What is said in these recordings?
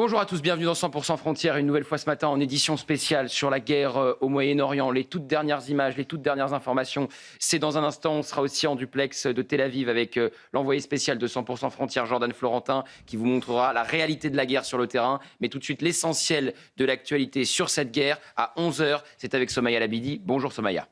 Bonjour à tous, bienvenue dans 100% Frontières, une nouvelle fois ce matin en édition spéciale sur la guerre au Moyen-Orient. Les toutes dernières images, les toutes dernières informations, c'est dans un instant. On sera aussi en duplex de Tel Aviv avec l'envoyé spécial de 100% Frontières, Jordan Florentin, qui vous montrera la réalité de la guerre sur le terrain. Mais tout de suite, l'essentiel de l'actualité sur cette guerre à 11h, c'est avec Somaya Labidi. Bonjour Somaya.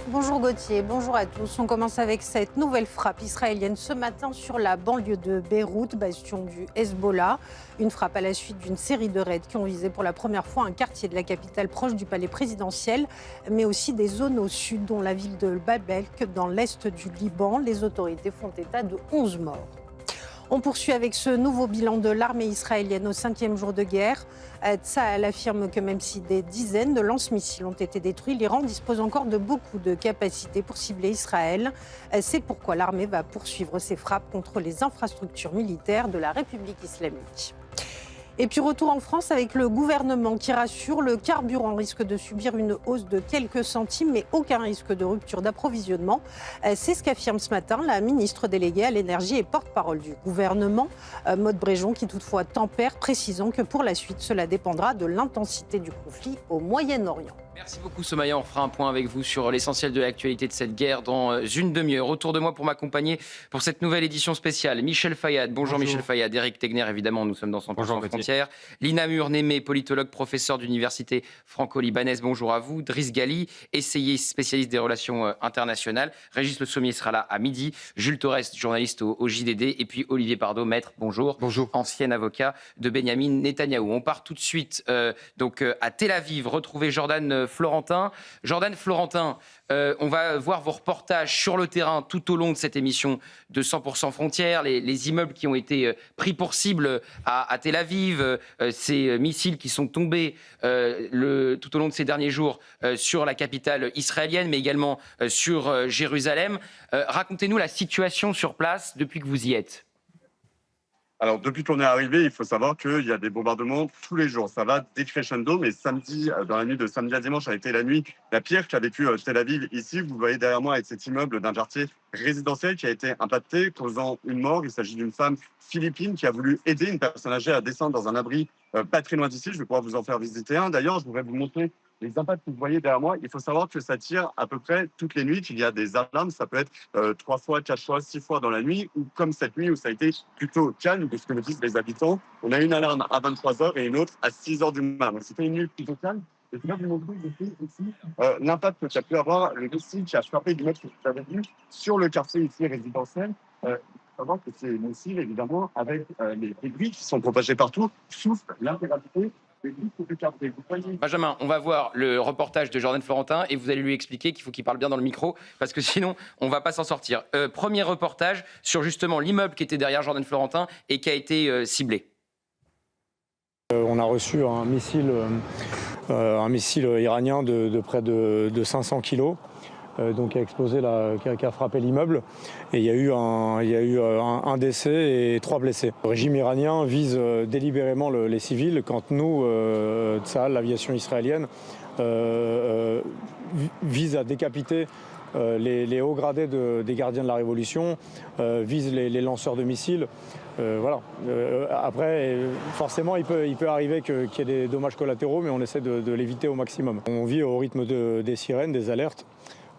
Bonjour Gauthier, bonjour à tous. On commence avec cette nouvelle frappe israélienne ce matin sur la banlieue de Beyrouth, bastion du Hezbollah. Une frappe à la suite d'une série de raids qui ont visé pour la première fois un quartier de la capitale proche du palais présidentiel, mais aussi des zones au sud, dont la ville de Baalbek, dans l'est du Liban. Les autorités font état de 11 morts. On poursuit avec ce nouveau bilan de l'armée israélienne au 5e jour de guerre. Tsahal affirme que même si des dizaines de lance-missiles ont été détruits, l'Iran dispose encore de beaucoup de capacités pour cibler Israël. C'est pourquoi l'armée va poursuivre ses frappes contre les infrastructures militaires de la République islamique. Et puis retour en France avec le gouvernement qui rassure, le carburant risque de subir une hausse de quelques centimes, mais aucun risque de rupture d'approvisionnement. C'est ce qu'affirme ce matin la ministre déléguée à l'énergie et porte-parole du gouvernement, Maud Bréjon, qui toutefois tempère, précisant que pour la suite, cela dépendra de l'intensité du conflit au Moyen-Orient. Merci beaucoup Somaya, on fera un point avec vous sur l'essentiel de l'actualité de cette guerre dans une demi-heure. Autour de moi pour m'accompagner pour cette nouvelle édition spéciale, Michel Fayad. Bonjour Michel Fayad, Éric Tegner évidemment, nous sommes dans 100% Frontières. Lina Mur-Némé, politologue, professeur d'université franco-libanaise, bonjour à vous. Driss Ghali, essayiste, spécialiste des relations internationales. Régis Le Sommier sera là à midi. Jules Torres, journaliste au JDD. Et puis Olivier Pardo, maître, bonjour. Bonjour. Ancien avocat de Benyamin Netanyahou. On part tout de suite à Tel Aviv, retrouver Jordan Florentin. Jordan Florentin, on va voir vos reportages sur le terrain tout au long de cette émission de 100% Frontières, les immeubles qui ont été pris pour cible à Tel Aviv, ces missiles qui sont tombés tout au long de ces derniers jours sur la capitale israélienne, mais également sur Jérusalem. Racontez-nous la situation sur place depuis que vous y êtes. Alors, depuis qu'on est arrivé, il faut savoir qu'il y a des bombardements tous les jours. Ça va décrescendo, mais samedi, dans la nuit de samedi à dimanche, a été la nuit la pire qu'a vécu Tel Aviv. Ici, vous voyez derrière moi avec cet immeuble d'un quartier résidentiel qui a été impacté, causant une mort. Il s'agit d'une femme philippine qui a voulu aider une personne âgée à descendre dans un abri pas très loin d'ici. Je vais pouvoir vous en faire visiter un. D'ailleurs, je voudrais vous montrer les impacts que vous voyez derrière moi. Il faut savoir que ça tire à peu près toutes les nuits. Il y a des alarmes, ça peut être 3 fois, 4 fois, 6 fois dans la nuit, ou comme cette nuit où ça a été plutôt calme, de ce que me disent les habitants. On a une alarme à 23h et une autre à 6h du matin. Donc c'était une nuit plutôt calme. Et puis là, vous montrez ici l'impact qu'a pu avoir le missile qui a frappé l'immeuble que vous avez vu sur le quartier ici résidentiel. Avant que ces missiles, évidemment, avec les débris qui sont propagés partout, souffrent l'intégralité. Benjamin, on va voir le reportage de Jordan Florentin et vous allez lui expliquer qu'il faut qu'il parle bien dans le micro parce que sinon on ne va pas s'en sortir. Premier reportage sur justement l'immeuble qui était derrière Jordan Florentin et qui a été ciblé. On a reçu un missile iranien de près de 500 kilos. Donc qui a explosé, qui a frappé l'immeuble. Et il y a eu un décès et 3 blessés. Le régime iranien vise délibérément les civils, quand nous, Tsahal, l'aviation israélienne, vise à décapiter les hauts gradés des gardiens de la Révolution, vise les lanceurs de missiles. Voilà. Après, forcément, il peut arriver qu'il y ait des dommages collatéraux, mais on essaie de l'éviter au maximum. On vit au rythme des sirènes, des alertes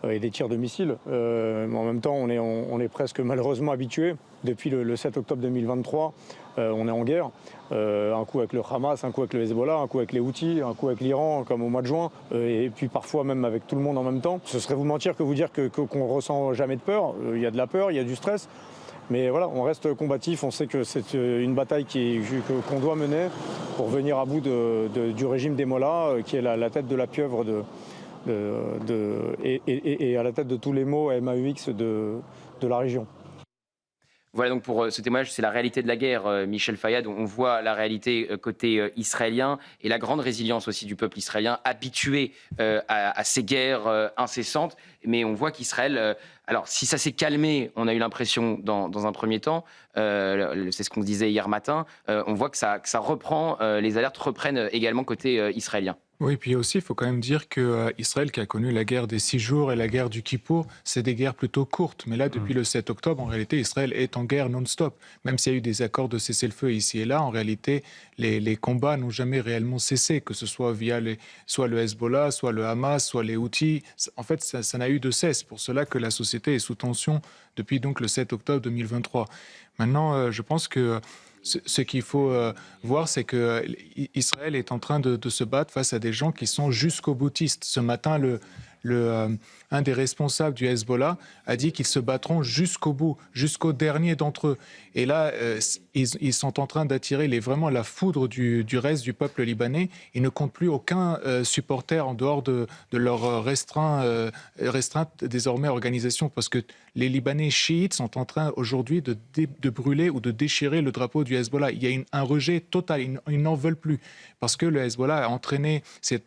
et des tirs de missiles. Mais en même temps, on est presque malheureusement habitué. Depuis le 7 octobre 2023, on est en guerre. Un coup avec le Hamas, un coup avec le Hezbollah, un coup avec les Houthis, un coup avec l'Iran, comme au mois de juin, et puis parfois même avec tout le monde en même temps. Ce serait vous mentir que vous dire qu'on ressent jamais de peur. Il y a de la peur, il y a du stress. Mais voilà, on reste combatif, on sait que c'est une bataille qu'on doit mener pour venir à bout du régime des Mollahs, qui est la tête de la pieuvre et à la tête de tous les maux MAUX de la région. Voilà donc pour ce témoignage, c'est la réalité de la guerre, Michel Fayad. On voit la réalité côté israélien et la grande résilience aussi du peuple israélien habitué à ces guerres incessantes. mais on voit qu'Israël... alors, si ça s'est calmé, on a eu l'impression dans un premier temps, c'est ce qu'on se disait hier matin, on voit que ça reprend, les alertes reprennent également côté israélien. Oui, puis aussi, il faut quand même dire que Israël, qui a connu la guerre des 6 jours et la guerre du Kippour, c'est des guerres plutôt courtes. Mais là, depuis le 7 octobre, en réalité, Israël est en guerre non-stop. Même s'il y a eu des accords de cessez-le-feu ici et là, en réalité, les combats n'ont jamais réellement cessé, que ce soit via soit le Hezbollah, soit le Hamas, soit les Houthis. En fait, ça n'a eu de cesse. Pour cela que la société est sous tension depuis donc le 7 octobre 2023. Maintenant, je pense que ce qu'il faut voir, c'est que Israël est en train de se battre face à des gens qui sont jusqu'au boutistes. Ce matin, un des responsables du Hezbollah a dit qu'ils se battront jusqu'au bout, jusqu'au dernier d'entre eux. Et là, ils sont en train d'attirer vraiment la foudre du reste du peuple libanais. Ils ne comptent plus aucun supporter en dehors de leur restreinte désormais organisation, parce que les Libanais chiites sont en train aujourd'hui de brûler ou de déchirer le drapeau du Hezbollah. Il y a un rejet total, ils n'en veulent plus, parce que le Hezbollah a entraîné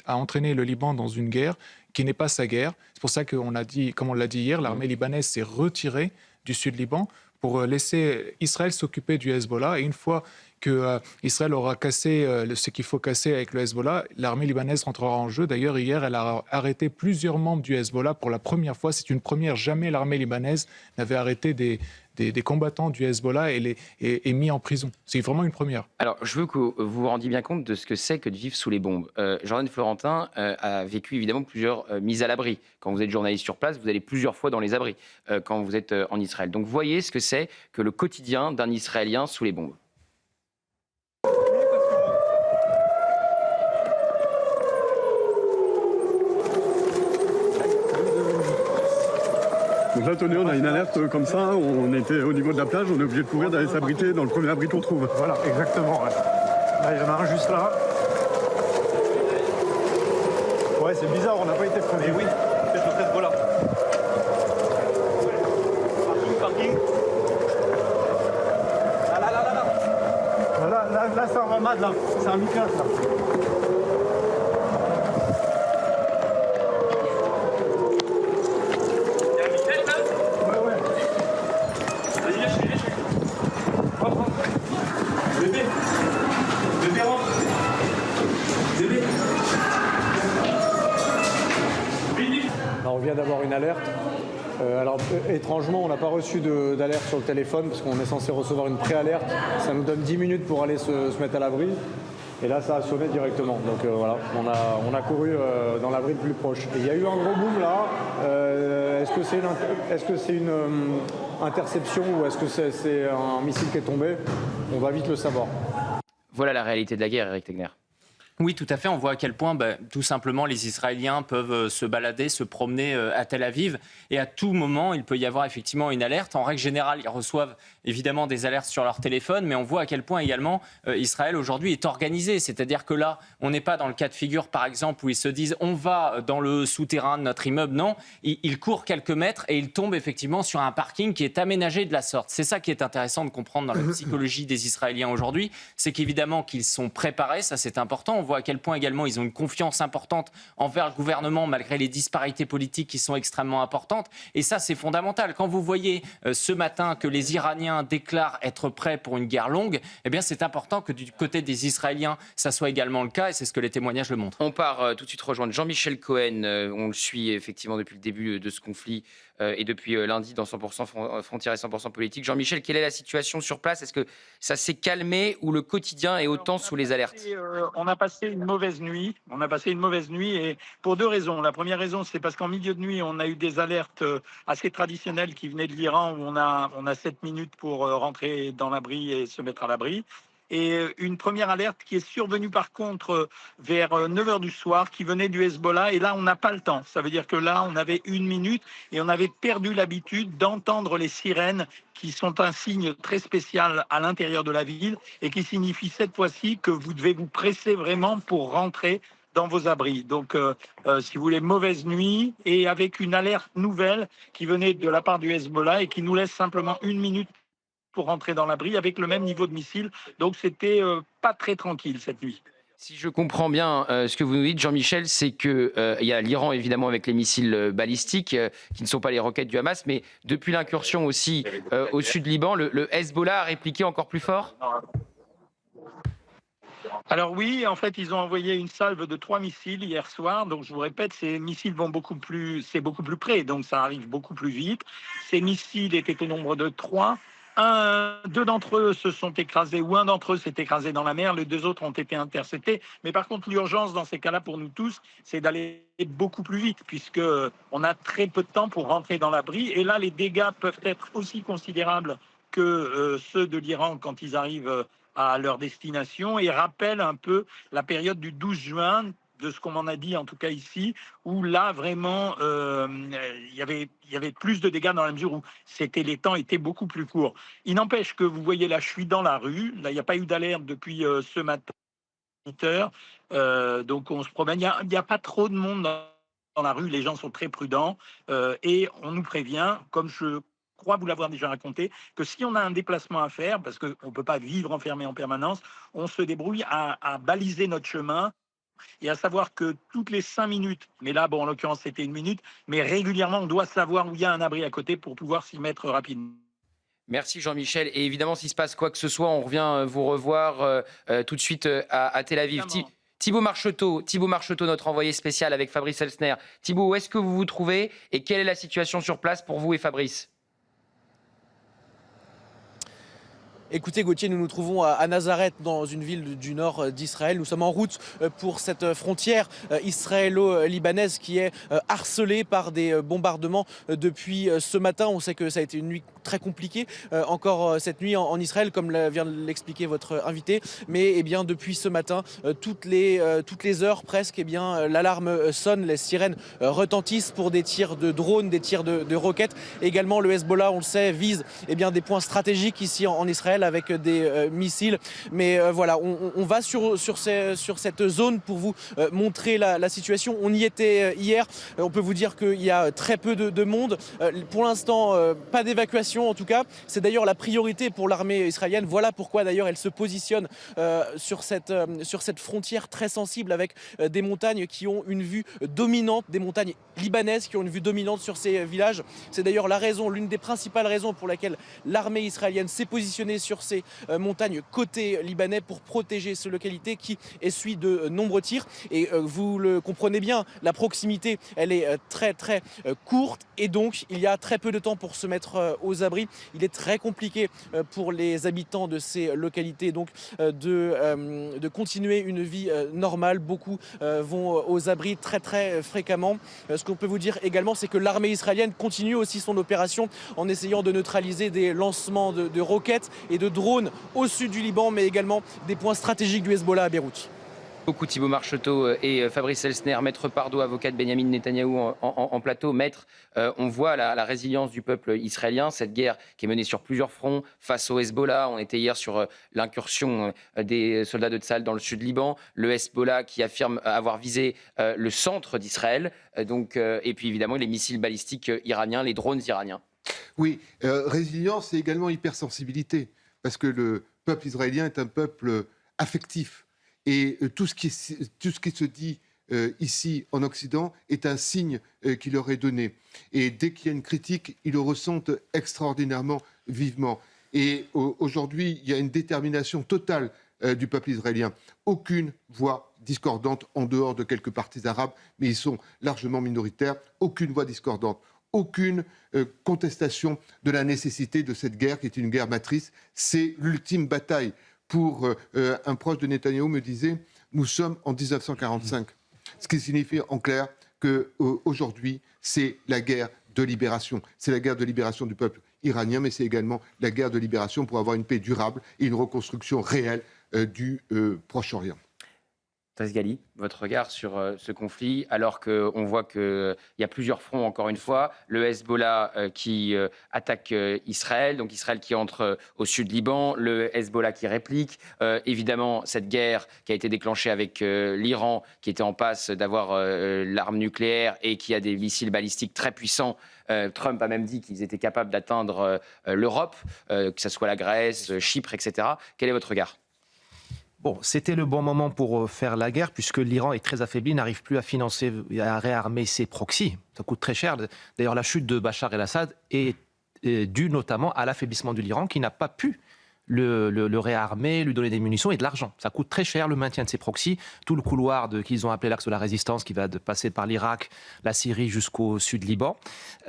le Liban dans une guerre qui n'est pas sa guerre. C'est pour ça qu'on a dit, comme on l'a dit hier, l'armée libanaise s'est retirée du sud-Liban pour laisser Israël s'occuper du Hezbollah. Et une fois qu'Israël aura cassé ce qu'il faut casser avec le Hezbollah, l'armée libanaise rentrera en jeu. D'ailleurs, hier, elle a arrêté plusieurs membres du Hezbollah pour la première fois. C'est une première. Jamais l'armée libanaise n'avait arrêté des combattants du Hezbollah et mis en prison. C'est vraiment une première. Alors, je veux que vous vous rendiez bien compte de ce que c'est que de vivre sous les bombes. Jordan Florentin a vécu évidemment plusieurs mises à l'abri. Quand vous êtes journaliste sur place, vous allez plusieurs fois dans les abris quand vous êtes en Israël. Donc, voyez ce que c'est que le quotidien d'un Israélien sous les bombes. Donc là, tenez, on a une alerte comme ça, on était au niveau de la plage, on est obligé de courir, d'aller s'abriter dans le premier abri qu'on trouve. Voilà, exactement. Ouais. Là, il y en a un juste là. Ouais, c'est bizarre, on n'a pas été prévu. Mais oui, peut-être le Hezbollah. Parking. Là, c'est un ramad, là. C'est un Miklas, là. On vient d'avoir une alerte. Alors étrangement, on n'a pas reçu d'alerte sur le téléphone parce qu'on est censé recevoir une pré-alerte. Ça nous donne 10 minutes pour aller se mettre à l'abri. Et là, ça a sonné directement. Donc voilà, on a couru dans l'abri le plus proche. Et il y a eu un gros boom là. Est-ce que c'est une interception ou est-ce que c'est un missile qui est tombé? On va vite le savoir. Voilà la réalité de la guerre, Eric Tegner. Oui, tout à fait. On voit à quel point, tout simplement, les Israéliens peuvent se balader, se promener à Tel Aviv. Et à tout moment, il peut y avoir effectivement une alerte. En règle générale, ils reçoivent évidemment des alertes sur leur téléphone. Mais on voit à quel point également Israël aujourd'hui est organisé. C'est-à-dire que là, on n'est pas dans le cas de figure, par exemple, où ils se disent on va dans le souterrain de notre immeuble. Non, ils courent quelques mètres et ils tombent effectivement sur un parking qui est aménagé de la sorte. C'est ça qui est intéressant de comprendre dans la psychologie des Israéliens aujourd'hui. C'est qu'évidemment qu'ils sont préparés, ça c'est important. On voit à quel point également ils ont une confiance importante envers le gouvernement malgré les disparités politiques qui sont extrêmement importantes. Et ça, c'est fondamental. Quand vous voyez ce matin que les Iraniens déclarent être prêts pour une guerre longue, eh bien c'est important que du côté des Israéliens, ça soit également le cas. Et c'est ce que les témoignages le montrent. On part tout de suite rejoindre Jean-Michel Cohen. On le suit effectivement depuis le début de ce conflit et depuis lundi dans 100% Frontières et 100% Politique. Jean-Michel, quelle est la situation sur place? Est-ce que ça s'est calmé ou le quotidien est autant sous les alertes? On a passé une mauvaise nuit. Et pour deux raisons. La première raison, c'est parce qu'en milieu de nuit, on a eu des alertes assez traditionnelles qui venaient de l'Iran où on a 7 minutes pour rentrer dans l'abri et se mettre à l'abri. Et une première alerte qui est survenue par contre vers 9h du soir, qui venait du Hezbollah. Et là, on n'a pas le temps. Ça veut dire que là, on avait 1 minute et on avait perdu l'habitude d'entendre les sirènes qui sont un signe très spécial à l'intérieur de la ville et qui signifie cette fois-ci que vous devez vous presser vraiment pour rentrer dans vos abris. Donc, si vous voulez, mauvaise nuit et avec une alerte nouvelle qui venait de la part du Hezbollah et qui nous laisse simplement 1 minute pour rentrer dans l'abri avec le même niveau de missile. Donc, c'était pas très tranquille cette nuit. Si je comprends bien ce que vous nous dites, Jean-Michel, c'est qu'il y a l'Iran, évidemment, avec les missiles balistiques, qui ne sont pas les roquettes du Hamas, mais depuis l'incursion aussi au sud Liban, le Hezbollah a répliqué encore plus fort? Alors oui, en fait, ils ont envoyé une salve de 3 missiles hier soir. Donc je vous répète, ces missiles c'est beaucoup plus près, donc ça arrive beaucoup plus vite. Ces missiles étaient au nombre de 3. Deux d'entre eux se sont écrasés, ou un d'entre eux s'est écrasé dans la mer, les deux autres ont été interceptés. Mais par contre, l'urgence dans ces cas-là pour nous tous, c'est d'aller beaucoup plus vite, puisque on a très peu de temps pour rentrer dans l'abri. Et là, les dégâts peuvent être aussi considérables que ceux de l'Iran quand ils arrivent à leur destination, et rappellent un peu la période du 12 juin, de ce qu'on m'en a dit en tout cas ici, où là vraiment il y avait plus de dégâts dans la mesure où les temps étaient beaucoup plus courts. Il n'empêche que vous voyez là, je suis dans la rue, là il n'y a pas eu d'alerte depuis ce matin, 8 heures, donc on se promène, il n'y a pas trop de monde dans la rue, les gens sont très prudents, et on nous prévient, comme je crois vous l'avoir déjà raconté, que si on a un déplacement à faire, parce qu'on ne peut pas vivre enfermé en permanence, on se débrouille à baliser notre chemin, et à savoir que toutes les 5 minutes, mais là, bon, en l'occurrence, c'était 1 minute, mais régulièrement, on doit savoir où il y a un abri à côté pour pouvoir s'y mettre rapidement. Merci Jean-Michel. Et évidemment, s'il se passe quoi que ce soit, on revient vous revoir tout de suite à Tel Aviv. Thibaut Marcheteau, notre envoyé spécial avec Fabrice Elsner. Thibaut, où est-ce que vous vous trouvez et quelle est la situation sur place pour vous et Fabrice ? Écoutez Gauthier, nous nous trouvons à Nazareth, dans une ville du nord d'Israël. Nous sommes en route pour cette frontière israélo-libanaise qui est harcelée par des bombardements depuis ce matin. On sait que ça a été une nuit très compliquée encore cette nuit en Israël, comme vient de l'expliquer votre invité. Mais eh bien, depuis ce matin, toutes les heures presque, eh bien, l'alarme sonne, les sirènes retentissent pour des tirs de drones, des tirs de roquettes. Également, le Hezbollah, on le sait, vise eh bien, des points stratégiques ici en Israël, avec des missiles. Mais voilà, on va sur cette zone pour vous montrer la situation. On y était hier. On peut vous dire qu'il y a très peu de monde. Pour l'instant, pas d'évacuation en tout cas. C'est d'ailleurs la priorité pour l'armée israélienne. Voilà pourquoi d'ailleurs elle se positionne sur cette frontière très sensible, avec des montagnes qui ont une vue dominante, des montagnes libanaises qui ont une vue dominante sur ces villages. C'est d'ailleurs l'une des principales raisons pour laquelle l'armée israélienne s'est positionnée sur ces montagnes côté libanais, pour protéger ces localités qui essuient de nombreux tirs. Et vous le comprenez bien, la proximité, elle est très très courte, et donc il y a très peu de temps pour se mettre aux abris. Il est très compliqué pour les habitants de ces localités donc de continuer une vie normale. Beaucoup vont aux abris très très fréquemment. Ce qu'on peut vous dire également, c'est que l'armée israélienne continue aussi son opération en essayant de neutraliser des lancements de roquettes et de drones au sud du Liban, mais également des points stratégiques du Hezbollah à Beyrouth. Beaucoup Thibaut Marcheteau et Fabrice Elsner. Maître Pardo, avocat de Benyamin Netanyahou en plateau. Maître, on voit la résilience du peuple israélien, cette guerre qui est menée sur plusieurs fronts face au Hezbollah. On était hier sur l'incursion des soldats de Tsahal dans le sud Liban, le Hezbollah qui affirme avoir visé le centre d'Israël, et puis évidemment les missiles balistiques iraniens, les drones iraniens. Oui, résilience et également hypersensibilité, parce que le peuple israélien est un peuple affectif. Et tout ce qui se dit ici en Occident est un signe qui leur est donné. Et dès qu'il y a une critique, ils le ressentent extraordinairement vivement. Et aujourd'hui, il y a une détermination totale du peuple israélien. Aucune voix discordante en dehors de quelques partis arabes, mais ils sont largement minoritaires. Aucune voix discordante. Aucune contestation de la nécessité de cette guerre qui est une guerre matrice. C'est l'ultime bataille. Pour un proche de Netanyahou me disait « Nous sommes en 1945 ». Ce qui signifie en clair qu'aujourd'hui, c'est la guerre de libération. C'est la guerre de libération du peuple iranien, mais c'est également la guerre de libération pour avoir une paix durable et une reconstruction réelle du Proche-Orient. Gali, votre regard sur ce conflit, alors qu'on voit qu'il y a plusieurs fronts, encore une fois, le Hezbollah qui attaque Israël, donc Israël qui entre au sud Liban, le Hezbollah qui réplique, évidemment cette guerre qui a été déclenchée avec l'Iran, qui était en passe d'avoir l'arme nucléaire et qui a des missiles balistiques très puissants. Trump a même dit qu'ils étaient capables d'atteindre l'Europe, que ce soit la Grèce, Chypre, etc. Quel est votre regard ? Bon, c'était le bon moment pour faire la guerre, puisque l'Iran est très affaibli, n'arrive plus à financer, à réarmer ses proxys. Ça coûte très cher. D'ailleurs, la chute de Bachar el-Assad est due notamment à l'affaiblissement de l'Iran, qui n'a pas pu le réarmer, lui donner des munitions et de l'argent. Ça coûte très cher le maintien de ces proxys. Tout le couloir qu'ils ont appelé l'axe de la résistance, qui va passer par l'Irak, la Syrie jusqu'au sud Liban.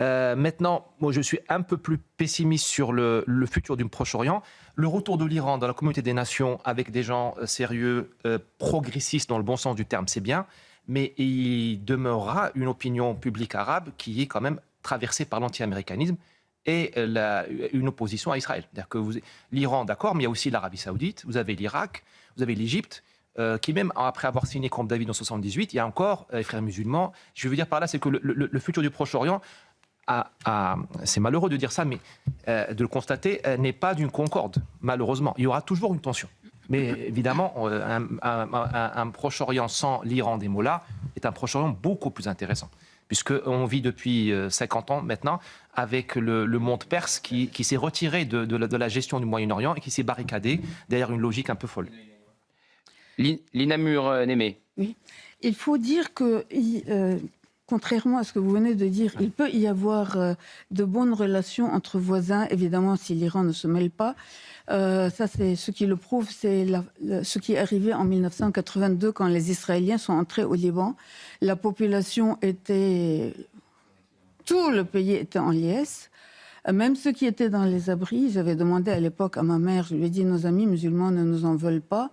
Maintenant, moi je suis un peu plus pessimiste sur le futur du Proche-Orient. Le retour de l'Iran dans la communauté des nations avec des gens sérieux, progressistes dans le bon sens du terme, c'est bien. Mais il demeurera une opinion publique arabe qui est quand même traversée par l'anti-américanisme et une opposition à Israël. C'est-à-dire que l'Iran, d'accord, mais il y a aussi l'Arabie Saoudite, vous avez l'Irak, vous avez l'Égypte, qui même après avoir signé Camp David en 1978, il y a encore les frères musulmans. Je veux dire par là, c'est que le futur du Proche-Orient, c'est malheureux de dire ça, mais de le constater, n'est pas d'une concorde, malheureusement. Il y aura toujours une tension. Mais évidemment, un Proche-Orient sans l'Iran des mollahs est un Proche-Orient beaucoup plus intéressant, puisqu'on vit depuis 50 ans maintenant avec le monde perse qui s'est retiré de la gestion du Moyen-Orient et qui s'est barricadé derrière une logique un peu folle. Lina Mur-Némé. Oui, il faut dire que, contrairement à ce que vous venez de dire, il peut y avoir de bonnes relations entre voisins, évidemment, si l'Iran ne se mêle pas. Ça, c'est ce qui le prouve, c'est ce qui est arrivé en 1982 quand les Israéliens sont entrés au Liban. La population était... Tout le pays était en liesse. Même ceux qui étaient dans les abris, j'avais demandé à l'époque à ma mère, je lui ai dit, nos amis musulmans ne nous en veulent pas.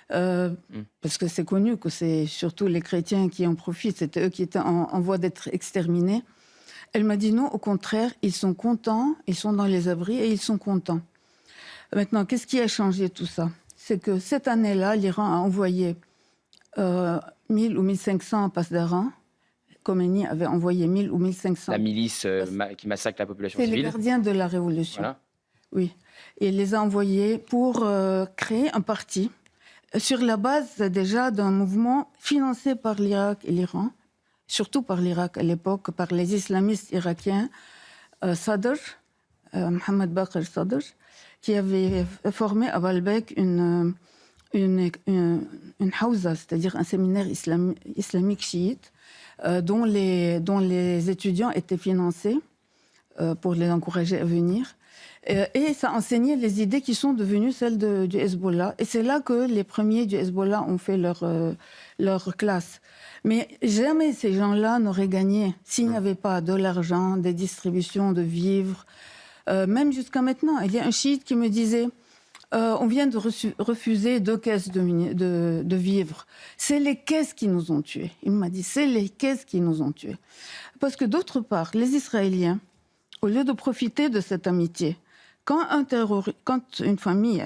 Parce que c'est connu que c'est surtout les chrétiens qui en profitent, c'était eux qui étaient en voie d'être exterminés. Elle m'a dit non, au contraire, ils sont contents, ils sont dans les abris et ils sont contents. Maintenant, qu'est-ce qui a changé tout ça? C'est que cette année-là, l'Iran a envoyé 1000 ou 1500 Pasdaran. Khomeini avait envoyé 1000 ou 1500. La milice qui massacre la population civile. civile. C'est les gardiens de la révolution. Voilà. Oui. Et il les a envoyés pour créer un parti sur la base déjà d'un mouvement financé par l'Irak et l'Iran, surtout par l'Irak à l'époque, par les islamistes irakiens, Sadr, Mohamed Baqir Sadr, qui avait formé à Baalbek une hawza, c'est-à-dire un séminaire islamique chiite, dont les étudiants étaient financés pour les encourager à venir. Et ça enseignait les idées qui sont devenues celles du Hezbollah. Et c'est là que les premiers du Hezbollah ont fait leur classe. Mais jamais ces gens-là n'auraient gagné s'il n'y avait pas de l'argent, des distributions de vivres. Même jusqu'à maintenant, il y a un chiite qui me disait on vient de refuser 2 caisses de vivres. C'est les caisses qui nous ont tués. Il m'a dit, c'est les caisses qui nous ont tués. Parce que d'autre part, les Israéliens, au lieu de profiter de cette amitié, quand une famille,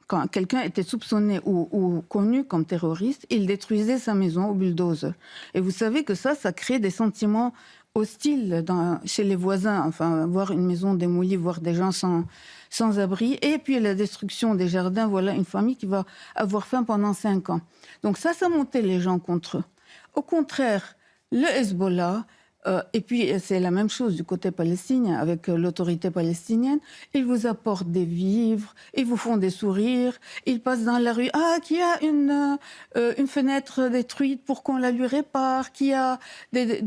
quand quelqu'un était soupçonné ou connu comme terroriste, il détruisait sa maison au bulldozer. Et vous savez que ça crée des sentiments hostiles chez les voisins. Enfin, voir une maison démolie, voir des gens sans abri. Et puis la destruction des jardins, voilà une famille qui va avoir faim pendant 5 ans. Donc ça montait les gens contre eux. Au contraire, le Hezbollah, et puis c'est la même chose du côté palestinien, avec l'autorité palestinienne, ils vous apportent des vivres, ils vous font des sourires, ils passent dans la rue, qui a une fenêtre détruite pour qu'on la lui répare, qui a des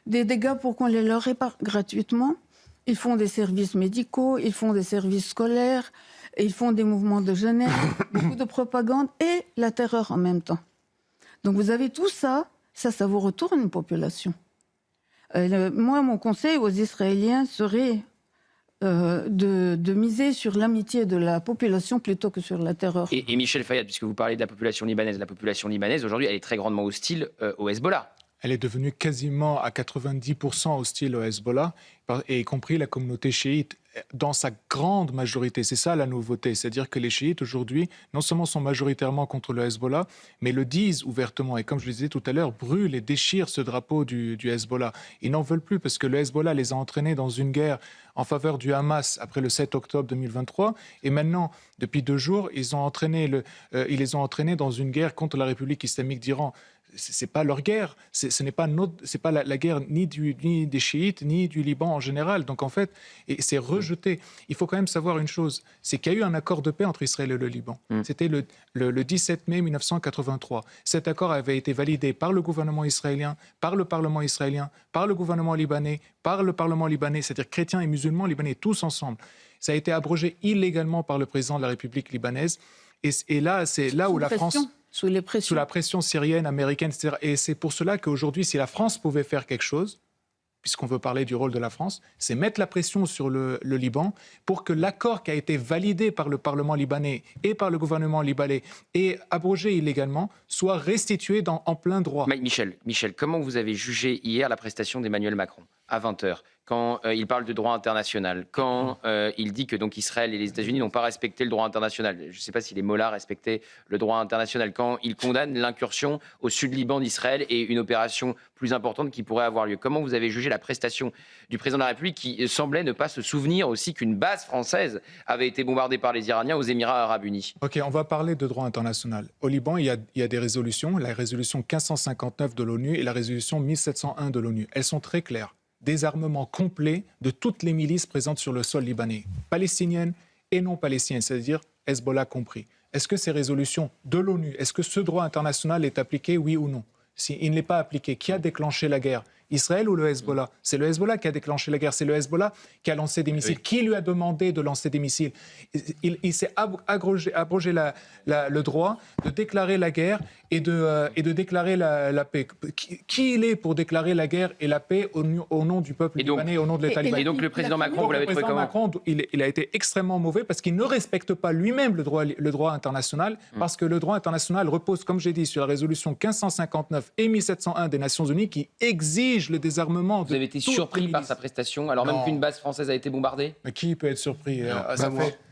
dégâts pour qu'on les leur répare gratuitement. Ils font des services médicaux, ils font des services scolaires, et ils font des mouvements de jeunesse, beaucoup de propagande et la terreur en même temps. Donc vous avez tout ça, ça vous retourne une population. Moi, mon conseil aux Israéliens serait de miser sur l'amitié de la population plutôt que sur la terreur. Et Michel Fayad, puisque vous parlez de la population libanaise, aujourd'hui, elle est très grandement hostile au Hezbollah. Elle est devenue quasiment à 90% hostile au Hezbollah, et y compris la communauté chiite, dans sa grande majorité. C'est ça la nouveauté, c'est-à-dire que les chiites aujourd'hui, non seulement sont majoritairement contre le Hezbollah, mais le disent ouvertement. Et comme je le disais tout à l'heure, brûlent et déchirent ce drapeau du Hezbollah. Ils n'en veulent plus parce que le Hezbollah les a entraînés dans une guerre en faveur du Hamas après le 7 octobre 2023. Et maintenant, depuis 2 jours, ils les ont entraînés dans une guerre contre la République islamique d'Iran. c'est pas leur guerre. Ce n'est pas c'est pas la guerre ni des chiites ni du Liban en général. Donc en fait, et c'est rejeté. Il faut quand même savoir une chose, c'est qu'il y a eu un accord de paix entre Israël et le Liban. C'était le 17 mai 1983. Cet accord avait été validé par le gouvernement israélien, par le Parlement israélien, par le gouvernement libanais, par le Parlement libanais, c'est-à-dire chrétiens et musulmans libanais, tous ensemble. Ça a été abrogé illégalement par le président de la République libanaise. Et là, c'est là où la France... Sous les pressions. Sous la pression syrienne, américaine, etc. Et c'est pour cela qu'aujourd'hui, si la France pouvait faire quelque chose, puisqu'on veut parler du rôle de la France, c'est mettre la pression sur le Liban pour que l'accord qui a été validé par le Parlement libanais et par le gouvernement libanais et abrogé illégalement soit restitué en plein droit. Michel, comment vous avez jugé hier la prestation d'Emmanuel Macron à 20h, quand il parle de droit international, quand il dit que donc Israël et les États-Unis n'ont pas respecté le droit international. Je ne sais pas si les mollahs respectaient le droit international, quand il condamne l'incursion au sud Liban d'Israël et une opération plus importante qui pourrait avoir lieu. Comment vous avez jugé la prestation du président de la République qui semblait ne pas se souvenir aussi qu'une base française avait été bombardée par les Iraniens aux Émirats arabes unis? Ok, on va parler de droit international. Au Liban, il y a des résolutions, la résolution 1559 de l'ONU et la résolution 1701 de l'ONU. Elles sont très claires. Désarmement complet de toutes les milices présentes sur le sol libanais, palestiniennes et non palestiniennes, c'est-à-dire Hezbollah compris. Est-ce que ces résolutions de l'ONU, est-ce que ce droit international est appliqué, oui ou non? S'il n'est pas appliqué, qui a déclenché la guerre? Israël ou le Hezbollah? C'est le Hezbollah qui a déclenché la guerre, c'est le Hezbollah qui a lancé des missiles. Oui. Qui lui a demandé de lancer des missiles? Il s'est abrogé le droit de déclarer la guerre et de déclarer la paix. Qui il est pour déclarer la guerre et la paix au nom du peuple libanais, au nom de l'État libanais? Et donc le président Macron, vous l'avez trouvé comment? Le président Macron, il a été extrêmement mauvais parce qu'il ne respecte pas lui-même le droit international, parce que le droit international repose, comme j'ai dit, sur la résolution 1559 et 1701 des Nations Unies qui exige le désarmement. Vous avez été surpris par sa prestation, alors même qu'une base française a été bombardée? Mais qui peut être surpris?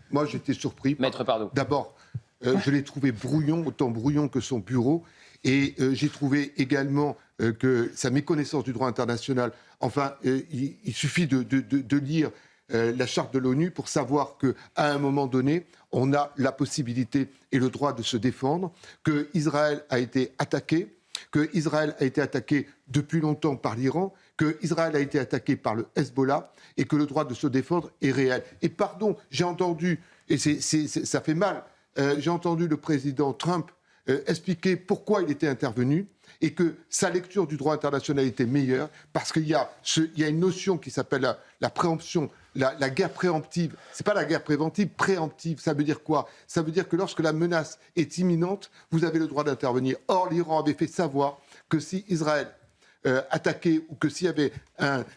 Moi, j'étais surpris. Maître Pardo. D'abord, je l'ai trouvé brouillon, autant brouillon que son bureau. Et j'ai trouvé également que sa méconnaissance du droit international, enfin, il suffit de lire la charte de l'ONU pour savoir qu'à un moment donné, on a la possibilité et le droit de se défendre, qu'Israël a été attaqué, qu'Israël a été attaqué depuis longtemps par l'Iran, qu'Israël a été attaqué par le Hezbollah et que le droit de se défendre est réel. Et pardon, j'ai entendu, et ça fait mal, j'ai entendu le président Trump expliquer pourquoi il était intervenu et que sa lecture du droit international était meilleure parce qu'il y a une notion qui s'appelle la préemption, la guerre préemptive. C'est pas la guerre préventive, préemptive. Ça veut dire quoi? Ça veut dire que lorsque la menace est imminente, vous avez le droit d'intervenir. Or, l'Iran avait fait savoir que si Israël attaquait ou que s'il y avait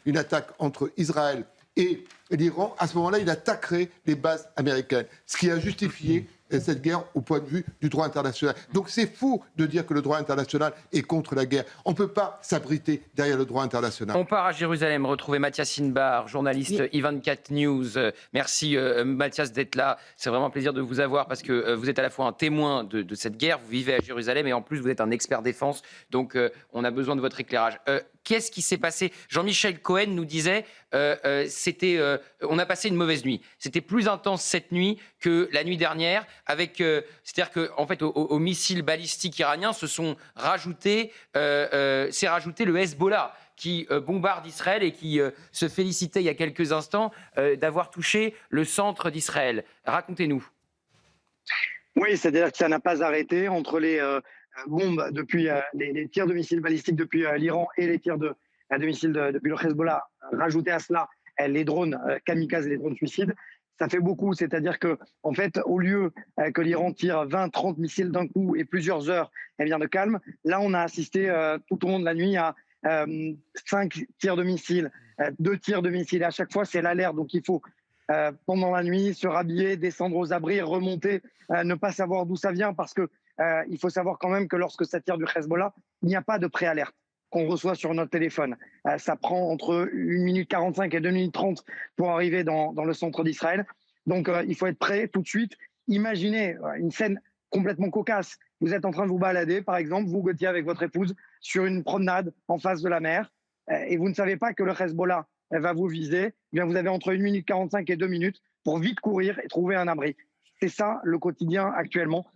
une attaque entre Israël et l'Iran, à ce moment-là, il attaquerait les bases américaines. Ce qui a justifié cette guerre au point de vue du droit international. Donc c'est faux de dire que le droit international est contre la guerre. On ne peut pas s'abriter derrière le droit international. On part à Jérusalem, retrouver Mathias Inbar, journaliste I24 News. Merci Mathias d'être là. C'est vraiment un plaisir de vous avoir parce que vous êtes à la fois un témoin de cette guerre, vous vivez à Jérusalem et en plus vous êtes un expert défense. Donc on a besoin de votre éclairage. Qu'est-ce qui s'est passé? Jean-Michel Cohen nous disait on a passé une mauvaise nuit. C'était plus intense cette nuit que la nuit dernière. C'est-à-dire qu'en fait, aux missiles balistiques iraniens s'est rajouté le Hezbollah qui bombarde Israël et qui se félicitait il y a quelques instants d'avoir touché le centre d'Israël. Racontez-nous. Oui, c'est-à-dire que ça n'a pas arrêté entre les bombes depuis les tirs de missiles balistiques depuis l'Iran et les tirs de missiles depuis le Hezbollah. Rajouter à cela les drones kamikazes et les drones suicides. Ça fait beaucoup, c'est-à-dire que, en fait, au lieu que l'Iran tire 20-30 missiles d'un coup et plusieurs heures, de calme, là, on a assisté tout au long de la nuit à 5 tirs de missiles, 2 tirs de missiles. Et à chaque fois, c'est l'alerte. Donc, il faut, pendant la nuit, se rhabiller, descendre aux abris, remonter, ne pas savoir d'où ça vient, parce que il faut savoir quand même que lorsque ça tire du Hezbollah, il n'y a pas de préalerte qu'on reçoit sur notre téléphone. Ça prend entre 1 minute 45 et 2 minutes 30 pour arriver dans le centre d'Israël. Donc, il faut être prêt tout de suite. Imaginez une scène complètement cocasse. Vous êtes en train de vous balader, par exemple, vous, Gauthier, avec votre épouse, sur une promenade en face de la mer, et vous ne savez pas que le Hezbollah va vous viser. Eh bien, vous avez entre 1 minute 45 et 2 minutes pour vite courir et trouver un abri. C'est ça le quotidien actuellement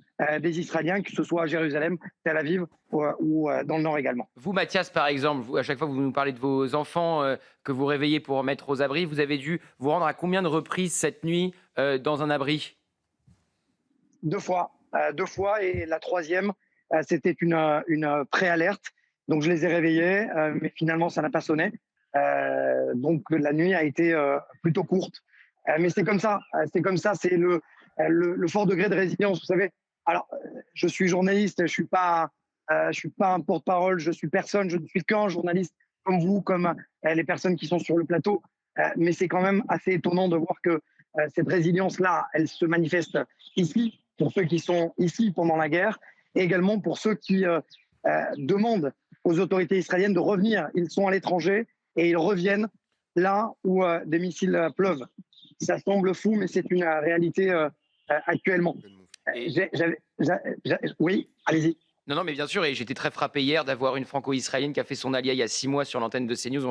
des Israéliens, que ce soit à Jérusalem, Tel Aviv ou dans le nord également. Vous, Mathias, par exemple, à chaque fois que vous nous parlez de vos enfants que vous réveillez pour mettre aux abris, vous avez dû vous rendre à combien de reprises cette nuit dans un abri? 2 fois. 2 fois, et la troisième, c'était une préalerte. Donc je les ai réveillés, mais finalement ça n'a pas sonné. Donc la nuit a été plutôt courte. Mais c'est comme ça, c'est le fort degré de résilience, vous savez. Alors, je suis journaliste, je suis pas un porte-parole, je suis personne, je ne suis qu'un journaliste comme vous, comme les personnes qui sont sur le plateau. Mais c'est quand même assez étonnant de voir que cette résilience-là, elle se manifeste ici, pour ceux qui sont ici pendant la guerre, et également pour ceux qui demandent aux autorités israéliennes de revenir. Ils sont à l'étranger et ils reviennent là où des missiles pleuvent. Ça semble fou, mais c'est une réalité actuellement. Oui, allez-y. Non, mais bien sûr, et j'étais très frappé hier d'avoir une franco-israélienne qui a fait son aliyah il y a 6 mois sur l'antenne de CNews.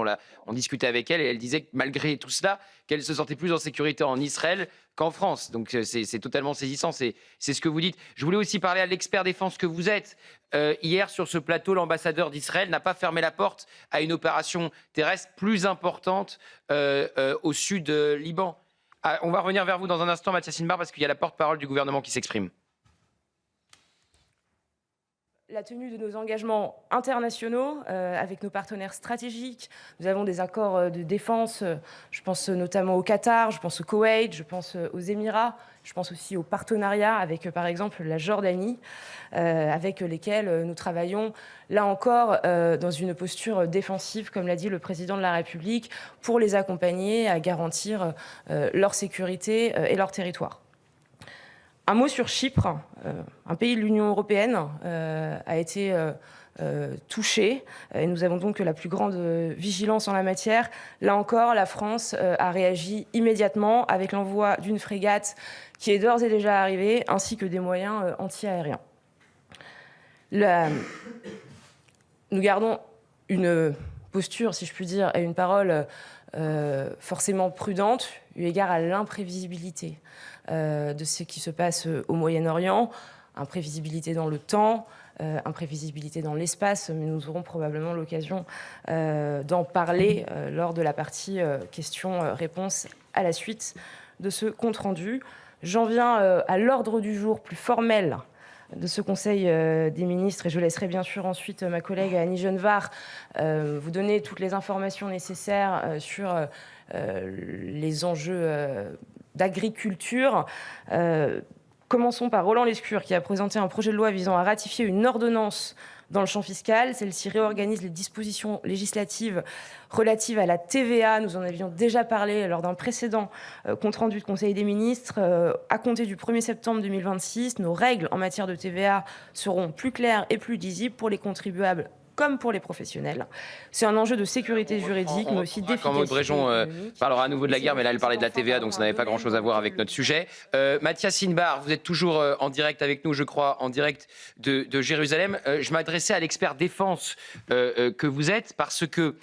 On discutait avec elle et elle disait que malgré tout cela, qu'elle se sentait plus en sécurité en Israël qu'en France. Donc c'est totalement saisissant, c'est ce que vous dites. Je voulais aussi parler à l'expert défense que vous êtes. Hier, sur ce plateau, l'ambassadeur d'Israël n'a pas fermé la porte à une opération terrestre plus importante au sud Liban. On va revenir vers vous dans un instant, Mathias Sinbar, parce qu'il y a la porte-parole du gouvernement qui s'exprime. La tenue de nos engagements internationaux avec nos partenaires stratégiques. Nous avons des accords de défense, je pense notamment au Qatar, je pense au Koweït, je pense aux Émirats, je pense aussi au partenariat avec par exemple la Jordanie, avec lesquels nous travaillons là encore dans une posture défensive, comme l'a dit le président de la République, pour les accompagner à garantir leur sécurité et leur territoire. Un mot sur Chypre, un pays de l'Union européenne a été touché et nous avons donc la plus grande vigilance en la matière. Là encore, la France a réagi immédiatement avec l'envoi d'une frégate qui est d'ores et déjà arrivée, ainsi que des moyens anti-aériens. Nous gardons une posture, si je puis dire, et une parole forcément prudente, eu égard à l'imprévisibilité de ce qui se passe au Moyen-Orient, imprévisibilité dans le temps, imprévisibilité dans l'espace, mais nous aurons probablement l'occasion d'en parler lors de la partie questions-réponses à la suite de ce compte-rendu. J'en viens à l'ordre du jour plus formel de ce Conseil des ministres, et je laisserai bien sûr ensuite ma collègue Annie Genevard vous donner toutes les informations nécessaires sur les enjeux d'agriculture. Commençons par Roland Lescure, qui a présenté un projet de loi visant à ratifier une ordonnance dans le champ fiscal. Celle-ci réorganise les dispositions législatives relatives à la TVA. Nous en avions déjà parlé lors d'un précédent compte-rendu de Conseil des ministres. À compter du 1er septembre 2026, nos règles en matière de TVA seront plus claires et plus lisibles pour les contribuables comme pour les professionnels. C'est un enjeu de sécurité juridique, mais aussi d'efficacité. Quand Maud Bréjon parlera à nouveau de la guerre, mais là, elle parlait de la TVA, donc ça n'avait pas grand-chose à voir avec notre sujet. Mathias Sinbar, vous êtes toujours en direct avec nous, je crois, en direct de Jérusalem. Je m'adressais à l'expert défense que vous êtes, parce que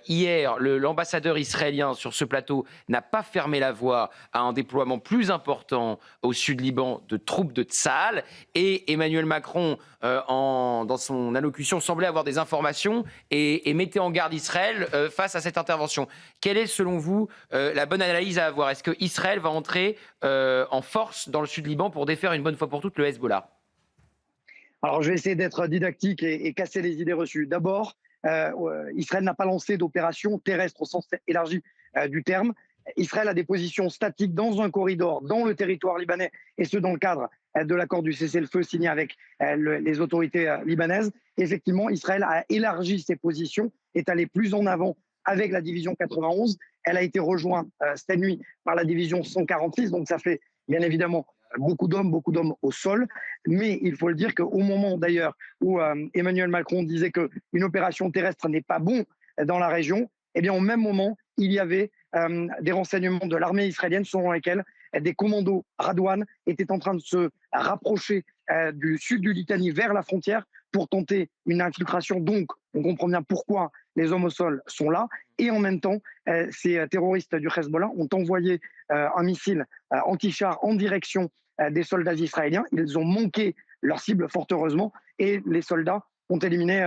hier, l'ambassadeur israélien sur ce plateau n'a pas fermé la voie à un déploiement plus important au sud Liban de troupes de Tsahal, et Emmanuel Macron, dans son allocution, semblait avoir des informations et mettait en garde Israël face à cette intervention. Quelle est, selon vous, la bonne analyse à avoir? Est-ce qu'Israël va entrer en force dans le sud Liban pour défaire une bonne fois pour toutes le Hezbollah? Alors, je vais essayer d'être didactique et casser les idées reçues. D'abord, Israël n'a pas lancé d'opération terrestre au sens élargi du terme. Israël a des positions statiques dans un corridor, dans le territoire libanais, et ce dans le cadre de l'accord du cessez-le-feu signé avec les autorités libanaises. Effectivement, Israël a élargi ses positions, est allé plus en avant avec la division 91. Elle a été rejointe cette nuit par la division 146, donc ça fait bien évidemment beaucoup d'hommes au sol. Mais il faut le dire qu'au moment d'ailleurs où Emmanuel Macron disait qu'une opération terrestre n'est pas bon dans la région, eh bien au même moment, il y avait des renseignements de l'armée israélienne selon lesquels des commandos Radwan étaient en train de se rapprocher du sud du Litanie vers la frontière pour tenter une infiltration. Donc, on comprend bien pourquoi les hommes au sol sont là. Et en même temps, ces terroristes du Hezbollah ont envoyé un missile anti-char en direction des soldats israéliens. Ils ont manqué leur cible, fort heureusement, et les soldats ont éliminé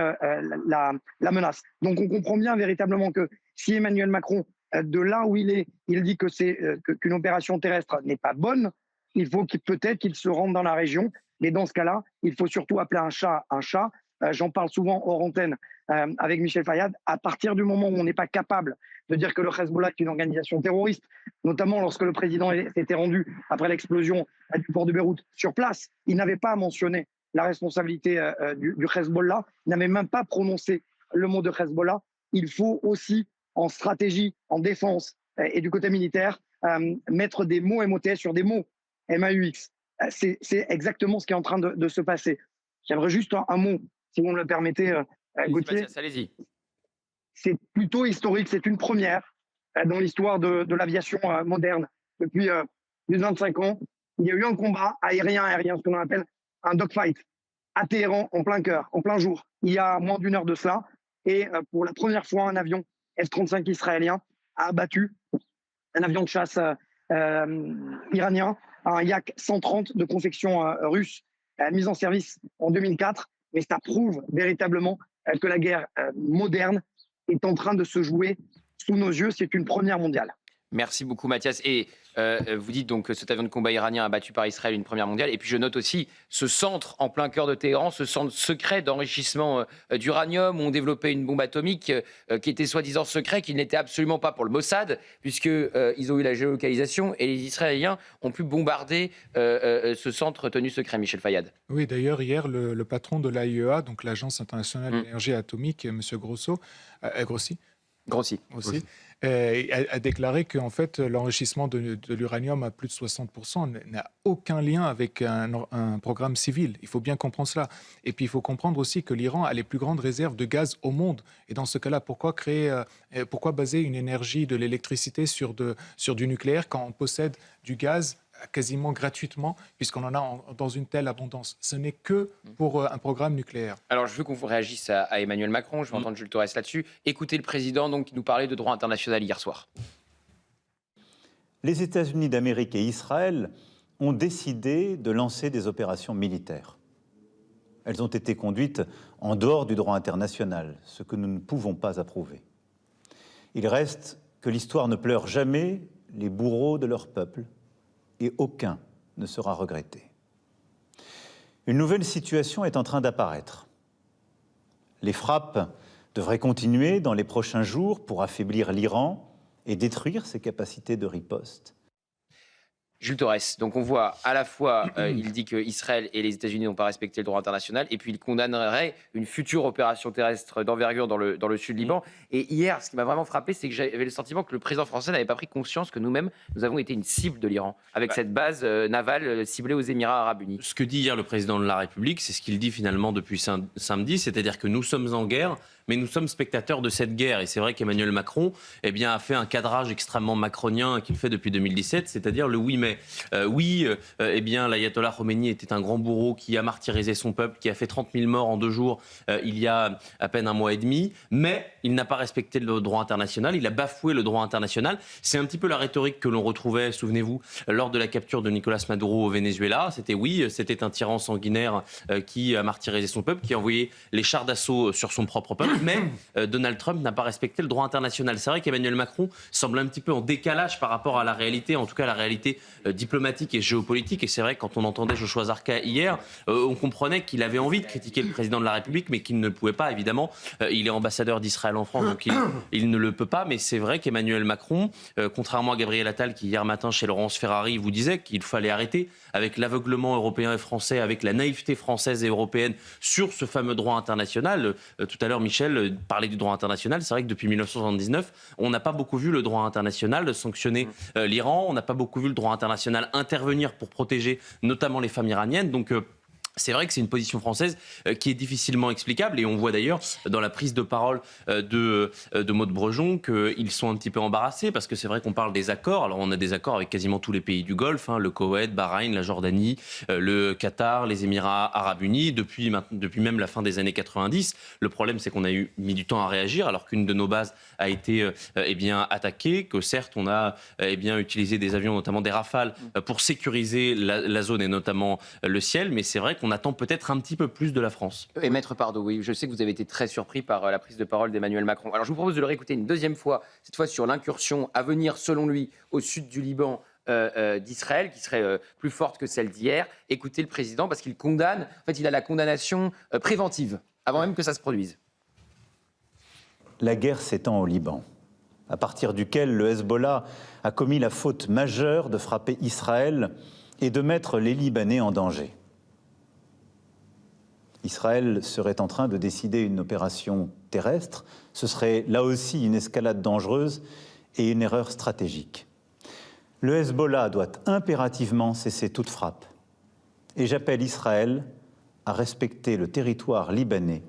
la menace. Donc on comprend bien véritablement que si Emmanuel Macron, de là où il est, il dit que qu'une opération terrestre n'est pas bonne, il faut peut-être qu'il se rende dans la région. Mais dans ce cas-là, il faut surtout appeler un chat un chat. J'en parle souvent hors antenne avec Michel Fayad. À partir du moment où on n'est pas capable de dire que le Hezbollah est une organisation terroriste, notamment lorsque le président s'était rendu après l'explosion du port de Beyrouth sur place, il n'avait pas mentionné la responsabilité du Hezbollah, il n'avait même pas prononcé le mot de Hezbollah. Il faut aussi, en stratégie, en défense et du côté militaire, mettre des mots MOTS sur des mots MAUX. C'est exactement ce qui est en train de se passer. J'aimerais juste un mot, si vous me le permettez, Gauthier. Allez-y. C'est plutôt historique, c'est une première dans l'histoire de l'aviation moderne. Depuis plus de 25 ans, il y a eu un combat aérien, ce qu'on appelle un dogfight, à Téhéran, en plein cœur, en plein jour, il y a moins d'une heure de cela. Et pour la première fois, un avion F-35 israélien a abattu un avion de chasse iranien, un Yak 130 de confection russe, mis en service en 2004. Mais ça prouve véritablement que la guerre moderne est en train de se jouer sous nos yeux. C'est une première mondiale. Merci beaucoup Mathias. Et vous dites donc que cet avion de combat iranien abattu par Israël une première mondiale. Et puis je note aussi ce centre en plein cœur de Téhéran, ce centre secret d'enrichissement d'uranium où on développait une bombe atomique qui était soi-disant secret, qui n'était absolument pas pour le Mossad, puisqu'ils ont eu la géolocalisation et les Israéliens ont pu bombarder ce centre tenu secret, Michel Fayad. Oui, d'ailleurs, hier, le patron de l'AIEA, donc l'Agence internationale de l'énergie atomique, M. Grossi, aussi, a déclaré qu'en fait, l'enrichissement de l'uranium à plus de 60% n'a aucun lien avec un programme civil. Il faut bien comprendre cela. Et puis, il faut comprendre aussi que l'Iran a les plus grandes réserves de gaz au monde. Et dans ce cas-là, pourquoi baser une énergie de l'électricité sur du nucléaire quand on possède du gaz quasiment gratuitement, puisqu'on en a dans une telle abondance. Ce n'est que pour un programme nucléaire. Alors, je veux qu'on réagisse à Emmanuel Macron. Je vais entendre Jules Torres là-dessus. Écoutez le président donc, qui nous parlait de droit international hier soir. Les États-Unis d'Amérique et Israël ont décidé de lancer des opérations militaires. Elles ont été conduites en dehors du droit international, ce que nous ne pouvons pas approuver. Il reste que l'histoire ne pleure jamais les bourreaux de leur peuple, et aucun ne sera regretté. Une nouvelle situation est en train d'apparaître. Les frappes devraient continuer dans les prochains jours pour affaiblir l'Iran et détruire ses capacités de riposte. Jules Torres, donc on voit à la fois, il dit qu'Israël et les États-Unis n'ont pas respecté le droit international, et puis il condamnerait une future opération terrestre d'envergure dans le sud Liban. Et hier, ce qui m'a vraiment frappé, c'est que j'avais le sentiment que le président français n'avait pas pris conscience que nous-mêmes, nous avons été une cible de l'Iran, avec cette base navale ciblée aux Émirats arabes unis. Ce que dit hier le président de la République, c'est ce qu'il dit finalement depuis samedi, c'est-à-dire que nous sommes en guerre, mais nous sommes spectateurs de cette guerre. Et c'est vrai qu'Emmanuel Macron a fait un cadrage extrêmement macronien qu'il fait depuis 2017, c'est-à-dire le oui mais. L'ayatollah Khomeini était un grand bourreau qui a martyrisé son peuple, qui a fait 30 000 morts en 2 jours il y a à peine un mois et demi, mais il n'a pas respecté le droit international, il a bafoué le droit international. C'est un petit peu la rhétorique que l'on retrouvait, souvenez-vous, lors de la capture de Nicolas Maduro au Venezuela. C'était un tyran sanguinaire qui a martyrisé son peuple, qui a envoyé les chars d'assaut sur son propre peuple. Mais Donald Trump n'a pas respecté le droit international. C'est vrai qu'Emmanuel Macron semble un petit peu en décalage par rapport à la réalité, en tout cas la réalité diplomatique et géopolitique. Et c'est vrai que quand on entendait Joshua Zarka hier, on comprenait qu'il avait envie de critiquer le président de la République, mais qu'il ne pouvait pas, évidemment. Il est ambassadeur d'Israël en France, donc il ne le peut pas. Mais c'est vrai qu'Emmanuel Macron, contrairement à Gabriel Attal, qui hier matin chez Laurence Ferrari vous disait qu'il fallait arrêter avec l'aveuglement européen et français, avec la naïveté française et européenne sur ce fameux droit international. Tout à l'heure, Michel parlait du droit international. C'est vrai que depuis 1979, on n'a pas beaucoup vu le droit international sanctionner l'Iran. On n'a pas beaucoup vu le droit international intervenir pour protéger notamment les femmes iraniennes. Donc C'est vrai que c'est une position française qui est difficilement explicable et on voit d'ailleurs dans la prise de parole de Maud Brejon qu'ils sont un petit peu embarrassés parce que c'est vrai qu'on parle des accords. Alors on a des accords avec quasiment tous les pays du Golfe, le Koweït, Bahreïn, la Jordanie, le Qatar, les Émirats arabes unis, depuis même la fin des années 90. Le problème c'est qu'on a mis du temps à réagir alors qu'une de nos bases a été attaquée, que certes on a utilisé des avions, notamment des Rafales, pour sécuriser la zone et notamment le ciel, mais c'est vrai qu'on attend peut-être un petit peu plus de la France. Et Maître Pardo, oui, je sais que vous avez été très surpris par la prise de parole d'Emmanuel Macron. Alors je vous propose de le réécouter une deuxième fois, cette fois sur l'incursion à venir, selon lui, au sud du Liban d'Israël, qui serait plus forte que celle d'hier. Écoutez le président, parce qu'il condamne, en fait, il a la condamnation préventive, avant même que ça se produise. La guerre s'étend au Liban, à partir duquel le Hezbollah a commis la faute majeure de frapper Israël et de mettre les Libanais en danger. Israël serait en train de décider une opération terrestre. Ce serait là aussi une escalade dangereuse et une erreur stratégique. Le Hezbollah doit impérativement cesser toute frappe. Et j'appelle Israël à respecter le territoire libanais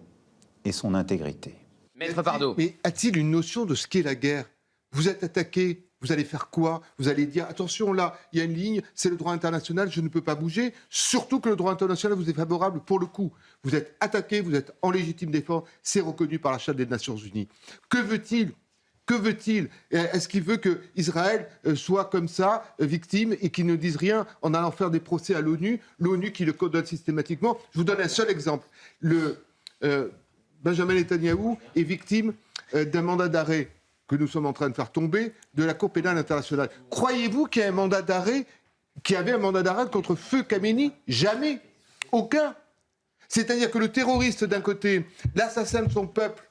et son intégrité. Maître Pardo. Mais a-t-il une notion de ce qu'est la guerre? Vous êtes attaqué, vous allez faire quoi? Vous allez dire, attention, là, il y a une ligne, c'est le droit international, je ne peux pas bouger. Surtout que le droit international vous est favorable pour le coup. Vous êtes attaqué, vous êtes en légitime défense, c'est reconnu par la Charte des Nations Unies. Que veut-il? Que veut-il? Est-ce qu'il veut qu'Israël soit comme ça, victime, et qu'il ne dise rien en allant faire des procès à l'ONU, l'ONU qui le condamne systématiquement? Je vous donne un seul exemple. Benjamin Netanyahou est victime d'un mandat d'arrêt que nous sommes en train de faire tomber de la Cour pénale internationale. Croyez-vous qu'il y a un mandat d'arrêt, qu'il y avait un mandat d'arrêt contre Feu Khamenei? Jamais. Aucun. C'est-à-dire que le terroriste d'un côté, l'assassin de son peuple,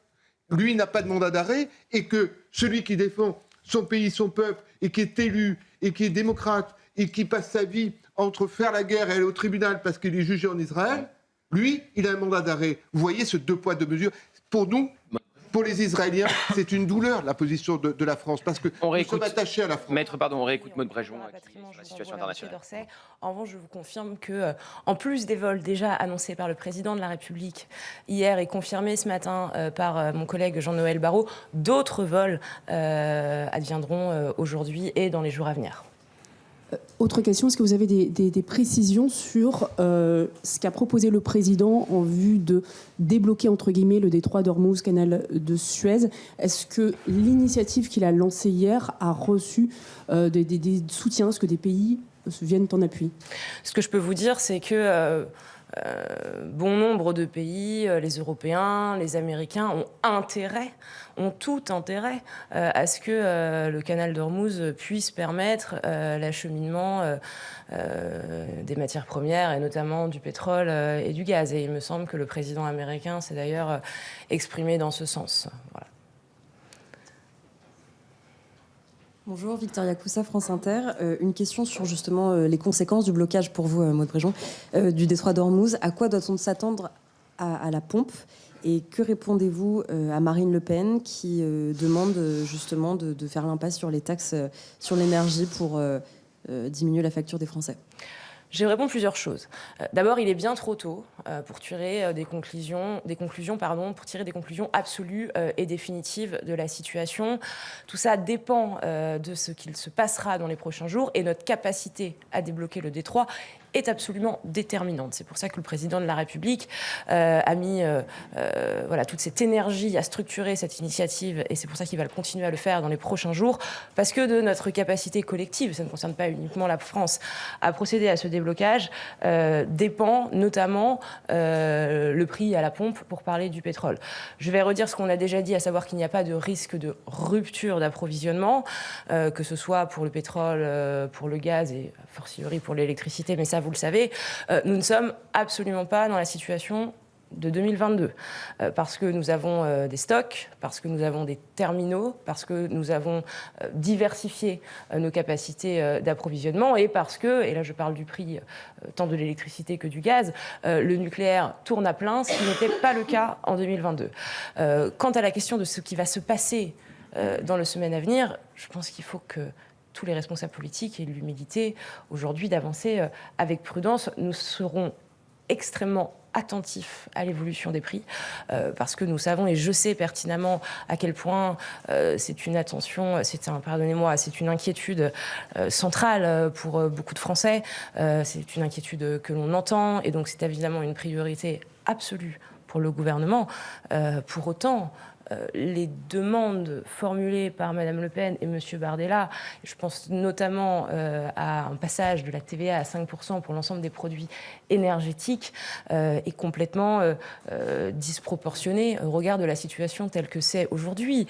lui n'a pas de mandat d'arrêt, et que celui qui défend son pays, son peuple, et qui est élu, et qui est démocrate, et qui passe sa vie entre faire la guerre et aller au tribunal parce qu'il est jugé en Israël, lui, il a un mandat d'arrêt. Vous voyez ce deux poids, deux mesures. Pour nous, pour les Israéliens, c'est une douleur, la position de la France, parce que nous sommes attachés à la France. Maître, pardon, on réécoute Maud Brejon sur la situation internationale. En revanche, je vous confirme que, en plus des vols déjà annoncés par le président de la République hier et confirmés ce matin par mon collègue Jean-Noël Barrot, d'autres vols adviendront aujourd'hui et dans les jours à venir. Autre question, est-ce que vous avez des précisions sur ce qu'a proposé le président en vue de débloquer, entre guillemets, le détroit d'Ormuz, canal de Suez? Est-ce que l'initiative qu'il a lancée hier a reçu des soutiens? Est-ce que des pays viennent en appui? Ce que je peux vous dire, c'est que bon nombre de pays, les Européens, les Américains, ont tout intérêt à ce que le canal d'Ormuz puisse permettre l'acheminement des matières premières et notamment du pétrole et du gaz. Et il me semble que le président américain s'est d'ailleurs exprimé dans ce sens. Voilà. Bonjour, Victoria Coussa, France Inter. Une question sur justement les conséquences du blocage pour vous, Maud Brejon, du détroit d'Ormuz. À quoi doit-on s'attendre à la pompe? Et que répondez-vous à Marine Le Pen qui demande justement de faire l'impasse sur les taxes sur l'énergie pour diminuer la facture des Français? Je vais répondre plusieurs choses. D'abord, il est bien trop tôt pour tirer des conclusions absolues et définitives de la situation. Tout ça dépend de ce qu'il se passera dans les prochains jours et notre capacité à débloquer le détroit est absolument déterminante. C'est pour ça que le président de la République a mis toute cette énergie à structurer cette initiative et c'est pour ça qu'il va continuer à le faire dans les prochains jours parce que de notre capacité collective, ça ne concerne pas uniquement la France, à procéder à ce déblocage dépend notamment le prix à la pompe pour parler du pétrole. Je vais redire ce qu'on a déjà dit, à savoir qu'il n'y a pas de risque de rupture d'approvisionnement, que ce soit pour le pétrole, pour le gaz et a fortiori pour l'électricité, mais ça vous le savez, nous ne sommes absolument pas dans la situation de 2022, parce que nous avons des stocks, parce que nous avons des terminaux, parce que nous avons diversifié nos capacités d'approvisionnement et parce que, et là je parle du prix tant de l'électricité que du gaz, le nucléaire tourne à plein, ce qui n'était pas le cas en 2022. Quant à la question de ce qui va se passer dans les semaines à venir, je pense qu'il faut que tous les responsables politiques aient l'humilité aujourd'hui d'avancer avec prudence. Nous serons extrêmement attentifs à l'évolution des prix, parce que nous savons, et je sais pertinemment à quel point c'est une attention, c'est une inquiétude centrale pour beaucoup de Français. C'est une inquiétude que l'on entend, et donc c'est évidemment une priorité absolue pour le gouvernement. Pour autant, les demandes formulées par Mme Le Pen et M. Bardella, je pense notamment à un passage de la TVA à 5% pour l'ensemble des produits énergétiques, est complètement disproportionné au regard de la situation telle que c'est aujourd'hui.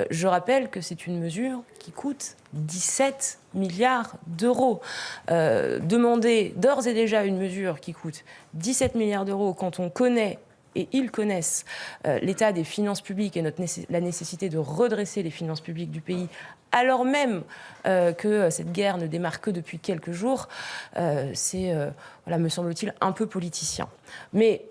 Je rappelle que c'est une mesure qui coûte 17 milliards d'euros. Demander d'ores et déjà une mesure qui coûte 17 milliards d'euros quand on connaît, et ils connaissent l'état des finances publiques et la nécessité de redresser les finances publiques du pays, alors même que cette guerre ne démarre que depuis quelques jours, c'est, me semble-t-il, un peu politicien. Mais,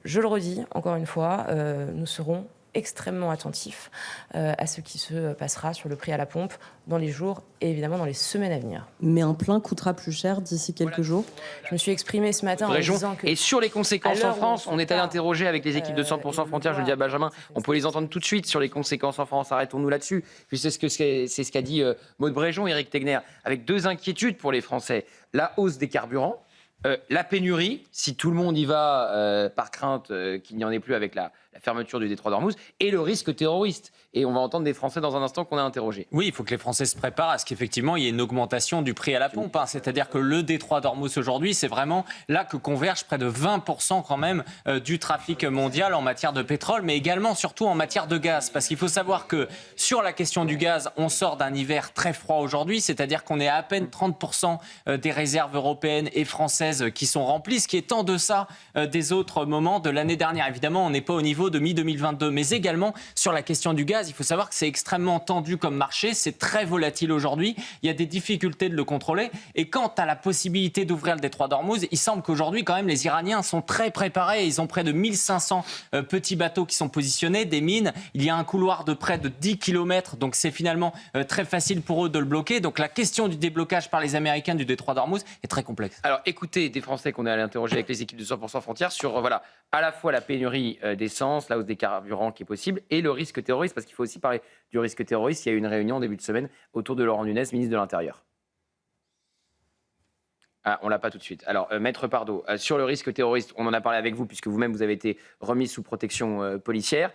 je le redis, encore une fois, nous serons extrêmement attentifs à ce qui se passera sur le prix à la pompe dans les jours et évidemment dans les semaines à venir. Mais un plein coûtera plus cher d'ici quelques jours. Je me suis exprimée ce matin en disant que... Et sur les conséquences en France, on est allé interroger avec les équipes de 100% Frontières, je le dis à Benjamin, on peut les entendre tout de suite sur les conséquences en France. Arrêtons-nous là-dessus. Puis c'est ce qu'a dit Maud Bréjon, Éric Tegner, avec deux inquiétudes pour les Français. La hausse des carburants, la pénurie, si tout le monde y va par crainte qu'il n'y en ait plus avec la fermeture du détroit d'Ormuz, et le risque terroriste. Et on va entendre des Français dans un instant qu'on a interrogés. Oui, il faut que les Français se préparent à ce qu'effectivement il y ait une augmentation du prix à la pompe. C'est-à-dire que le détroit d'Ormuz aujourd'hui, c'est vraiment là que converge près de 20% quand même du trafic mondial en matière de pétrole, mais également surtout en matière de gaz. Parce qu'il faut savoir que sur la question du gaz, on sort d'un hiver très froid aujourd'hui, c'est-à-dire qu'on est à peine 30% des réserves européennes et françaises qui sont remplies, ce qui est en deçà des autres moments de l'année dernière. Évidemment, on n'est pas au niveau de mi-2022, mais également sur la question du gaz, il faut savoir que c'est extrêmement tendu comme marché, c'est très volatile aujourd'hui, il y a des difficultés de le contrôler, et quant à la possibilité d'ouvrir le détroit d'Ormuz, il semble qu'aujourd'hui quand même les Iraniens sont très préparés, ils ont près de 1500 petits bateaux qui sont positionnés, des mines, il y a un couloir de près de 10 km, donc c'est finalement très facile pour eux de le bloquer, donc la question du déblocage par les Américains du détroit d'Ormuz est très complexe. Alors écoutez des Français qu'on est allé interroger avec les équipes de 100% Frontières sur à la fois la pénurie d'essence, la hausse des carburants qui est possible, et le risque terroriste, parce qu'il faut aussi parler du risque terroriste. Il y a eu une réunion en début de semaine autour de Laurent Nunez, ministre de l'Intérieur. Ah, on l'a pas tout de suite. Alors, Maître Pardo, sur le risque terroriste, on en a parlé avec vous, puisque vous-même, vous avez été remis sous protection policière,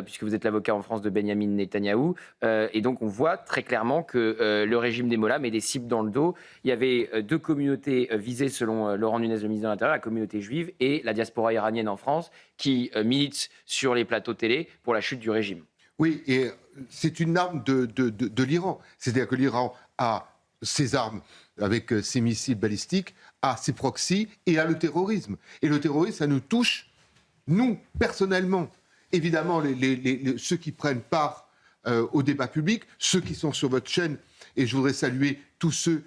puisque vous êtes l'avocat en France de Benyamin Netanyahou. Et donc, on voit très clairement que le régime des Mollahs met des cibles dans le dos. Il y avait deux communautés visées, selon Laurent Nunez, le ministre de l'Intérieur, la communauté juive et la diaspora iranienne en France, qui militent sur les plateaux télé pour la chute du régime. Oui, et c'est une arme de l'Iran. C'est-à-dire que l'Iran a ses armes avec ses missiles balistiques, a ses proxys et a le terrorisme. Et le terrorisme, ça nous touche, nous, personnellement. Évidemment, ceux qui prennent part au débat public, ceux qui sont sur votre chaîne, et je voudrais saluer tous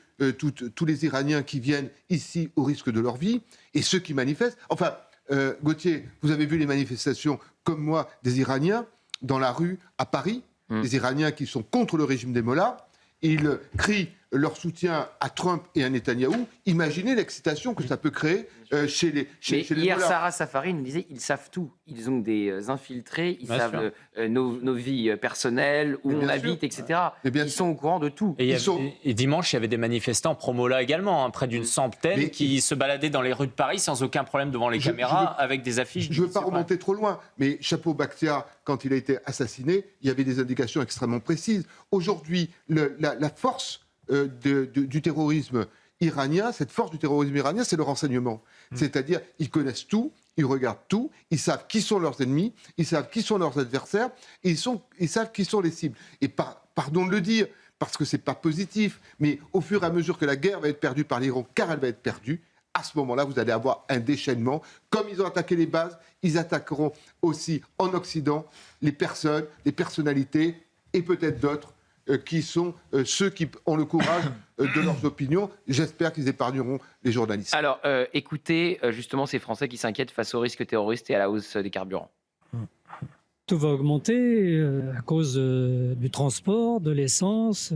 les Iraniens qui viennent ici au risque de leur vie, et ceux qui manifestent. Enfin, Gauthier, vous avez vu les manifestations, comme moi, des Iraniens dans la rue à Paris, des Iraniens qui sont contre le régime des Mollahs. Ils crient leur soutien à Trump et à Netanyahou. Imaginez l'excitation que ça peut créer chez les hier, Mollahs. Sarah Safari nous disait ils savent tout. Ils ont des infiltrés, ils savent nos vies personnelles, où on habite, etc. Ils sont au courant de tout. Et dimanche, il y avait des manifestants pro-Mollah également, près d'une centaine, qui se baladaient dans les rues de Paris sans aucun problème devant les caméras, avec des affiches. Je ne veux pas remonter trop loin, mais Chapeau Bakhtia, quand il a été assassiné, il y avait des indications extrêmement précises. Aujourd'hui, la force du terrorisme iranien, cette force du terrorisme iranien, c'est le renseignement. C'est-à-dire, ils connaissent tout, ils regardent tout, ils savent qui sont leurs ennemis, ils savent qui sont leurs adversaires, et ils savent qui sont les cibles. Et pardon de le dire, parce que c'est pas positif, mais au fur et à mesure que la guerre va être perdue par l'Iran, car elle va être perdue, à ce moment-là, vous allez avoir un déchaînement. Comme ils ont attaqué les bases, ils attaqueront aussi en Occident les personnes, les personnalités, et peut-être d'autres, qui sont ceux qui ont le courage de leurs opinions. J'espère qu'ils épargneront les journalistes. Alors, écoutez justement ces Français qui s'inquiètent face au risque terroriste et à la hausse des carburants. Tout va augmenter à cause du transport, de l'essence,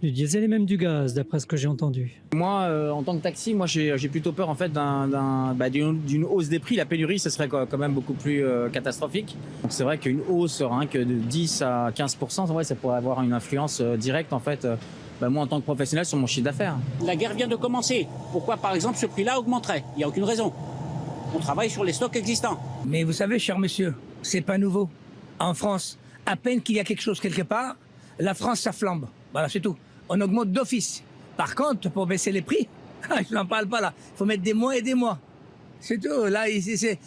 Du diesel et même du gaz, d'après ce que j'ai entendu. Moi, en tant que taxi, j'ai plutôt peur en fait d'une hausse des prix. La pénurie, ce serait quand même beaucoup plus catastrophique. Donc c'est vrai qu'une hausse rien que de 10 à 15%, ouais, ça pourrait avoir une influence directe en fait. Moi, en tant que professionnel, sur mon chiffre d'affaires. La guerre vient de commencer. Pourquoi, par exemple, ce prix-là augmenterait? Il n'y a aucune raison. On travaille sur les stocks existants. Mais vous savez, cher monsieur, c'est pas nouveau. En France, à peine qu'il y a quelque chose quelque part, la France, ça flambe. Voilà, c'est tout. On augmente d'office. Par contre, pour baisser les prix, je n'en parle pas là. Il faut mettre des mois et des mois. C'est tout. Là,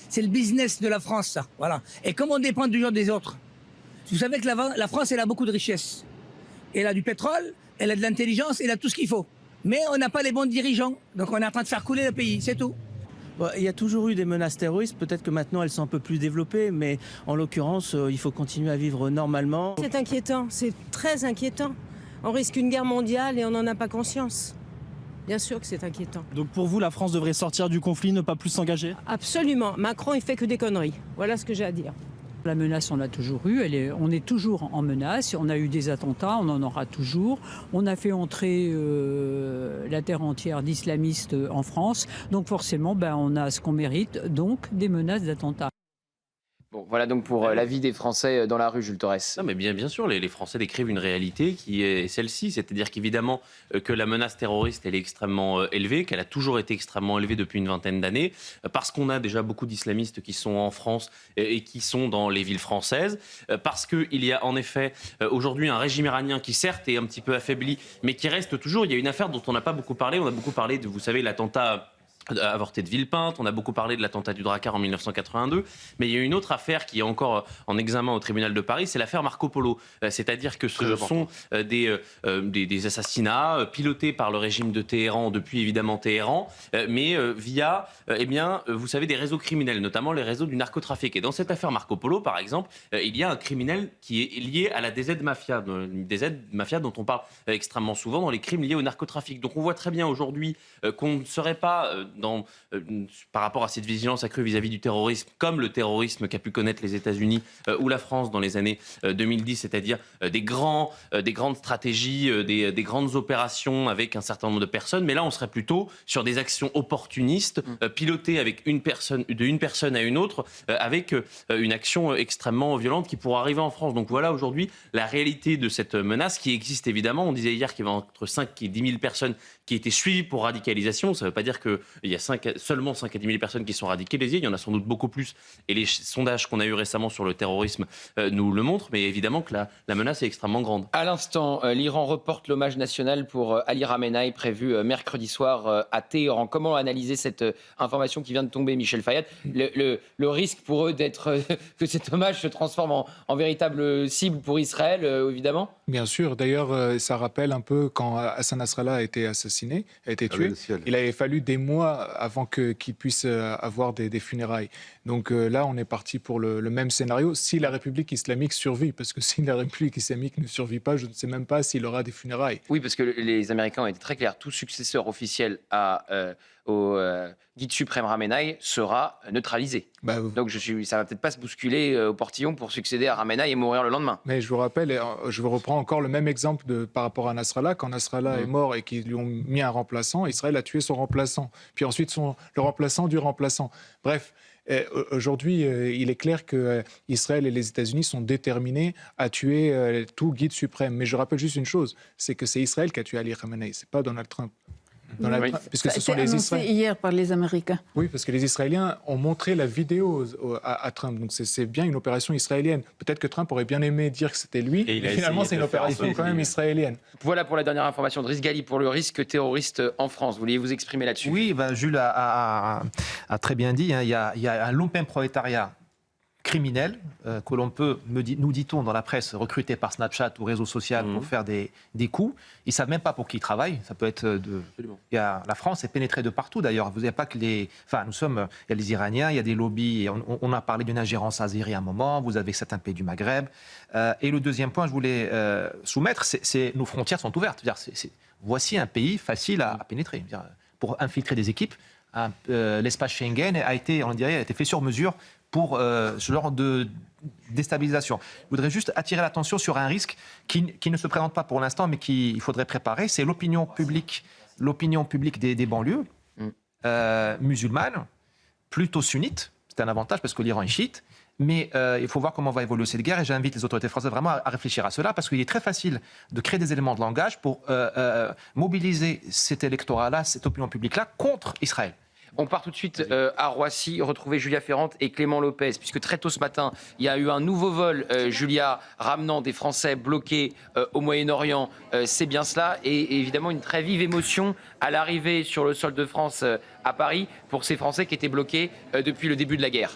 c'est le business de la France, ça. Voilà. Et comme on dépend du jour des autres, vous savez que la France, elle a beaucoup de richesses. Elle a du pétrole, elle a de l'intelligence, elle a tout ce qu'il faut. Mais on n'a pas les bons dirigeants. Donc on est en train de faire couler le pays, c'est tout. Il y a toujours eu des menaces terroristes, peut-être que maintenant elles sont un peu plus développées, mais en l'occurrence, il faut continuer à vivre normalement. C'est inquiétant, c'est très inquiétant. On risque une guerre mondiale et on n'en a pas conscience. Bien sûr que c'est inquiétant. Donc pour vous, la France devrait sortir du conflit, ne pas plus s'engager? Absolument. Macron, il fait que des conneries. Voilà ce que j'ai à dire. La menace, on l'a toujours eue, on est toujours en menace, on a eu des attentats, on en aura toujours. On a fait entrer la terre entière d'islamistes en France, donc forcément, on a ce qu'on mérite, donc des menaces d'attentats. Bon, voilà donc pour l'avis des Français dans la rue, Jules Torres. Non, mais bien sûr, les Français décrivent une réalité qui est celle-ci, c'est-à-dire qu'évidemment que la menace terroriste elle est extrêmement élevée, qu'elle a toujours été extrêmement élevée depuis une vingtaine d'années, parce qu'on a déjà beaucoup d'islamistes qui sont en France et qui sont dans les villes françaises, parce qu'il y a en effet aujourd'hui un régime iranien qui certes est un petit peu affaibli, mais qui reste toujours. Il y a une affaire dont on n'a pas beaucoup parlé. On a beaucoup parlé de, vous savez, l'attentat avorté de Villepinte, on a beaucoup parlé de l'attentat du Drakkar en 1982, mais il y a une autre affaire qui est encore en examen au tribunal de Paris, c'est l'affaire Marco Polo. C'est-à-dire que ce sont des assassinats pilotés par le régime de Téhéran, depuis évidemment Téhéran, mais via, vous savez, des réseaux criminels, notamment les réseaux du narcotrafic. Et dans cette affaire Marco Polo, par exemple, il y a un criminel qui est lié à la DZ Mafia, dont on parle extrêmement souvent dans les crimes liés au narcotrafic. Donc on voit très bien aujourd'hui qu'on ne serait pas par rapport à cette vigilance accrue vis-à-vis du terrorisme, comme le terrorisme qu'a pu connaître les États-Unis ou la France dans les années 2010, c'est-à-dire des grandes stratégies, des grandes opérations avec un certain nombre de personnes. Mais là, on serait plutôt sur des actions opportunistes, pilotées avec d'une personne à une autre, avec une action extrêmement violente qui pourrait arriver en France. Donc voilà aujourd'hui la réalité de cette menace qui existe évidemment. On disait hier qu'il y avait entre 5 et 10 000 personnes qui étaient suivies pour radicalisation. Ça ne veut pas dire qu'il y a seulement 5 à 10 000 personnes qui sont radicalisées. Il y en a sans doute beaucoup plus. Et les sondages qu'on a eus récemment sur le terrorisme nous le montrent. Mais évidemment que la menace est extrêmement grande. À l'instant, l'Iran reporte l'hommage national pour Ali Khamenei prévu mercredi soir à Téhéran. Comment analyser cette information qui vient de tomber, Michel Fayad? Le risque pour eux que cet hommage se transforme en véritable cible pour Israël, évidemment? Bien sûr. D'ailleurs, ça rappelle un peu quand Hassan Nasrallah a été assassiné, a été tué. Il avait fallu des mois avant qu'il puisse avoir des funérailles. Donc là, on est parti pour le même scénario. Si la République islamique survit, parce que si la République islamique ne survit pas, je ne sais même pas s'il aura des funérailles. Oui, parce que les Américains ont été très clairs. Tout successeur officiel au guide suprême Khamenei sera neutralisé. Donc ça va peut-être pas se bousculer au portillon pour succéder à Khamenei et mourir le lendemain. Mais je vous rappelle, je vous reprends encore le même exemple par rapport à Nasrallah. Quand Nasrallah est mort et qu'ils lui ont mis un remplaçant, Israël a tué son remplaçant. Puis ensuite le remplaçant du remplaçant. Bref. Aujourd'hui, il est clair qu'Israël et les États-Unis sont déterminés à tuer tout guide suprême. Mais je rappelle juste une chose, c'est que c'est Israël qui a tué Ali Khamenei, c'est pas Donald Trump. Puisque ce sont les Israéliens. Hier par les Américains. Oui, parce que les Israéliens ont montré la vidéo à Trump. Donc c'est bien une opération israélienne. Peut-être que Trump aurait bien aimé dire que c'était lui, mais finalement c'est une opération quand même israélienne. Voilà pour la dernière information de Driss Ghali pour le risque terroriste en France. Vous vouliez vous exprimer là-dessus? Oui, Jules a très bien dit. Il y a un lumpen prolétariat criminel que l'on peut, nous dit-on dans la presse, recruter par Snapchat ou réseau social pour faire des coups. Ils ne savent même pas pour qui ils travaillent. Ça peut être la France est pénétrée de partout d'ailleurs. Vous n'avez pas que il y a les Iraniens, il y a des lobbies. On a parlé d'une ingérence azérie à un moment. Vous avez certains pays du Maghreb. Et le deuxième point, je voulais soumettre, c'est nos frontières sont ouvertes. Voici un pays facile à pénétrer. Pour infiltrer des équipes, l'espace Schengen a été fait sur mesure pour ce genre déstabilisation. Je voudrais juste attirer l'attention sur un risque qui ne se présente pas pour l'instant, mais qu'il faudrait préparer. C'est l'opinion publique des banlieues musulmanes, plutôt sunnites. C'est un avantage parce que l'Iran est chiite. Mais il faut voir comment va évoluer cette guerre et j'invite les autorités françaises vraiment à réfléchir à cela parce qu'il est très facile de créer des éléments de langage pour mobiliser cet électorat-là, cette opinion publique-là contre Israël. On part tout de suite à Roissy, retrouver Julia Ferrante et Clément Lopez, puisque très tôt ce matin, il y a eu un nouveau vol, Julia, ramenant des Français bloqués au Moyen-Orient. C'est bien cela. Et évidemment, une très vive émotion à l'arrivée sur le sol de France à Paris pour ces Français qui étaient bloqués depuis le début de la guerre.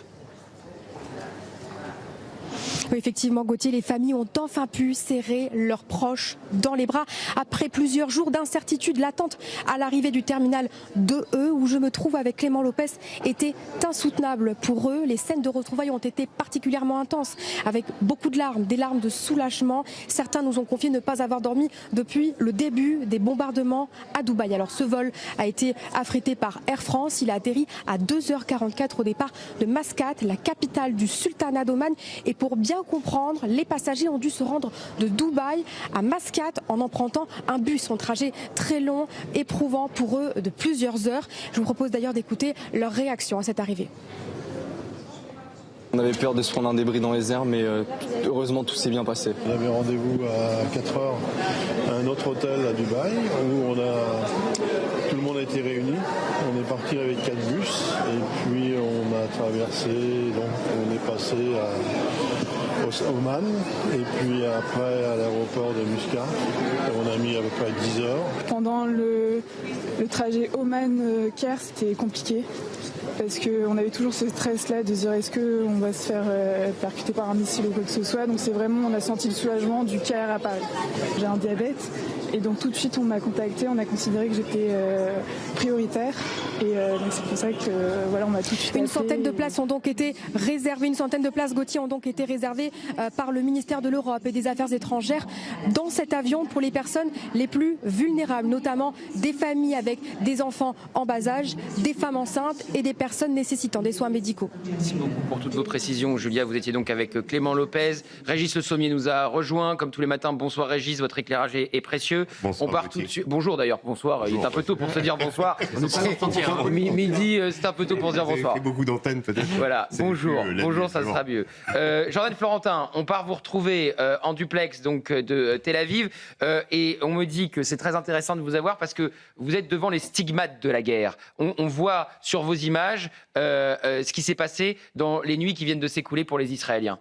Oui, effectivement, Gauthier, les familles ont enfin pu serrer leurs proches dans les bras après plusieurs jours d'incertitude. L'attente à l'arrivée du terminal 2E, où je me trouve avec Clément Lopez, était insoutenable pour eux. Les scènes de retrouvailles ont été particulièrement intenses, avec beaucoup de larmes, des larmes de soulagement. Certains nous ont confié ne pas avoir dormi depuis le début des bombardements à Dubaï. Alors ce vol a été affrété par Air France. Il a atterri à 2h44 au départ de Mascate, la capitale du Sultanat d'Oman. Et pour bien comprendre, les passagers ont dû se rendre de Dubaï à Mascate en empruntant un bus. Un trajet très long, éprouvant pour eux de plusieurs heures. Je vous propose d'ailleurs d'écouter leur réaction à cette arrivée. On avait peur de se prendre un débris dans les airs, mais heureusement tout s'est bien passé. On avait rendez-vous à 4h à un autre hôtel à Dubaï où tout le monde a été réuni. On est parti avec 4 bus et puis on a traversé, donc on est passé à Oman et puis après à l'aéroport de Muscat. On a mis à peu près 10 heures. Pendant le trajet Oman-Caire, c'était compliqué. Parce qu'on avait toujours ce stress-là de dire est-ce qu'on va se faire percuter par un missile ou quoi que ce soit. Donc c'est vraiment, on a senti le soulagement du Caire à Paris. J'ai un diabète et donc tout de suite on m'a contacté, on a considéré que j'étais prioritaire et donc c'est pour ça que voilà, on m'a tout de suite Une centaine de places ont donc été réservées, une centaine de places, Gauthier, ont donc été réservées par le ministère de l'Europe et des Affaires étrangères dans cet avion pour les personnes les plus vulnérables, notamment des familles avec des enfants en bas âge, des femmes enceintes et des personnes nécessitant des soins médicaux. Merci beaucoup pour toutes vos précisions. Julia, vous étiez donc avec Clément Lopez. Régis Le Sommier nous a rejoint. Comme tous les matins, bonsoir Régis, votre éclairage est précieux. Bonsoir, on part tout de suite. Bonjour d'ailleurs, bonsoir. Bonjour. Il est un peu tôt pour se dire bonsoir. Midi, c'est un peu tôt pour se dire bonsoir. Fait beaucoup d'antennes peut-être. Voilà, bonjour. Bonjour, ça sera mieux. Jordan Florentin, on part vous retrouver en duplex donc, de Tel Aviv. Et on me dit que c'est très intéressant de vous avoir parce que vous êtes devant les stigmates de la guerre. On voit sur vos images ce qui s'est passé dans les nuits qui viennent de s'écouler pour les Israéliens.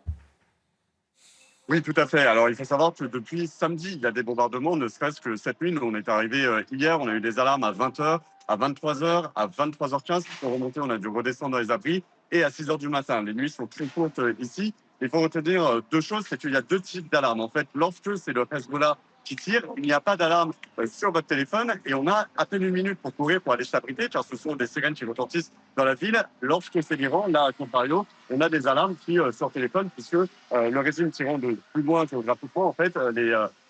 Oui, tout à fait. Alors, il faut savoir que depuis samedi, il y a des bombardements, ne serait-ce que cette nuit. On est arrivé hier, on a eu des alarmes à 20h, à 23h, à 23h15. Pour remonter, on a dû redescendre dans les abris et à 6h du matin. Les nuits sont très courtes ici. Il faut retenir deux choses, c'est qu'il y a deux types d'alarmes. En fait, lorsque c'est le Hezbollah qui tire, il n'y a pas d'alarme sur votre téléphone et on a à peine une minute pour courir pour aller s'abriter car ce sont des sirènes qui retentissent dans la ville. Lorsque c'est l'Iran, là à contrario, on a des alarmes qui sur téléphone puisque le régime tirant de plus loin géographiquement, en fait,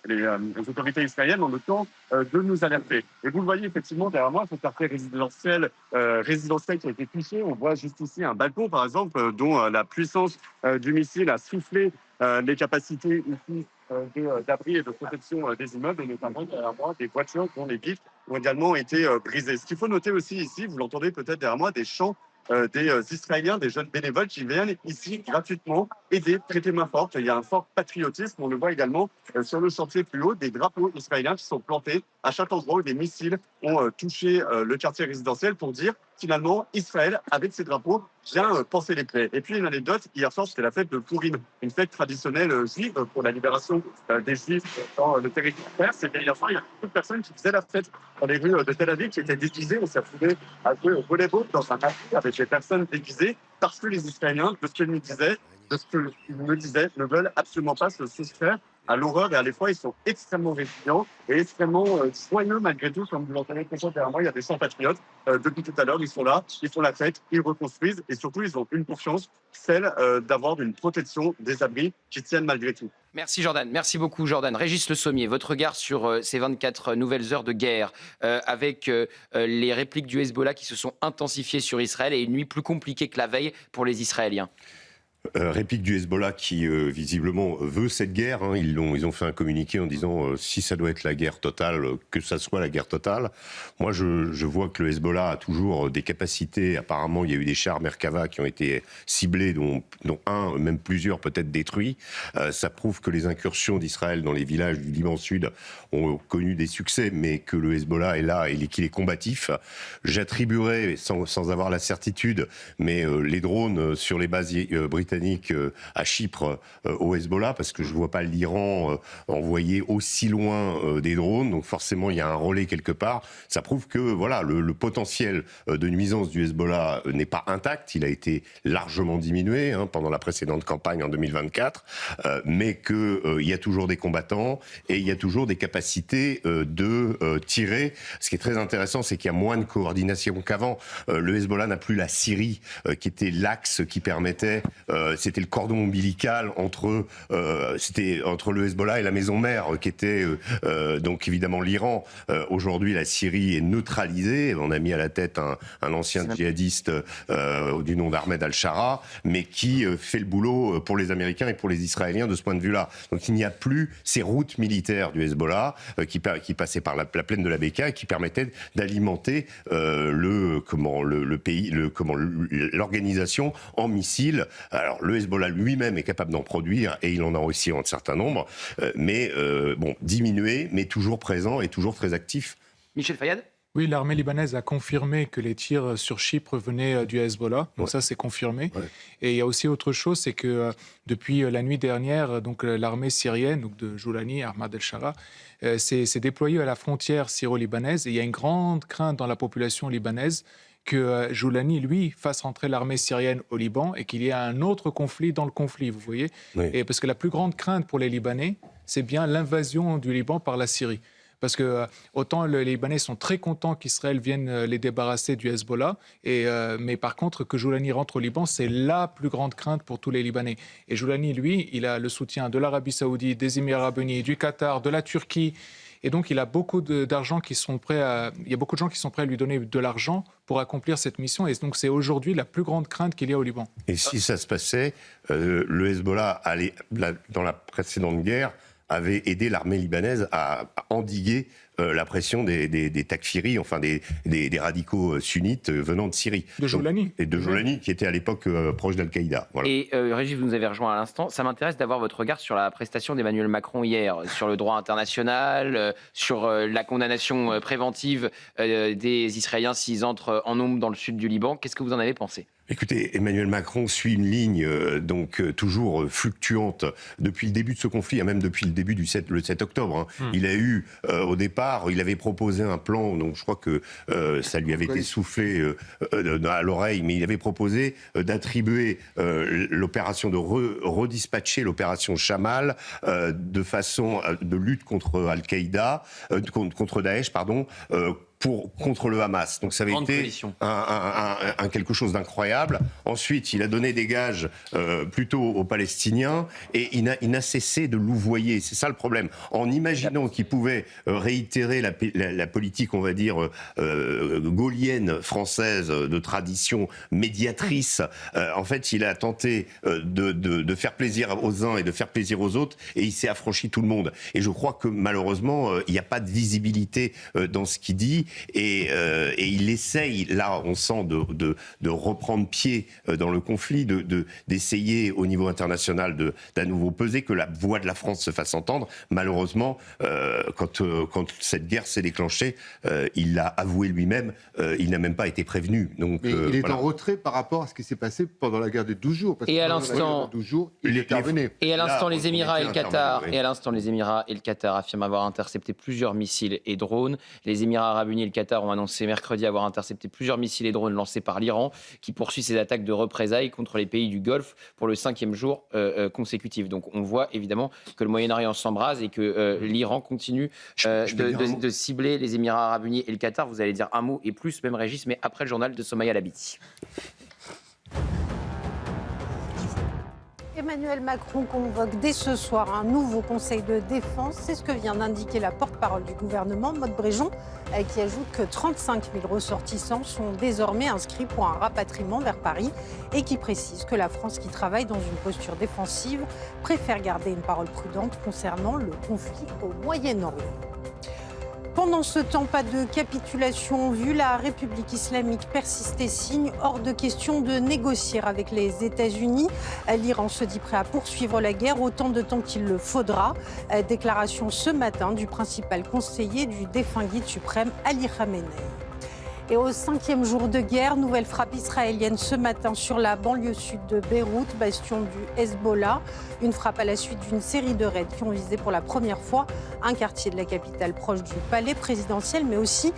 les autorités israéliennes ont le temps de nous alerter. Et vous le voyez effectivement derrière moi, ce quartier résidentiel qui a été touché. On voit juste ici un balcon par exemple dont la puissance du missile a soufflé les capacités ici d'abri et de protection des immeubles, et notamment derrière moi des voitures dont les vitres ont également été brisées. Ce qu'il faut noter aussi ici, vous l'entendez peut-être derrière moi, des chants des Israéliens, des jeunes bénévoles qui viennent ici gratuitement aider, prêter main forte. Il y a un fort patriotisme, on le voit également sur le chantier plus haut, des drapeaux israéliens qui sont plantés à chaque endroit où des missiles ont touché le quartier résidentiel pour dire finalement Israël, avec ses drapeaux, vient penser les plaies. Et puis une anecdote, hier soir c'était la fête de Purim, une fête traditionnelle juive pour la libération des Juifs dans le territoire. C'était hier soir, il y a beaucoup de personnes qui faisaient la fête dans les rues de Tel Aviv, qui étaient déguisées. On s'est retrouvé à jouer au volleyball dans un atelier avec des personnes déguisées parce que les Israéliens, de ce qu'ils nous disaient, ne veulent absolument pas se soustraire à l'horreur et à l'effroi. Ils sont extrêmement résilients et extrêmement soigneux malgré tout. Comme vous l'entendez derrière moi, il y a des 100 patriotes. Depuis tout à l'heure, ils sont là, ils font la fête, ils reconstruisent et surtout, ils ont une confiance, celle d'avoir une protection des abris qui tiennent malgré tout. Merci Jordan, merci beaucoup Jordan. Régis Le Sommier, votre regard sur ces 24 nouvelles heures de guerre avec les répliques du Hezbollah qui se sont intensifiées sur Israël et une nuit plus compliquée que la veille pour les Israéliens. Réplique du Hezbollah qui visiblement veut cette guerre. Hein. Ils ont fait un communiqué en disant si ça doit être la guerre totale, que ça soit la guerre totale. Moi, je vois que le Hezbollah a toujours des capacités. Apparemment, il y a eu des chars Merkava qui ont été ciblés, dont un, même plusieurs peut-être détruits. Ça prouve que les incursions d'Israël dans les villages du Liban Sud ont connu des succès, mais que le Hezbollah est là et qu'il est combatif. J'attribuerais, sans avoir la certitude, mais les drones sur les bases britanniques à Chypre au Hezbollah, parce que je ne vois pas l'Iran envoyer aussi loin des drones, donc forcément il y a un relais quelque part. Ça prouve que voilà, le potentiel de nuisance du Hezbollah n'est pas intact, il a été largement diminué pendant la précédente campagne en 2024, mais qu'il y a toujours des combattants et il y a toujours des capacités de tirer. Ce qui est très intéressant, c'est qu'il y a moins de coordination qu'avant. Le Hezbollah n'a plus la Syrie qui était l'axe qui permettait c'était le cordon ombilical entre le Hezbollah et la maison mère, qui était donc évidemment l'Iran. Aujourd'hui, la Syrie est neutralisée. On a mis à la tête un ancien djihadiste du nom d'Ahmed al-Shara, mais qui fait le boulot pour les Américains et pour les Israéliens de ce point de vue-là. Donc il n'y a plus ces routes militaires du Hezbollah qui passaient par la plaine de la Beka et qui permettaient d'alimenter l'organisation en missiles. Alors, le Hezbollah lui-même est capable d'en produire et il en a aussi un certain nombre, mais diminué, mais toujours présent et toujours très actif. Michel Fayad ? Oui, l'armée libanaise a confirmé que les tirs sur Chypre venaient du Hezbollah, donc ça c'est confirmé. Ouais. Et il y a aussi autre chose, c'est que depuis la nuit dernière, donc l'armée syrienne, donc de Joulani, Ahmad el-Shara, s'est déployée à la frontière syro-libanaise et il y a une grande crainte dans la population libanaise que Joulani, lui, fasse rentrer l'armée syrienne au Liban et qu'il y ait un autre conflit dans le conflit, vous voyez. Oui. Et parce que la plus grande crainte pour les Libanais, c'est bien l'invasion du Liban par la Syrie. Parce que autant les Libanais sont très contents qu'Israël vienne les débarrasser du Hezbollah, mais par contre que Joulani rentre au Liban, c'est la plus grande crainte pour tous les Libanais. Et Joulani, lui, il a le soutien de l'Arabie Saoudite, des Émirats Arabes Unis, du Qatar, de la Turquie. Et donc, il a beaucoup d'argent il y a beaucoup de gens qui sont prêts à lui donner de l'argent pour accomplir cette mission. Et donc, c'est aujourd'hui la plus grande crainte qu'il y a au Liban. Et si ça se passait, le Hezbollah, dans la précédente guerre, avait aidé l'armée libanaise à endiguer la pression des takfiris, enfin des radicaux sunnites venant de Syrie. De Joulani. Et de Joulani, qui était à l'époque proche d'Al-Qaïda. Voilà. Et Régis, vous nous avez rejoint à l'instant. Ça m'intéresse d'avoir votre regard sur la prestation d'Emmanuel Macron hier, sur le droit international, sur la condamnation préventive des Israéliens s'ils entrent en nombre dans le sud du Liban. Qu'est-ce que vous en avez pensé ? Écoutez, Emmanuel Macron suit une ligne toujours fluctuante depuis le début de ce conflit, même depuis le début le 7 octobre. Il a eu, au départ, il avait proposé un plan, donc je crois que ça lui avait été soufflé à l'oreille, mais il avait proposé d'attribuer l'opération, de redispatcher l'opération Chamal de façon de lutte contre Al-Qaïda, contre Daesh, contre le Hamas. Donc ça avait été un quelque chose d'incroyable. Ensuite, il a donné des gages plutôt aux Palestiniens et il n'a cessé de louvoyer. C'est ça le problème. En imaginant qu'il pouvait réitérer la politique, on va dire, gaulienne française de tradition médiatrice, en fait, il a tenté de faire plaisir aux uns et de faire plaisir aux autres et il s'est affranchi tout le monde. Et je crois que malheureusement, il n'y a pas de visibilité dans ce qu'il dit. Et il essaye, là on sent, de reprendre pied dans le conflit, d'essayer au niveau international d'à nouveau peser, que la voix de la France se fasse entendre. Malheureusement, quand cette guerre s'est déclenchée, il l'a avoué lui-même, il n'a même pas été prévenu. Donc, mais il est en retrait par rapport à ce qui s'est passé pendant la guerre des 12 jours. Parce et à l'instant, 12 jours, il est intervenu. Et à l'instant, les Émirats et le Qatar, affirment avoir intercepté plusieurs missiles et drones. Les Émirats Arabes Unis et le Qatar ont annoncé mercredi avoir intercepté plusieurs missiles et drones lancés par l'Iran, qui poursuit ses attaques de représailles contre les pays du Golfe pour le 5e jour consécutif. Donc on voit évidemment que le Moyen-Orient s'embrase et que l'Iran continue de cibler les Émirats Arabes Unis et le Qatar. Vous allez dire un mot et plus, même Régis, mais après le journal de Somaya Labidi. Emmanuel Macron convoque dès ce soir un nouveau conseil de défense. C'est ce que vient d'indiquer la porte-parole du gouvernement, Maud Bréjon, qui ajoute que 35 000 ressortissants sont désormais inscrits pour un rapatriement vers Paris et qui précise que la France, qui travaille dans une posture défensive, préfère garder une parole prudente concernant le conflit au Moyen-Orient. Pendant ce temps, pas de capitulation. Vu la République islamique persister, signe hors de question de négocier avec les États-Unis. L'Iran se dit prêt à poursuivre la guerre autant de temps qu'il le faudra. Déclaration ce matin du principal conseiller du défunt guide suprême Ali Khamenei. Et au 5e jour de guerre, nouvelle frappe israélienne ce matin sur la banlieue sud de Beyrouth, bastion du Hezbollah. Une frappe à la suite d'une série de raids qui ont visé pour la première fois un quartier de la capitale proche du palais présidentiel, mais aussi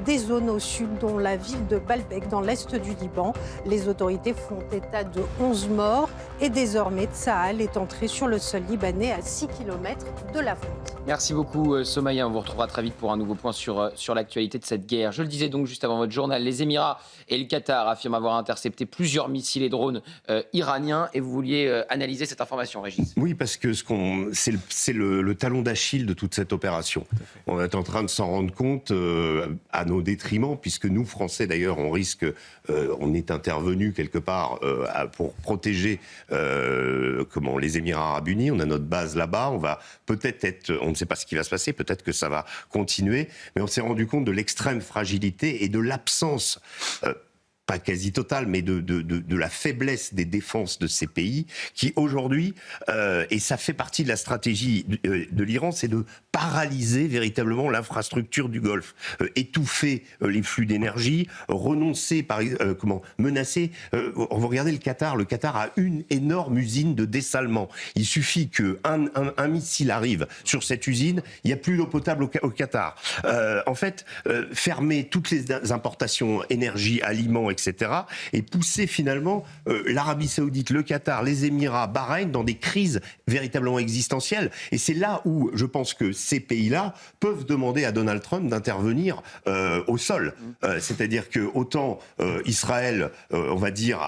des zones au sud, dont la ville de Baalbek, dans l'est du Liban. Les autorités font état de 11 morts et désormais Tsahal est entré sur le sol libanais à 6 km de la frontière. Merci beaucoup Somaya, on vous retrouvera très vite pour un nouveau point sur l'actualité de cette guerre. Je le disais donc juste avant votre journal, les Émirats et le Qatar affirment avoir intercepté plusieurs missiles et drones iraniens et vous vouliez analyser cette information, Régis. Oui, parce que c'est le talon d'Achille de toute cette opération. On est en train de s'en rendre compte à nos détriments, puisque nous, Français d'ailleurs, on est intervenu quelque part pour protéger les Émirats Arabes Unis. On a notre base là-bas, on va peut-être on ne sait pas ce qui va se passer, peut-être que ça va continuer, mais on s'est rendu compte de l'extrême fragilité et de l'absence, pas quasi totale, mais de la faiblesse des défenses de ces pays qui aujourd'hui, et ça fait partie de la stratégie de l'Iran, c'est de paralyser véritablement l'infrastructure du Golfe, étouffer les flux d'énergie, renoncer, menacer. Vous regardez le Qatar a une énorme usine de dessalement. Il suffit qu'un missile arrive sur cette usine, il n'y a plus d'eau potable au Qatar. En fait, fermer toutes les importations, énergie, aliments, etc., et pousser finalement l'Arabie Saoudite, le Qatar, les Émirats, Bahreïn dans des crises véritablement existentielles. Et c'est là où je pense que ces pays-là peuvent demander à Donald Trump d'intervenir au sol. C'est-à-dire que autant Israël, on va dire,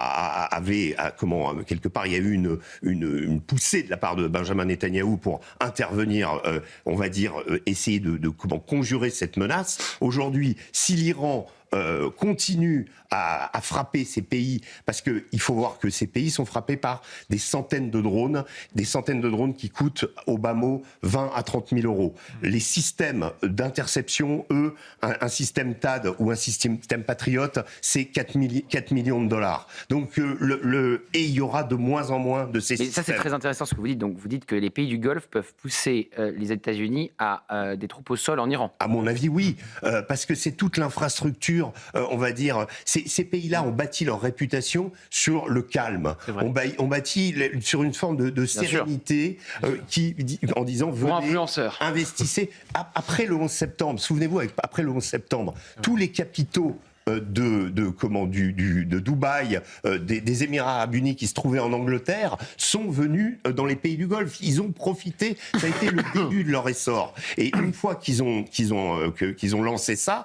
quelque part, il y a eu une poussée de la part de Benjamin Netanyahou pour intervenir, on va dire, essayer de conjurer cette menace. Aujourd'hui, si l'Iran continue à frapper ces pays, parce qu'il faut voir que ces pays sont frappés par des centaines de drones qui coûtent au bas mot 20 à 30 000 euros. Les systèmes d'interception, eux, un système THAAD ou un système Patriot, c'est 4 millions de dollars. Donc, et il y aura de moins en moins de ces systèmes. Ça, c'est très intéressant ce que vous dites. Donc, vous dites que les pays du Golfe peuvent pousser les États-Unis à des troupes au sol en Iran. À mon avis, oui, parce que c'est toute l'infrastructure, on va dire. Ces pays-là ont bâti leur réputation sur le calme. On bâtit sur une forme de sérénité en disant venez, investissez. Après le 11 septembre, souvenez-vous, après le 11 septembre, tous les capitaux de Dubaï, des Émirats Arabes Unis qui se trouvaient en Angleterre, sont venus dans les pays du Golfe. Ils ont profité, ça a été le début de leur essor. Et une fois qu'ils ont lancé ça,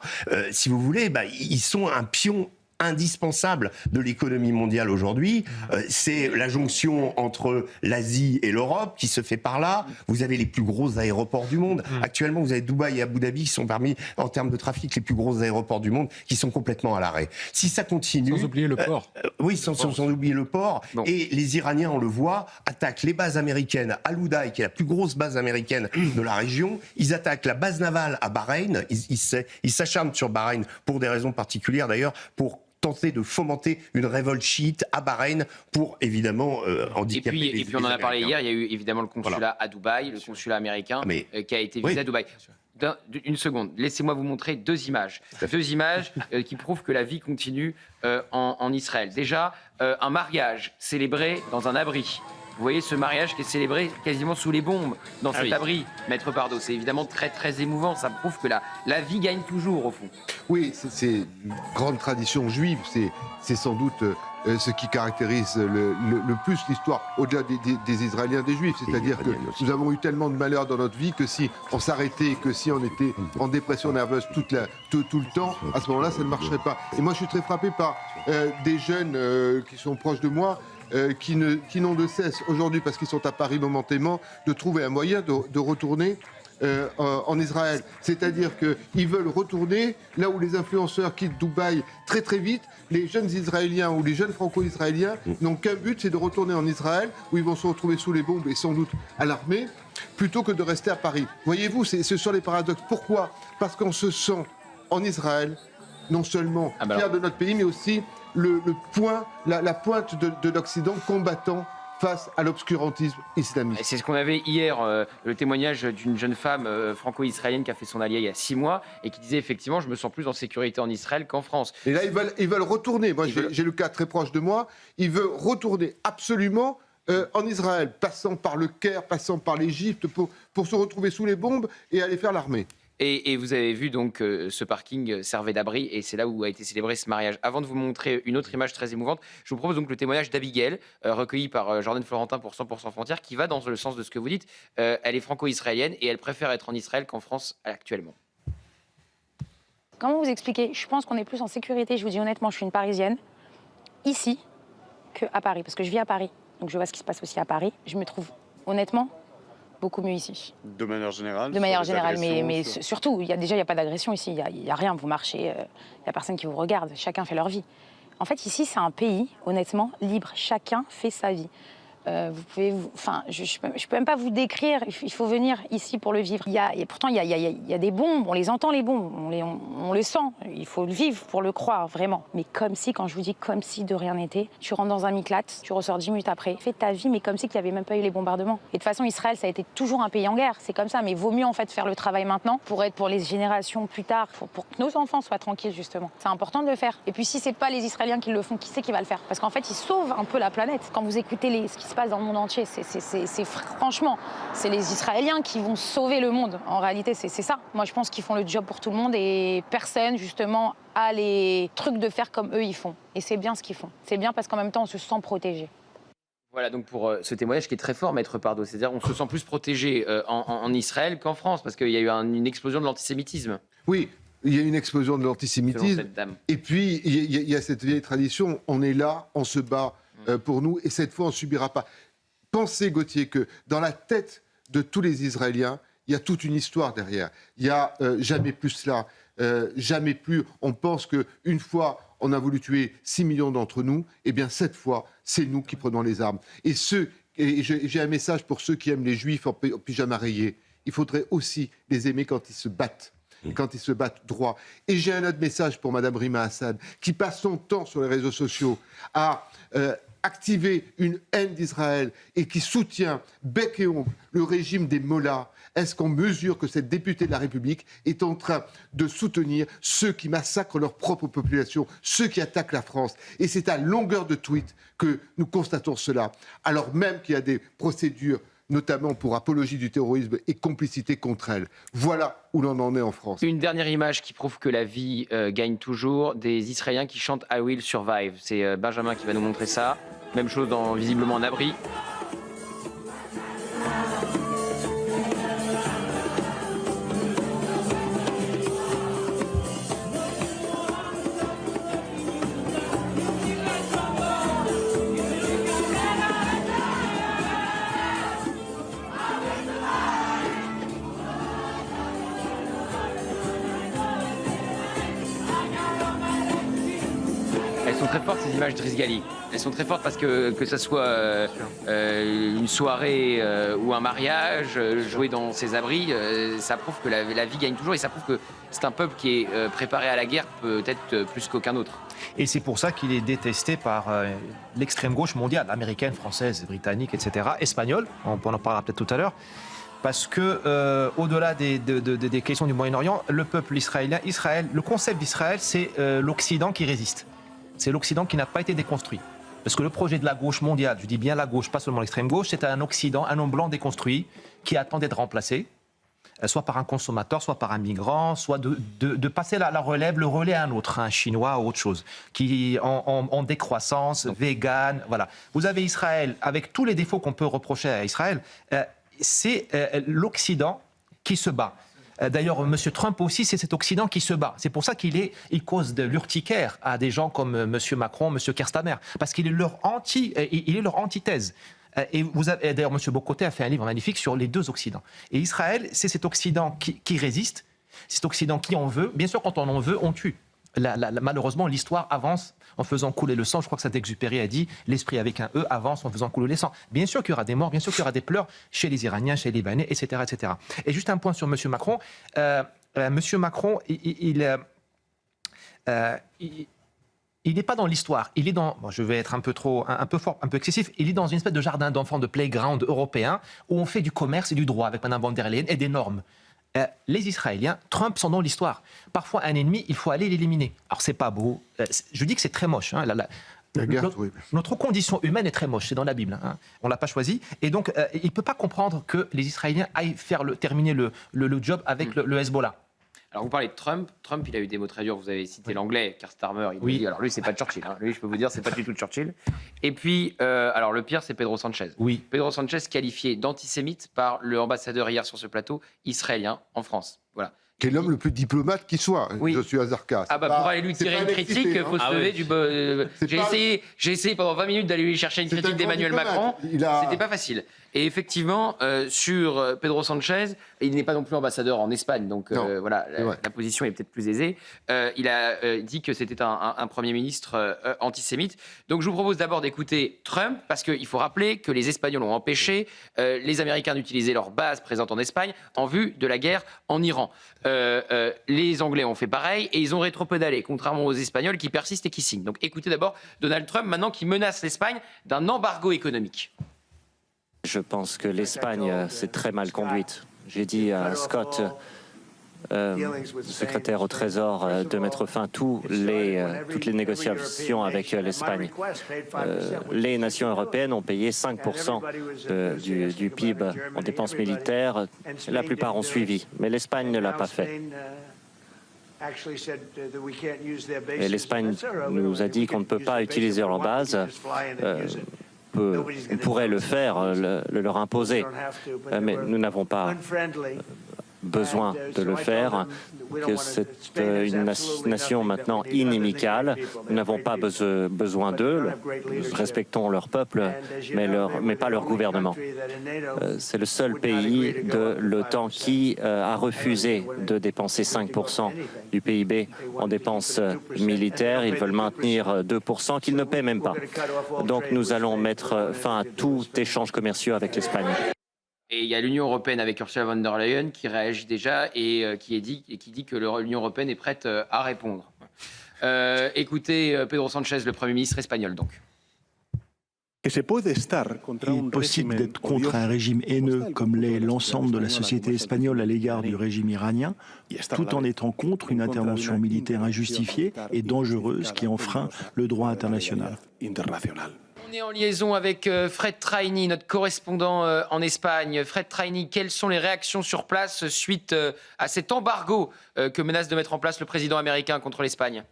si vous voulez, ils sont un pion indispensable de l'économie mondiale aujourd'hui. C'est la jonction entre l'Asie et l'Europe qui se fait par là. Vous avez les plus gros aéroports du monde. Actuellement, vous avez Dubaï et Abu Dhabi qui sont parmi, en termes de trafic, les plus gros aéroports du monde qui sont complètement à l'arrêt. Si ça continue... Sans oublier le port. Oui, sans oublier le port. Bon. Et les Iraniens, on le voit, attaquent les bases américaines à Loudaï, qui est la plus grosse base américaine de la région. Ils attaquent la base navale à Bahreïn. Ils s'acharnent sur Bahreïn pour des raisons particulières d'ailleurs, pour tenter de fomenter une révolte chiite à Bahreïn pour évidemment handicaper les Et puis on en a parlé hier, il y a eu évidemment le consulat à Dubaï, le consulat américain qui a été visé à Dubaï. Une seconde, laissez-moi vous montrer deux images. Deux images qui prouvent que la vie continue en Israël. Déjà, un mariage célébré dans un abri. Vous voyez ce mariage qui est célébré quasiment sous les bombes dans cet abri, Maître Pardo. C'est évidemment très très émouvant. Ça prouve que la vie gagne toujours au fond. Oui, c'est une grande tradition juive. C'est sans doute ce qui caractérise le plus l'histoire, au-delà des Israéliens, des Juifs. C'est-à-dire que nous avons eu tellement de malheurs dans notre vie que si on s'arrêtait, que si on était en dépression nerveuse tout le temps, à ce moment-là, ça ne marcherait pas. Et moi, je suis très frappé par des jeunes qui sont proches de moi, qui n'ont de cesse aujourd'hui, parce qu'ils sont à Paris momentanément, de trouver un moyen de retourner en Israël. C'est-à-dire qu'ils veulent retourner là où les influenceurs quittent Dubaï très très vite. Les jeunes Israéliens ou les jeunes Franco-Israéliens n'ont qu'un but, c'est de retourner en Israël, où ils vont se retrouver sous les bombes et sans doute à l'armée, plutôt que de rester à Paris. Voyez-vous, ce sont les paradoxes. Pourquoi ? Parce qu'on se sent en Israël, non seulement fier de notre pays, mais aussi la pointe de l'Occident combattant face à l'obscurantisme islamiste. C'est ce qu'on avait hier, le témoignage d'une jeune femme franco-israélienne qui a fait son allié il y a 6 mois et qui disait effectivement je me sens plus en sécurité en Israël qu'en France. Et là ils veulent retourner. Moi j'ai le cas très proche de moi. Ils veulent retourner absolument en Israël, passant par le Caire, passant par l'Égypte pour se retrouver sous les bombes et aller faire l'armée. Et vous avez vu donc ce parking servait d'abri et c'est là où a été célébré ce mariage. Avant de vous montrer une autre image très émouvante, je vous propose donc le témoignage d'Abigail, recueilli par Jordan Florentin pour 100% Frontières, qui va dans le sens de ce que vous dites. Elle est franco-israélienne et elle préfère être en Israël qu'en France actuellement. Comment vous expliquer ? Je pense qu'on est plus en sécurité, je vous dis honnêtement, je suis une Parisienne, ici, qu'à Paris, parce que je vis à Paris. Donc je vois ce qui se passe aussi à Paris. Je me trouve honnêtement beaucoup mieux ici. De manière générale. De manière générale, mais surtout, il n'y a pas d'agression ici, il n'y a rien, vous marchez, il n'y a personne qui vous regarde, chacun fait leur vie. En fait, ici, c'est un pays, honnêtement, libre, chacun fait sa vie. Vous pouvez, je peux même pas vous décrire. Il faut venir ici pour le vivre. Pourtant, il y a des bombes. On les entend les bombes. On le sent. Il faut le vivre pour le croire vraiment. Mais comme si, quand je vous dis comme si de rien n'était, tu rentres dans un miclat, tu ressors 10 minutes après. Fais ta vie, mais comme si qu'il n'y avait même pas eu les bombardements. Et de toute façon, Israël, ça a été toujours un pays en guerre. C'est comme ça. Mais vaut mieux en fait faire le travail maintenant pour les générations plus tard, pour que nos enfants soient tranquilles justement. C'est important de le faire. Et puis si c'est pas les Israéliens qui le font, qui c'est qui va le faire ? Parce qu'en fait, ils sauvent un peu la planète. Quand vous écoutez ce qui se passe dans le monde entier, franchement, c'est les Israéliens qui vont sauver le monde. En réalité, c'est ça. Moi, je pense qu'ils font le job pour tout le monde et personne, justement, a les trucs de faire comme eux, ils font. Et c'est bien ce qu'ils font. C'est bien parce qu'en même temps, on se sent protégé. Voilà donc pour ce témoignage qui est très fort, Maître Pardo. C'est-à-dire on se sent plus protégé en Israël qu'en France parce qu'il y a eu une explosion de l'antisémitisme. Oui. Il y a une explosion de l'antisémitisme. Et puis, il y a cette vieille tradition, on est là, on se bat pour nous, et cette fois, on ne subira pas. Pensez, Gauthier, que dans la tête de tous les Israéliens, il y a toute une histoire derrière. Il n'y a jamais plus cela, jamais plus. On pense qu'une fois, on a voulu tuer 6 millions d'entre nous, et bien cette fois, c'est nous qui prenons les armes. Et j'ai un message pour ceux qui aiment les Juifs en pyjama rayé. Il faudrait aussi les aimer quand ils se battent. Et quand ils se battent droit. Et j'ai un autre message pour Madame Rima Hassan, qui passe son temps sur les réseaux sociaux à activer une haine d'Israël et qui soutient bec et ongle le régime des mollahs. Est-ce qu'on mesure que cette députée de la République est en train de soutenir ceux qui massacrent leur propre population, ceux qui attaquent la France ? Et c'est à longueur de tweet que nous constatons cela, alors même qu'il y a des procédures notamment pour apologie du terrorisme et complicité contre elle. Voilà où l'on en est en France. Une dernière image qui prouve que la vie gagne toujours, des Israéliens qui chantent « I will survive ». C'est Benjamin qui va nous montrer ça. Même chose visiblement en abri. Elles sont très fortes ces images Driss Gali. Elles sont très fortes parce que ça soit une soirée ou un mariage, jouer dans ces abris, ça prouve que la vie gagne toujours et ça prouve que c'est un peuple qui est préparé à la guerre peut-être plus qu'aucun autre. Et c'est pour ça qu'il est détesté par l'extrême gauche mondiale, américaine, française, britannique, etc., espagnole, on en parlera peut-être tout à l'heure. Parce que, au-delà des questions du Moyen-Orient, le peuple israélien, le concept d'Israël, c'est l'Occident qui résiste. C'est l'Occident qui n'a pas été déconstruit. Parce que le projet de la gauche mondiale, je dis bien la gauche, pas seulement l'extrême gauche, c'est un Occident, un homme blanc déconstruit, qui attend d'être remplacé, soit par un consommateur, soit par un migrant, soit de passer la relève, le relais à un autre, un Chinois ou autre chose, qui en décroissance, vegan, voilà. Vous avez Israël, avec tous les défauts qu'on peut reprocher à Israël, c'est l'Occident qui se bat. D'ailleurs, M. Trump aussi, c'est cet Occident qui se bat. C'est pour ça qu'il cause de l'urticaire à des gens comme M. Macron, M. Kerstamer, parce qu'il est leur antithèse. Et d'ailleurs, M. Bocoté a fait un livre magnifique sur les deux Occidents. Et Israël, c'est cet Occident qui résiste, cet Occident qui en veut. Bien sûr, quand on en veut, on tue. Malheureusement, l'histoire avance en faisant couler le sang. Je crois que Saint-Exupéry a dit « l'esprit avec un E avance en faisant couler le sang ». Bien sûr qu'il y aura des morts, bien sûr qu'il y aura des pleurs chez les Iraniens, chez les Libanais, etc. etc. Et juste un point sur M. Macron. M. Macron, il n'est pas dans l'histoire. Il est dans, bon, je vais être un peu fort, un peu excessif, il est dans une espèce de jardin d'enfants, de playground européen, où on fait du commerce et du droit avec Mme von der Leyen et des normes. Les Israéliens, Trump sont dans l'histoire. Parfois, un ennemi, il faut aller l'éliminer. Alors, c'est pas beau. Je dis que c'est très moche. Hein, notre condition humaine est très moche. C'est dans la Bible. Hein. On l'a pas choisi. Et donc, il ne peut pas comprendre que les Israéliens aillent terminer le job avec le Hezbollah. Alors, vous parlez de Trump. Trump, il a eu des mots très durs. Vous avez cité l'anglais, Kerstamer. Il dit, alors lui, c'est pas Churchill. Hein. Lui, je peux vous dire, c'est pas du tout Churchill. Et puis, alors le pire, c'est Pedro Sanchez. Oui. Pedro Sanchez qualifié d'antisémite par l'ambassadeur hier sur ce plateau israélien en France. Voilà. Qui est l'homme le plus diplomate qui soit. Oui. Je suis Azarka. Ah bah pour aller lui tirer une critique, il faut se lever du... J'ai essayé pendant 20 minutes d'aller lui chercher une critique d'Emmanuel Macron. C'était pas facile. Et effectivement, sur Pedro Sanchez, il n'est pas non plus ambassadeur en Espagne, donc voilà, la position est peut-être plus aisée. Il a dit que c'était un Premier ministre antisémite. Donc je vous propose d'abord d'écouter Trump, parce qu'il faut rappeler que les Espagnols ont empêché les Américains d'utiliser leurs bases présentes en Espagne en vue de la guerre en Iran. Les Anglais ont fait pareil et ils ont rétropédalé, contrairement aux Espagnols qui persistent et qui signent. Donc écoutez d'abord Donald Trump, maintenant qui menace l'Espagne d'un embargo économique. Je pense que l'Espagne s'est très mal conduite. J'ai dit à Scott, secrétaire au Trésor, de mettre fin à toutes les négociations avec l'Espagne. Les nations européennes ont payé 5% du PIB en dépenses militaires. La plupart ont suivi, mais l'Espagne ne l'a pas fait. Et l'Espagne nous a dit qu'on ne peut pas utiliser leur base. On pourrait le faire, leur imposer, mais nous n'avons pas besoin de le faire, que c'est une nation maintenant inimicale. Nous n'avons pas besoin d'eux, nous respectons leur peuple, mais pas leur gouvernement. C'est le seul pays de l'OTAN qui a refusé de dépenser 5% du PIB en dépenses militaires. Ils veulent maintenir 2% qu'ils ne paient même pas. Donc nous allons mettre fin à tout échange commercial avec l'Espagne. Et il y a l'Union européenne avec Ursula von der Leyen qui réagit déjà et qui dit que l'Union européenne est prête à répondre. Écoutez Pedro Sanchez, le Premier ministre espagnol donc. Il est possible d'être contre un régime haineux comme l'est l'ensemble de la société espagnole à l'égard du régime iranien, tout en étant contre une intervention militaire injustifiée et dangereuse qui enfreint le droit international. On est en liaison avec Fred Traini, notre correspondant en Espagne. Fred Traini, quelles sont les réactions sur place suite à cet embargo que menace de mettre en place le président américain contre l'Espagne ?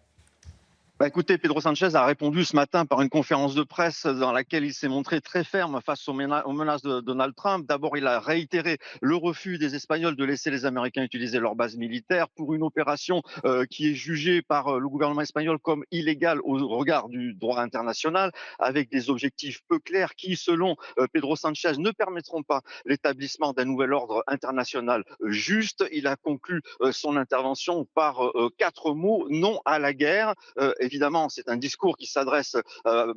Écoutez, Pedro Sanchez a répondu ce matin par une conférence de presse dans laquelle il s'est montré très ferme face aux menaces de Donald Trump. D'abord, il a réitéré le refus des Espagnols de laisser les Américains utiliser leur base militaire pour une opération qui est jugée par le gouvernement espagnol comme illégale au regard du droit international, avec des objectifs peu clairs qui, selon Pedro Sanchez, ne permettront pas l'établissement d'un nouvel ordre international juste. Il a conclu son intervention par 4 mots: non à la guerre. Évidemment, c'est un discours qui s'adresse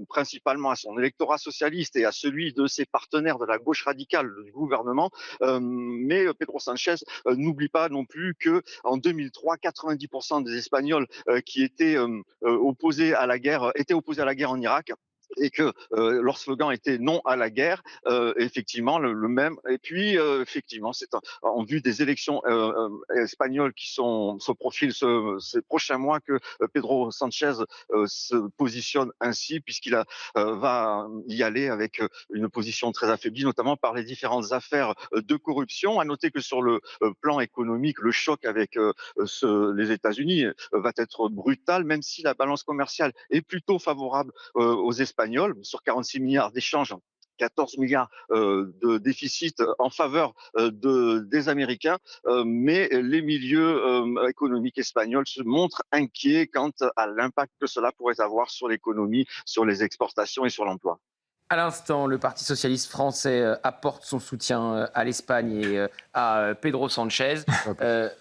principalement à son électorat socialiste et à celui de ses partenaires de la gauche radicale du gouvernement. Mais Pedro Sanchez n'oublie pas non plus qu'en 2003, 90% des Espagnols qui étaient opposés à la guerre en Irak. Et que leur slogan était non à la guerre, effectivement le même. Et puis effectivement, c'est en vue des élections espagnoles qui se profilent ces prochains mois que Pedro Sanchez se positionne ainsi, puisqu'il va y aller avec une position très affaiblie, notamment par les différentes affaires de corruption. À noter que sur le plan économique, le choc avec les États-Unis va être brutal, même si la balance commerciale est plutôt favorable aux Espagnols, sur 46 milliards d'échanges 14 milliards de déficit en faveur des Américains, mais les milieux économiques espagnols se montrent inquiets quant à l'impact que cela pourrait avoir sur l'économie, sur les exportations et sur l'emploi. À l'instant, le Parti socialiste français apporte son soutien à l'Espagne et à Pedro Sanchez.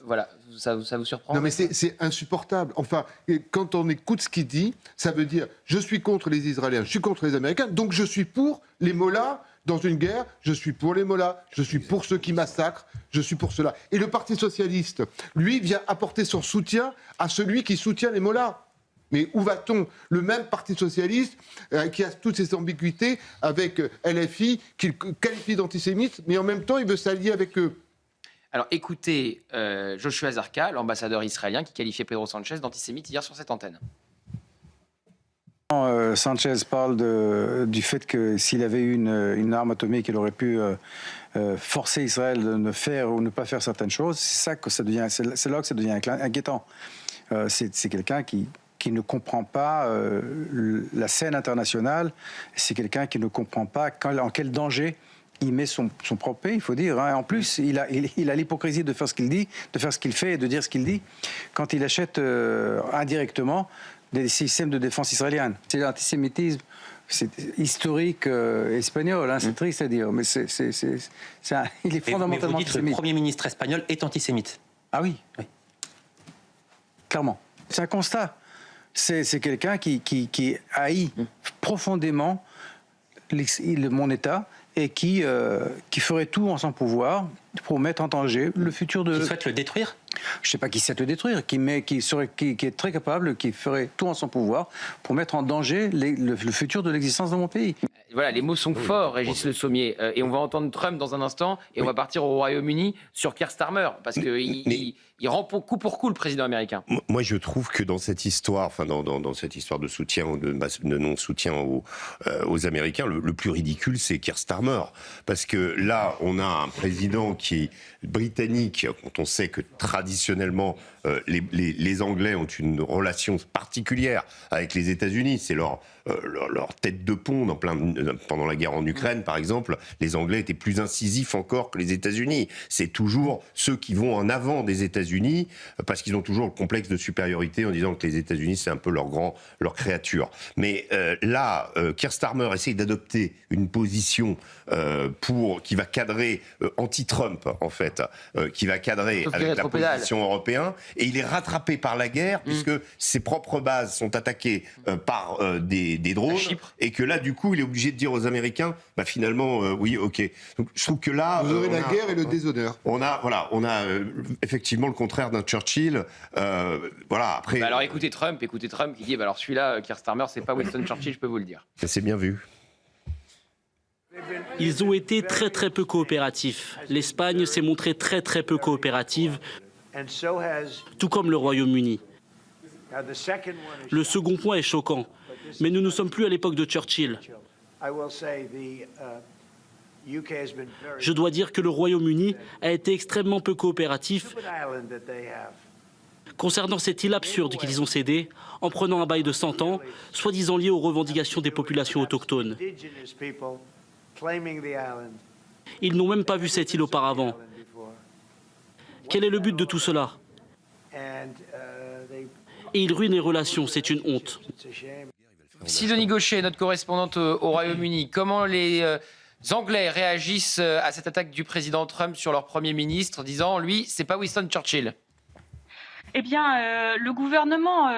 Voilà, ça vous surprend? Non, mais c'est insupportable. Enfin, quand on écoute ce qu'il dit, ça veut dire je suis contre les Israéliens, je suis contre les Américains, donc je suis pour les mollahs dans une guerre, je suis pour les mollahs, je suis pour ceux qui massacrent, je suis pour cela. Et le Parti socialiste, lui, vient apporter son soutien à celui qui soutient les mollahs. Mais où va-t-on? Le même Parti socialiste qui a toutes ces ambiguïtés avec LFI, qu'il qualifie d'antisémite, mais en même temps, il veut s'allier avec eux. Alors écoutez Joshua Zarka, l'ambassadeur israélien, qui qualifiait Pedro Sanchez d'antisémite hier sur cette antenne. Sanchez parle du fait que s'il avait eu une arme atomique, il aurait pu forcer Israël de ne faire ou ne pas faire certaines choses. C'est là que ça devient inquiétant. C'est quelqu'un qui ne comprend pas la scène internationale. C'est quelqu'un qui ne comprend pas en quel danger il met son propre pays, il faut dire. Hein. En plus, il a l'hypocrisie de faire ce qu'il dit, de faire ce qu'il fait et de dire ce qu'il dit, quand il achète indirectement des systèmes de défense israélienne. C'est l'antisémitisme, c'est historique espagnol, hein, c'est triste à dire, mais il est fondamentalement mais vous dites que le antisémite. Premier ministre espagnol est antisémite. Ah oui, oui. Clairement. C'est un constat. C'est quelqu'un qui haït profondément mon État et qui ferait tout en son pouvoir pour mettre en danger le futur de... Qui souhaite le détruire? Je ne sais pas qui souhaite le détruire, qui est très capable, qui ferait tout en son pouvoir pour mettre en danger le futur de l'existence de mon pays. Voilà, les mots sont forts, Régis Le Sommier. Et on va entendre Trump dans un instant, et on va partir au Royaume-Uni sur Keir Starmer, parce qu'il rend coup pour coup le président américain. Moi, je trouve que dans cette histoire, enfin dans cette histoire de soutien ou de non-soutien aux Américains, le plus ridicule, c'est Keir Starmer. Parce que là, on a un président qui est britannique, quand on sait que traditionnellement, les Anglais ont une relation particulière avec les États-Unis. C'est leur tête de pont pendant la guerre en Ukraine, par exemple. Les Anglais étaient plus incisifs encore que les États-Unis. C'est toujours ceux qui vont en avant des États-Unis parce qu'ils ont toujours le complexe de supériorité en disant que les États-Unis, c'est un peu leur créature. Mais là, Keir Starmer essaye d'adopter une position qui va cadrer anti-Trump, en fait, qui va cadrer avec la position européenne. Et il est rattrapé par la guerre puisque ses propres bases sont attaquées par des drones et que là, du coup, il est obligé de dire aux Américains, bah finalement, oui, ok. Donc, je trouve que là, vous aurez la guerre et le déshonneur. On a effectivement le contraire d'un Churchill. Voilà. Après. Alors écoutez Trump qui dit, bah alors celui-là, Keir Starmer, c'est pas Winston Churchill, je peux vous le dire. C'est bien vu. Ils ont été très très peu coopératifs. L'Espagne s'est montrée très très peu coopérative, tout comme le Royaume-Uni. Le second point est choquant, mais nous ne sommes plus à l'époque de Churchill. Je dois dire que le Royaume-Uni a été extrêmement peu coopératif concernant cette île absurde qu'ils ont cédée en prenant un bail de 100 ans, soi-disant lié aux revendications des populations autochtones. Ils n'ont même pas vu cette île auparavant. Quel est le but de tout cela? Et ils ruinent les relations, c'est une honte. Sidonie Gaucher, notre correspondante au Royaume-Uni, comment les Anglais réagissent à cette attaque du président Trump sur leur Premier ministre, disant, lui, c'est pas Winston Churchill? Eh bien, le gouvernement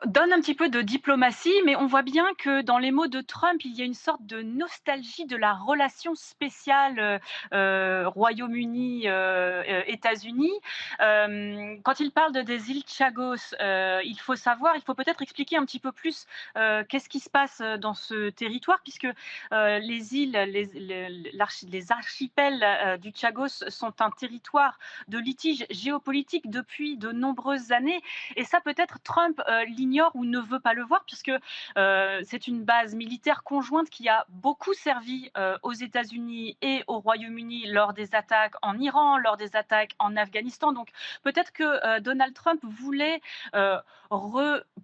donne un petit peu de diplomatie, mais on voit bien que dans les mots de Trump, il y a une sorte de nostalgie de la relation spéciale Royaume-Uni-États-Unis. Quand il parle des îles Chagos, il faut peut-être expliquer un petit peu plus qu'est-ce qui se passe dans ce territoire, puisque les îles, les archipels du Chagos sont un territoire de litige géopolitique depuis de nombreuses années. Et ça, peut-être, Trump l'ignore ou ne veut pas le voir, puisque c'est une base militaire conjointe qui a beaucoup servi aux États-Unis et au Royaume-Uni lors des attaques en Iran, lors des attaques en Afghanistan. Donc peut-être que Donald Trump voulait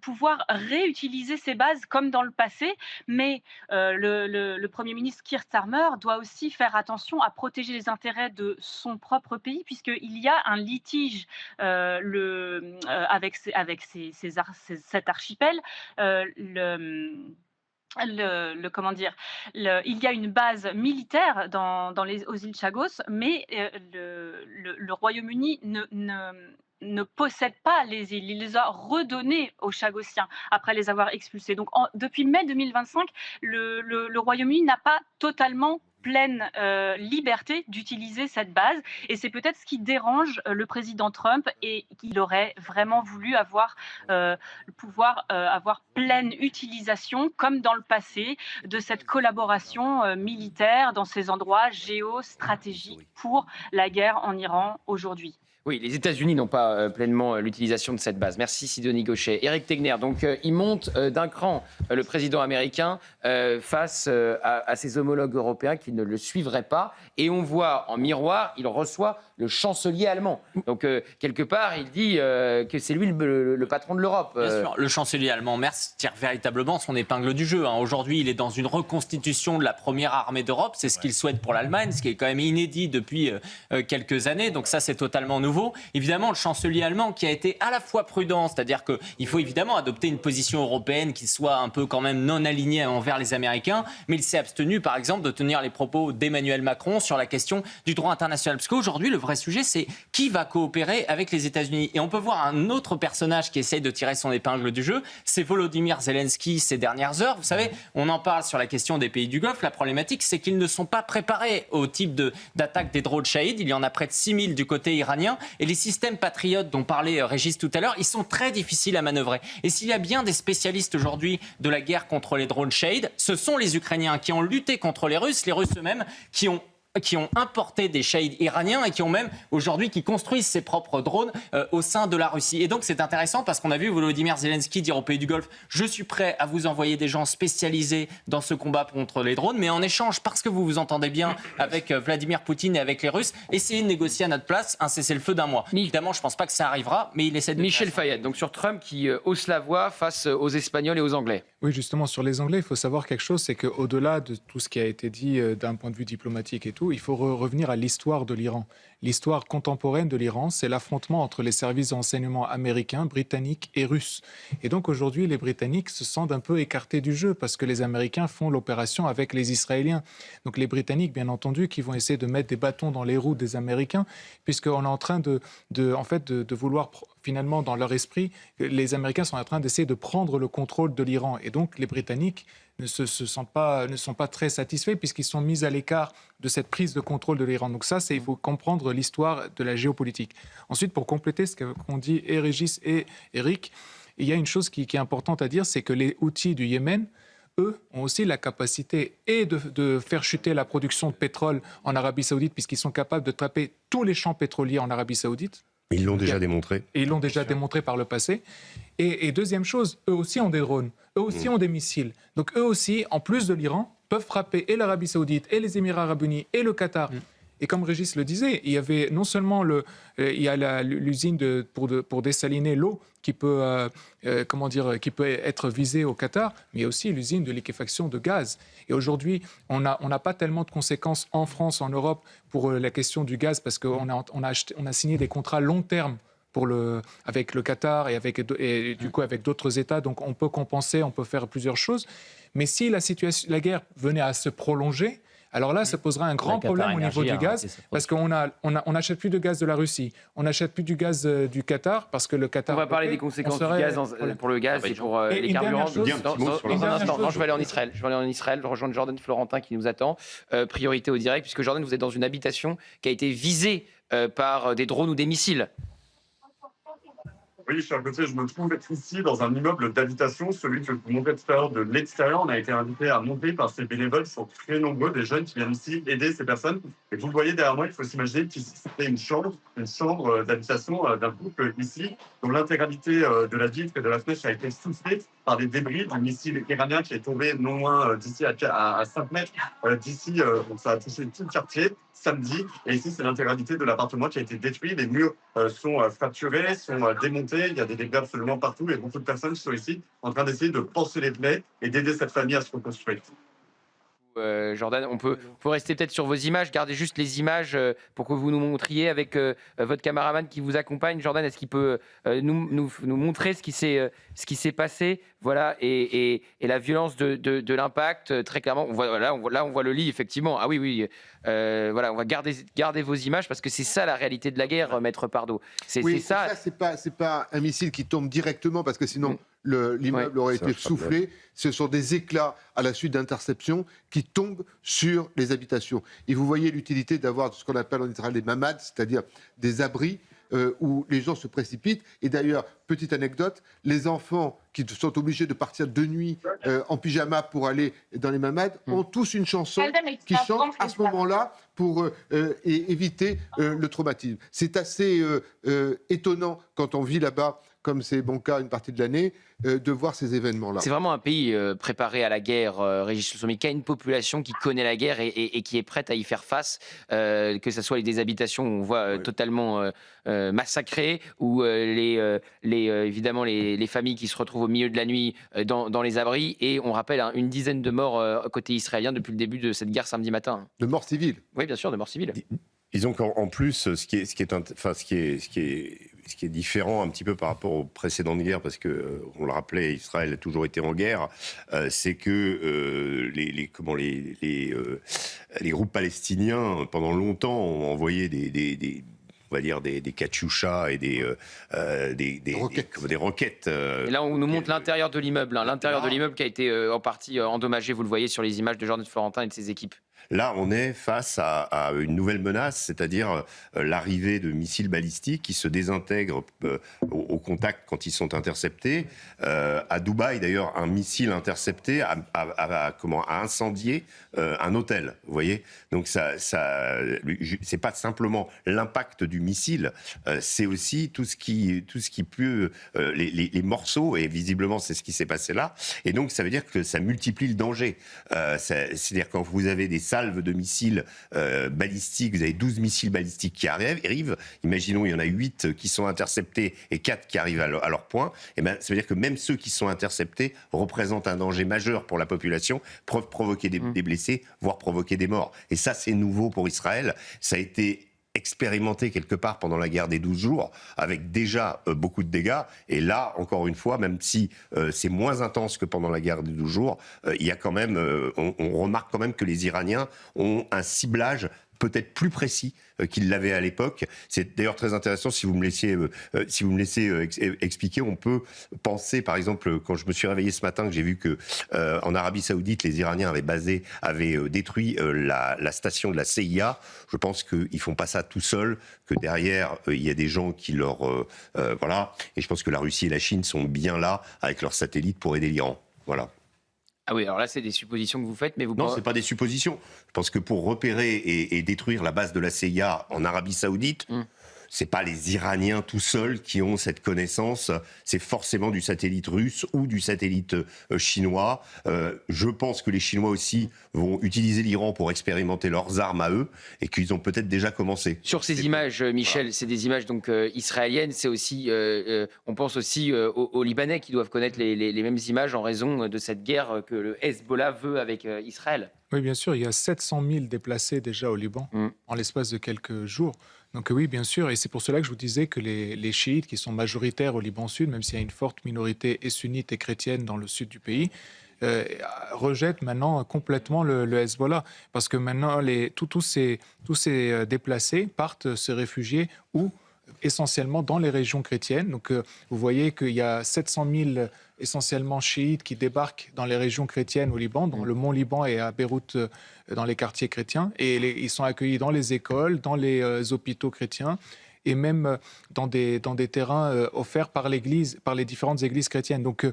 pouvoir réutiliser ces bases comme dans le passé, mais le Premier ministre Keir Starmer doit aussi faire attention à protéger les intérêts de son propre pays, puisqu'il y a un litige avec cet archipel. Il y a une base militaire aux îles Chagos, mais le Royaume-Uni ne possède pas les îles. Il les a redonnées aux Chagossiens après les avoir expulsés. Donc depuis mai 2025, le Royaume-Uni n'a pas totalement pleine liberté d'utiliser cette base, et c'est peut-être ce qui dérange le président Trump, et qu'il aurait vraiment voulu pouvoir avoir pleine utilisation, comme dans le passé, de cette collaboration militaire dans ces endroits géostratégiques pour la guerre en Iran aujourd'hui. Oui, les États-Unis n'ont pas pleinement l'utilisation de cette base. Merci Sidonie Gauchet. Éric Tegner, donc il monte d'un cran le président américain face à ses homologues européens qui ne le suivraient pas. Et on voit en miroir, il reçoit le chancelier allemand. Donc quelque part, il dit que c'est lui le patron de l'Europe. Bien sûr, le chancelier allemand Merz tire véritablement son épingle du jeu. Aujourd'hui, il est dans une reconstitution de la première armée d'Europe. C'est ce qu'il souhaite pour l'Allemagne, ce qui est quand même inédit depuis quelques années. Donc ça, c'est totalement nouveau. Évidemment, le chancelier allemand qui a été à la fois prudent, c'est-à-dire qu'il faut évidemment adopter une position européenne qui soit un peu quand même non alignée envers les Américains, mais il s'est abstenu par exemple de tenir les propos d'Emmanuel Macron sur la question du droit international. Parce qu'aujourd'hui, le vrai sujet, c'est qui va coopérer avec les États-Unis. Et on peut voir un autre personnage qui essaye de tirer son épingle du jeu, c'est Volodymyr Zelensky ces dernières heures. Vous savez, on en parle sur la question des pays du Golfe. La problématique, c'est qu'ils ne sont pas préparés au type d'attaque des drones Shahid. Il y en a près de 6000 du côté iranien. Et les systèmes patriotes dont parlait Régis tout à l'heure, ils sont très difficiles à manœuvrer. Et s'il y a bien des spécialistes aujourd'hui de la guerre contre les drones Shahid, ce sont les Ukrainiens qui ont lutté contre les Russes eux-mêmes, qui ont importé des Shahid iraniens et qui ont même aujourd'hui qui construisent ses propres drones au sein de la Russie. Et donc c'est intéressant parce qu'on a vu Volodymyr Zelensky dire aux pays du Golfe « Je suis prêt à vous envoyer des gens spécialisés dans ce combat contre les drones, mais en échange, parce que vous vous entendez bien avec Vladimir Poutine et avec les Russes, essayez de négocier à notre place un cessez-le-feu d'un mois. » Évidemment, je ne pense pas que ça arrivera, mais il essaie de... Michel Fayette, donc sur Trump qui hausse la voix face aux Espagnols et aux Anglais. Oui, justement, sur les Anglais, il faut savoir quelque chose, c'est qu'au-delà de tout ce qui a été dit d'un point de vue diplomatique et tout, il faut revenir à l'histoire de l'Iran. L'histoire contemporaine de l'Iran, c'est l'affrontement entre les services de renseignement américains, britanniques et russes. Et donc aujourd'hui, les Britanniques se sentent un peu écartés du jeu parce que les Américains font l'opération avec les Israéliens. Donc les Britanniques, bien entendu, qui vont essayer de mettre des bâtons dans les roues des Américains, puisqu'on est en train de vouloir... Finalement, dans leur esprit, les Américains sont en train d'essayer de prendre le contrôle de l'Iran. Et donc, les Britanniques ne sont pas très satisfaits puisqu'ils sont mis à l'écart de cette prise de contrôle de l'Iran. Donc ça, il faut comprendre l'histoire de la géopolitique. Ensuite, pour compléter ce qu'ont dit et Régis et Eric, il y a une chose qui est importante à dire, c'est que les Houthis du Yémen, eux, ont aussi la capacité de faire chuter la production de pétrole en Arabie Saoudite puisqu'ils sont capables de taper tous les champs pétroliers en Arabie Saoudite. Ils l'ont déjà démontré. Et ils l'ont déjà démontré par le passé. Et deuxième chose, eux aussi ont des drones, eux aussi ont des missiles. Donc eux aussi, en plus de l'Iran, peuvent frapper et l'Arabie Saoudite, et les Émirats Arabes Unis, et le Qatar. Et comme Régis le disait, il y avait non seulement l'usine pour dessaliner l'eau qui peut être visée au Qatar, mais il y a aussi l'usine de liquéfaction de gaz. Et aujourd'hui, on n'a pas tellement de conséquences en France, en Europe, pour la question du gaz, parce qu'on a signé des contrats long terme avec le Qatar et du coup avec d'autres États. Donc on peut compenser, on peut faire plusieurs choses. Mais si la guerre venait à se prolonger, alors là, ça posera un grand problème au niveau du gaz, parce qu'on n'achète plus de gaz de la Russie, on n'achète plus du gaz du Qatar, parce que le Qatar... On va parler des conséquences du gaz pour le gaz et pour les carburants. Dans un instant, non, je vais aller en Israël. Je vais rejoindre Jordan Florentin qui nous attend. Priorité au direct, puisque Jordan, vous êtes dans une habitation qui a été visée par des drones ou des missiles. Oui, je suis à côté. Je me trouve ici dans un immeuble d'habitation, celui que je vous montrais tout à l'heure de l'extérieur. On a été invité à monter par ces bénévoles. Ils sont très nombreux, des jeunes qui viennent ici aider ces personnes. Et vous le voyez derrière moi, il faut s'imaginer qu'ici, c'était une chambre d'habitation d'un couple ici, dont l'intégralité de la vitre et de la fenêtre a été soufflée par des débris d'un missile iranien qui est tombé non loin d'ici à 5 mètres d'ici. Donc ça a touché tout le quartier samedi. Et ici, c'est l'intégralité de l'appartement qui a été détruit. Les murs sont fracturés, sont démontés. Il y a des dégâts absolument partout. Et beaucoup de personnes sont ici en train d'essayer de panser les plaies et d'aider cette famille à se reconstruire. Jordan, on peut rester peut-être sur vos images, garder juste les images pour que vous nous montriez avec votre caméraman qui vous accompagne. Jordan, est-ce qu'il peut nous montrer ce qui s'est passé, voilà, et la violence de l'impact, très clairement. On voit le lit, effectivement. Ah oui. Voilà, on va garder vos images parce que c'est ça la réalité de la guerre, Maître Pardo. C'est ça. C'est pas un missile qui tombe directement parce que sinon l'immeuble aurait été soufflé. Ce sont des éclats à la suite d'interceptions qui tombent sur les habitations. Et vous voyez l'utilité d'avoir ce qu'on appelle en Israël des mamad, c'est-à-dire des abris où les gens se précipitent. Et d'ailleurs, petite anecdote, les enfants qui sont obligés de partir de nuit en pyjama pour aller dans les mamades ont tous une chanson qui chante à ce moment-là pour éviter le traumatisme. C'est assez étonnant quand on vit là-bas, comme c'est mon cas une partie de l'année, de voir ces événements-là. C'est vraiment un pays préparé à la guerre, Régis Le Sommier, qui a une population qui connaît la guerre et qui est prête à y faire face, que ce soit les habitations où on voit totalement massacrées, ou évidemment les familles qui se retrouvent au milieu de la nuit dans les abris. Et on rappelle une dizaine de morts côté israélien depuis le début de cette guerre samedi matin. De morts civiles. Oui, bien sûr, de morts civiles. Disons qu'en plus, ce qui est différent un petit peu par rapport aux précédentes guerres, parce que on le rappelait, Israël a toujours été en guerre, c'est que les groupes palestiniens pendant longtemps ont envoyé des katyushas et des roquettes. Et là, on nous montre l'intérieur de l'immeuble, l'intérieur de l'immeuble qui a été en partie endommagé. Vous le voyez sur les images de Jordan Florentin et de ses équipes. Là, on est face à une nouvelle menace, c'est-à-dire l'arrivée de missiles balistiques qui se désintègrent au contact quand ils sont interceptés. À Dubaï, d'ailleurs, un missile intercepté a incendié un hôtel. Vous voyez, donc c'est pas simplement l'impact du missile, c'est aussi tout ce qui peut les morceaux, et visiblement c'est ce qui s'est passé là. Et donc ça veut dire que ça multiplie le danger. C'est-à-dire quand vous avez des salves de missiles balistiques, vous avez 12 missiles balistiques qui arrivent, imaginons il y en a 8 qui sont interceptés et 4 qui arrivent à leur point, et ben, ça veut dire que même ceux qui sont interceptés représentent un danger majeur pour la population, peuvent provoquer des blessés, voire provoquer des morts. Et ça, c'est nouveau pour Israël. Ça a été expérimenté quelque part pendant la guerre des 12 jours, avec déjà beaucoup de dégâts. Et là, encore une fois, même si c'est moins intense que pendant la guerre des 12 jours, il y a quand même, on remarque quand même que les Iraniens ont un ciblage peut-être plus précis qu'il l'avait à l'époque. C'est d'ailleurs très intéressant, si vous me laissiez expliquer, on peut penser, par exemple, quand je me suis réveillé ce matin, que j'ai vu que en Arabie Saoudite, les Iraniens avaient détruit la station de la CIA. Je pense qu'ils font pas ça tout seuls, que derrière, il y a des gens qui leur... voilà. Et je pense que la Russie et la Chine sont bien là, avec leurs satellites, pour aider l'Iran. Voilà. Ah oui, alors là, c'est des suppositions que vous faites, mais vous... Non, c'est pas des suppositions. Je pense que pour repérer et détruire la base de la CIA en Arabie Saoudite, c'est pas les Iraniens tout seuls qui ont cette connaissance, c'est forcément du satellite russe ou du satellite chinois. Je pense que les Chinois aussi vont utiliser l'Iran pour expérimenter leurs armes à eux et qu'ils ont peut-être déjà commencé. Sur ces images, Michel, c'est des images donc israéliennes, c'est aussi, on pense aussi aux Libanais qui doivent connaître les mêmes images en raison de cette guerre que le Hezbollah veut avec Israël. Oui, bien sûr, il y a 700 000 déplacés déjà au Liban en l'espace de quelques jours. Donc oui, bien sûr, et c'est pour cela que je vous disais que les chiites, qui sont majoritaires au Liban Sud, même s'il y a une forte minorité et sunnite et chrétienne dans le sud du pays, rejettent maintenant complètement le Hezbollah. Parce que maintenant, tous ces déplacés partent se réfugier où essentiellement dans les régions chrétiennes. Donc vous voyez qu'il y a 700 000 essentiellement chiites qui débarquent dans les régions chrétiennes au Liban, dont le Mont Liban et à Beyrouth, dans les quartiers chrétiens. Et ils sont accueillis dans les écoles, dans les hôpitaux chrétiens. et même dans des terrains offerts par l'Église, par les différentes églises chrétiennes. Donc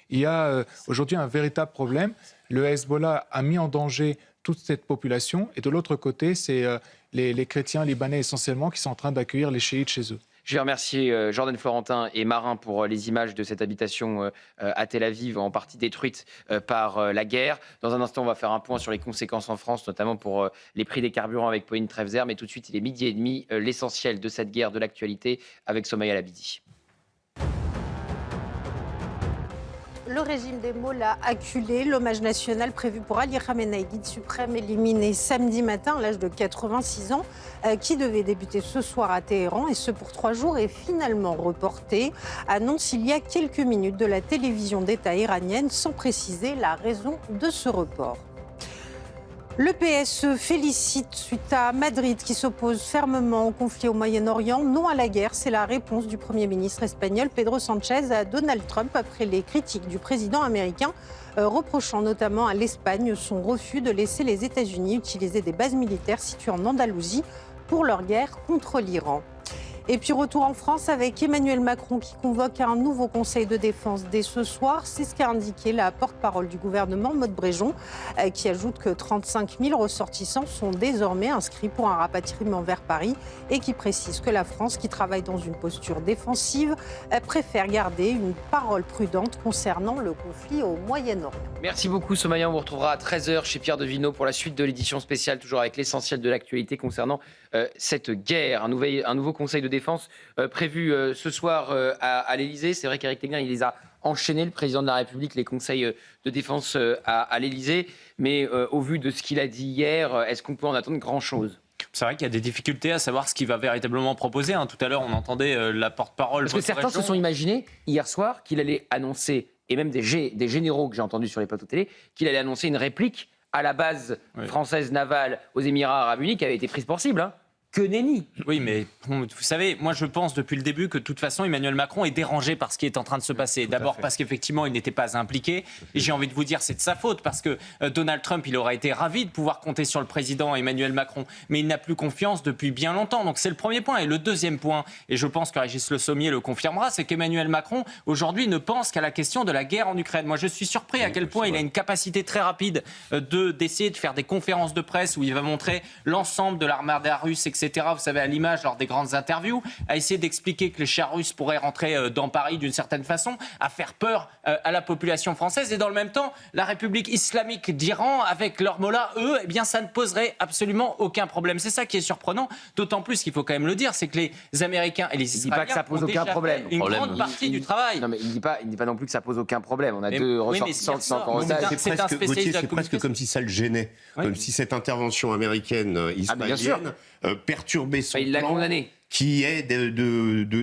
il y a aujourd'hui un véritable problème. Le Hezbollah a mis en danger toute cette population, et de l'autre côté, c'est les chrétiens libanais essentiellement qui sont en train d'accueillir les chiites chez eux. Je vais remercier Jordan Florentin et Marin pour les images de cette habitation à Tel Aviv, en partie détruite par la guerre. Dans un instant, on va faire un point sur les conséquences en France, notamment pour les prix des carburants avec Pauline Trefzer. Mais tout de suite, il est 12h30, l'essentiel de cette guerre, de l'actualité, avec Somaya Labidi. Le régime des Mollahs acculé, l'hommage national prévu pour Ali Khamenei, guide suprême éliminé samedi matin à l'âge de 86 ans, qui devait débuter ce soir à Téhéran, et ce pour 3 jours, est finalement reporté. Annonce il y a quelques minutes de la télévision d'État iranienne, sans préciser la raison de ce report. Le PS se félicite suite à Madrid qui s'oppose fermement au conflit au Moyen-Orient. Non à la guerre, c'est la réponse du Premier ministre espagnol Pedro Sánchez à Donald Trump après les critiques du président américain, reprochant notamment à l'Espagne son refus de laisser les États-Unis utiliser des bases militaires situées en Andalousie pour leur guerre contre l'Iran. Et puis retour en France avec Emmanuel Macron qui convoque un nouveau conseil de défense dès ce soir. C'est ce qu'a indiqué la porte-parole du gouvernement, Maude Bréjon, qui ajoute que 35 000 ressortissants sont désormais inscrits pour un rapatriement vers Paris et qui précise que la France, qui travaille dans une posture défensive, préfère garder une parole prudente concernant le conflit au Moyen-Orient. Merci beaucoup Somaya, on vous retrouvera à 13h chez Pierre Devineau pour la suite de l'édition spéciale, toujours avec l'essentiel de l'actualité concernant cette guerre. Un nouveau conseil de défense prévu ce soir à l'Élysée. C'est vrai qu'Éric Tegner, il les a enchaînés, le président de la République, les conseils de défense à l'Élysée. Mais au vu de ce qu'il a dit hier, est-ce qu'on peut en attendre grand-chose ? C'est vrai qu'il y a des difficultés à savoir ce qu'il va véritablement proposer. Tout à l'heure, on entendait la porte-parole. Parce que certains se sont imaginés hier soir qu'il allait annoncer, et même des généraux que j'ai entendus sur les plateaux télé, qu'il allait annoncer une réplique à la base française navale aux Émirats Arabes Unis qui avait été prise pour cible. Que nenni. Oui, mais vous savez, moi je pense depuis le début que de toute façon Emmanuel Macron est dérangé par ce qui est en train de se passer. D'abord parce qu'effectivement il n'était pas impliqué, et j'ai envie de vous dire c'est de sa faute, parce que Donald Trump il aurait été ravi de pouvoir compter sur le président Emmanuel Macron, mais il n'a plus confiance depuis bien longtemps. Donc c'est le premier point. Et le deuxième point, et je pense que Régis Le Sommier le confirmera, c'est qu'Emmanuel Macron aujourd'hui ne pense qu'à la question de la guerre en Ukraine. Moi je suis surpris à quel point il a une capacité très rapide d'essayer de faire des conférences de presse où il va montrer l'ensemble de l'armada russe, etc. Vous savez, à l'image, lors des grandes interviews, à essayer d'expliquer que les chars russes pourraient rentrer dans Paris d'une certaine façon, à faire peur à la population française. Et dans le même temps, la République islamique d'Iran, avec leurs mollahs, eux, eh bien, ça ne poserait absolument aucun problème. C'est ça qui est surprenant, d'autant plus qu'il faut quand même le dire, c'est que les Américains et les Israéliens... Il ne dit pas que ça pose aucun problème. Une grande partie du travail. Non, mais il ne dit pas non plus que ça pose aucun problème. On a deux ressortissants qui sont encore au stade. C'est presque comme si ça le gênait, comme si cette intervention américaine israélienne perturbait son il l'a plan, condamné, qui est